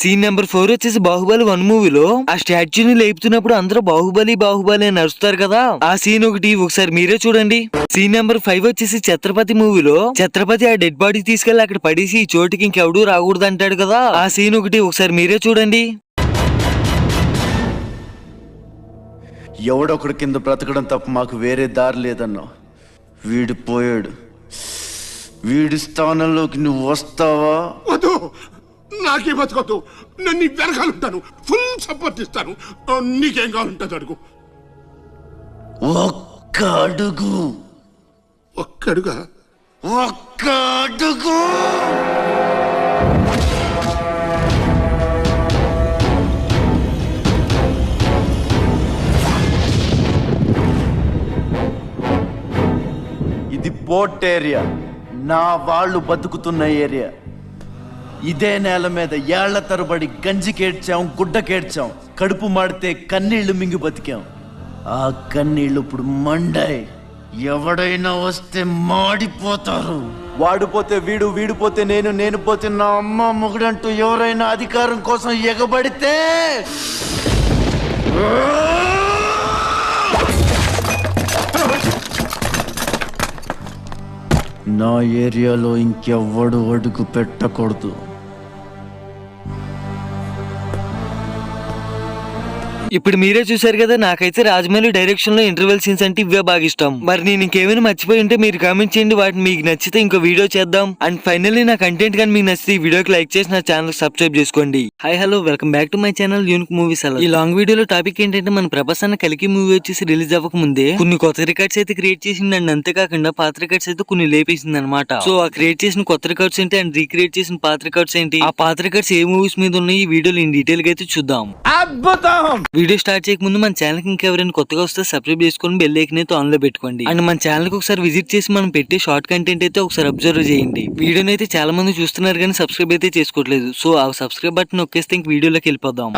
సీన్ నెంబర్ 4 వచ్చేసి బాహుబలి 1 మూవీలో ఆ స్టాచ్యూని లేపుతున్నప్పుడు అందరూ బాహుబలి బాహుబలి అని అరుస్తారు కదా, ఆ సీన్ ఒకసారి మీరే చూడండి. సీన్ నెంబర్ 5 వచ్చేసి ఛత్రపతి మూవీలో ఛత్రపతి ఆ డెడ్ బాడీ తీసుకెళ్లి అక్కడ పడేసి ఈ చోటుకి ఇంకెవడూ రాకూడదు అంటాడు కదా, ఆ సీన్ ఒకసారి మీరే చూడండి. ఎవడొకడు కింద బ్రతకడం తప్ప మాకు వేరే దారి లేదన్నా. వీడు పోయాడు, వీడి స్థానంలోకి నువ్వు వస్తావా? వద్దు, నాకే బతకొద్దు. నేను నీ వెనకాలంటాను, ఫుల్ సపోర్ట్ ఇస్తాను. నీకేం కావాలంటుంది అడుగు. ఒక్క అడుగు. ఒక్కడుగా? ఒక్క అడుగు. ఇది పోర్ట్ ఏరియా, నా వాళ్ళు బతుకుతున్న ఏరియా. ఇదే నేల మీద ఏళ్ల తరబడి గంజికేడ్చాం, గుడ్డకేడ్చాం, కడుపు మాడితే కన్నీళ్లు మింగి బతికాం. ఆ కన్నీళ్లు ఇప్పుడు మండాయి. ఎవడైనా వస్తే మాడిపోతారు. వాడిపోతే వీడు, వీడిపోతే నేను, నేను పోతే నా అమ్మ మొగుడంటూ ఎవరైనా అధికారం కోసం ఎగబడితే నా ఏరియాలో ఇంకెవ్వడు అడుగు పెట్టకూడదు. ఇప్పుడు మీరే చూసారు కదా, నాకైతే రాజమౌళి డైరెక్షన్ లో ఇంటర్వెల్ సీన్స్ అంటే ఇవే బాగా ఇష్టం. మరి నేను ఇంకేమైనా మర్చిపోయి ఉంటే మీరు కామెంట్ చేయండి, వాటిని మీకు నచ్చితే ఇంకో వీడియో చేద్దాం. అండ్ ఫైనల్లీ నా కంటెంట్ కానీ మీకు నచ్చితే ఈ వీడియోకి లైక్ చేసి నా ఛానల్ సబ్స్క్రైబ్ చేసుకోండి. Hi hello, welcome back to my channel unique movies. ఈ లాంగ్ వీడియోలో టాపిక్ ఏంటంటే, మన ప్రభాస్ అన్న కలికి మూవీ వచ్చేసి రిలీజ్ అవ్వక ముందే కొన్ని కొత్త రికార్డ్స్ అయితే క్రియేట్ చేసింది, అండ్ అంతేకాకుండా పాత రికార్డ్స్ అయితే కొన్ని లేపేసింది అనమాట. సో ఆ క్రియేట్ చేసిన కొత్త రికార్డ్స్ ఏంటి అండ్ రీక్రియేట్ చేసిన పాత రికార్డ్స్ ఏంటి, ఆ పాత రికార్డ్స్ ఏ మూవీస్ మీద ఉన్నాయి ఈ వీడియోలో ఇన్ డీటెయిల్ గా అయితే చూద్దాం. వీడియో స్టార్ట్ చేయక ముందు మన ఛానల్ కి ఇంకెవరైనా కొత్తగా వస్తే సబ్స్క్రైబ్ చేసుకొని బెల్ ఐకాన్ అయితే ఆన్ లో పెట్టుకోండి. అండ్ మన ఛానల్ కి ఒకసారి విజిట్ చేసి మనం పెట్టే షార్ట్ కంటెంట్ అయితే ఒకసారి అబ్జర్వ్ చేయండి. వీడియోని అయితే చాలా మంది చూస్తున్నారు కానీ సబ్స్క్రైబ్ అయితే చేసుకోవట్లేదు. సో ఆ సబ్స్క్రైబ్ బటన్ నొక్కేస్తే ఇంక వీడియోలోకి వెళ్ళిపోదాం.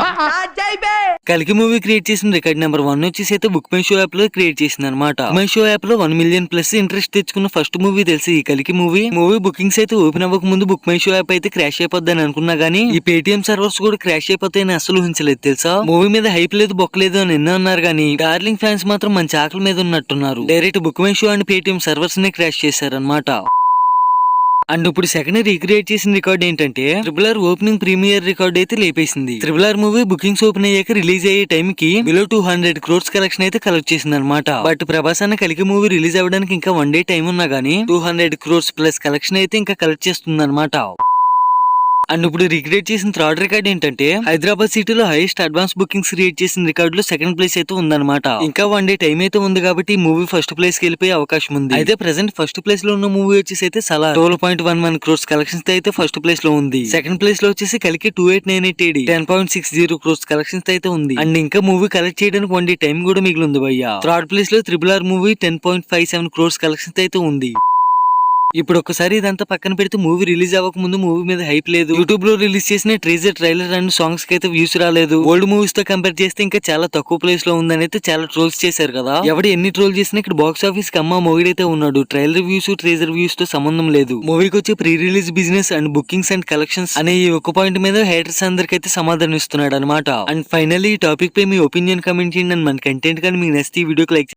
కలికి మూవీ క్రియేట్ చేసిన రికార్డ్ నెంబర్ 1 వచ్చేసి అయితే బుక్ మై షో యాప్ లో క్రియేట్ చేసింది అనమాట. బుక్ మై షో యాప్ లో 1 మిలియన్ ప్లస్ ఇంట్రెస్ట్ తెచ్చుకున్న ఫస్ట్ మూవీ తెలిసి ఈ కలికి మూవీ బుకింగ్స్ అయితే ఓపెన్ అవ్వక ముందు బుక్ మై షో యాప్ అయితే క్రాష్ అయిపోద్ది అని అనుకున్నా గానీ ఈ పేటిఎం సర్వర్స్ కూడా క్రాష్ అయిపోతాయని అసలు ఊహించలేదు తెలుసా. మూవీ మీద హైప్ లేదు, బొక్కలేదు అని ఎన్నో అన్నారు కానీ డార్లింగ్ ఫ్యాన్స్ మాత్రం మంచి ఆకలి మీద ఉన్నట్టున్నారు. Direct book my show and Paytm servers నే క్రాష్ చేశారనమాట. అండ్ ఇప్పుడు సెకండ్ రీక్రియేట్ చేసిన రికార్డ్ ఏంటంటే, RRR ఓపెనింగ్ ప్రీమియర్ రికార్డ్ అయితే లేపేసింది. RRR మూవీ బుకింగ్స్ ఓపెన్ అయ్యాక రిలీజ్ అయ్యే టైం కి బిలో 200 crores కలెక్షన్ అయితే కలెక్ట్ చేసింది అనమాట. బట్ ప్రభాస్ అన్న కలికి మూవీ రిలీజ్ అవ్వడానికి ఇంకా 1 day టైం ఉన్నా గానీ 200 crores ప్లస్ కలెక్షన్ అయితే ఇంకా కలెక్ట్ చేస్తుంది అనమాట. అండ్ ఇప్పుడు రిక్రియేట్ చేసిన థర్డ్ రికార్డ్ ఏంటంటే, హైదరాబాద్ సిటీలో హైయెస్ట్ అడ్వాన్స్ బుకింగ్స్ క్రియేట్ చేసిన రికార్డ్ లో సెకండ్ ప్లేస్ అయితే ఉందన్నమాట. ఇంకా 1 day టైం అయితే ఉంది కాబట్టి ఈ మూవీ ఫస్ట్ ప్లేస్ కి వెళ్ళిపోయే అవకాశం ఉంది. అయితే ప్రెసెంట్ ఫస్ట్ ప్లేస్ లో ఉన్న మూవీ వచ్చేసి అయితే సలార్ 12.11 crores కలెక్షన్స్ అయితే ఫస్ట్ ప్లేస్ లో ఉంది. సెకండ్ ప్లేస్ లో వచ్చేసి కలికి 2898 AD 10.60 crores కలెక్షన్స్ అయితే ఉంది. అండ్ ఇంకా మూవీ కలెక్ట్ చేయడానికి 1 day టైం కూడా మిగిలి ఉంది భయ్యా. థర్డ్ ప్లేస్ లో RRR మూవీ 10.57 crores కలెక్షన్స్ అయితే ఉంది. ఇప్పుడు ఒకసారి ఇదంతా పక్కన పెడితే మూవీ రిలీజ్ అవ్వక ముందు మూవీ మీద హైప్ లేదు. యూట్యూబ్ లో రిలీజ్ చేసిన ట్రేజర్ ట్రైలర్ అండ్ సాంగ్స్ కి అయితే వ్యూస్ రాలేదు. ఓల్డ్ మూవీస్ తో కంపేర్ చేస్తే ఇంకా చాలా తక్కువ ప్లేస్ లో ఉందని అయితే చాలా ట్రోల్స్ చేశారు కదా. ఎవడు ఎన్ని ట్రోల్ చేసినా ఇక్కడ బాక్స్ ఆఫీస్ కి అమ్మ మొగుడైతే ఉన్నాడు. ట్రైలర్ వ్యూస్ ట్రేజర్ వ్యూస్ తో సంబంధం లేదు. మూవీకి వచ్చే pre release business and bookings and collections అనే ఈ ఒక పాయింట్ మీద హేటర్స్ అందరికైతే సమాధానం ఇస్తున్నాడు అనమాట. అండ్ ఫైనల్లీ ఈ టాపిక్ పై మీ ఒపీనియన్ కమెంట్ చేయండి. అండ్ మన కంటెంట్ కానీ మీకు నచ్చితే ఈ వీడియోకి లైక్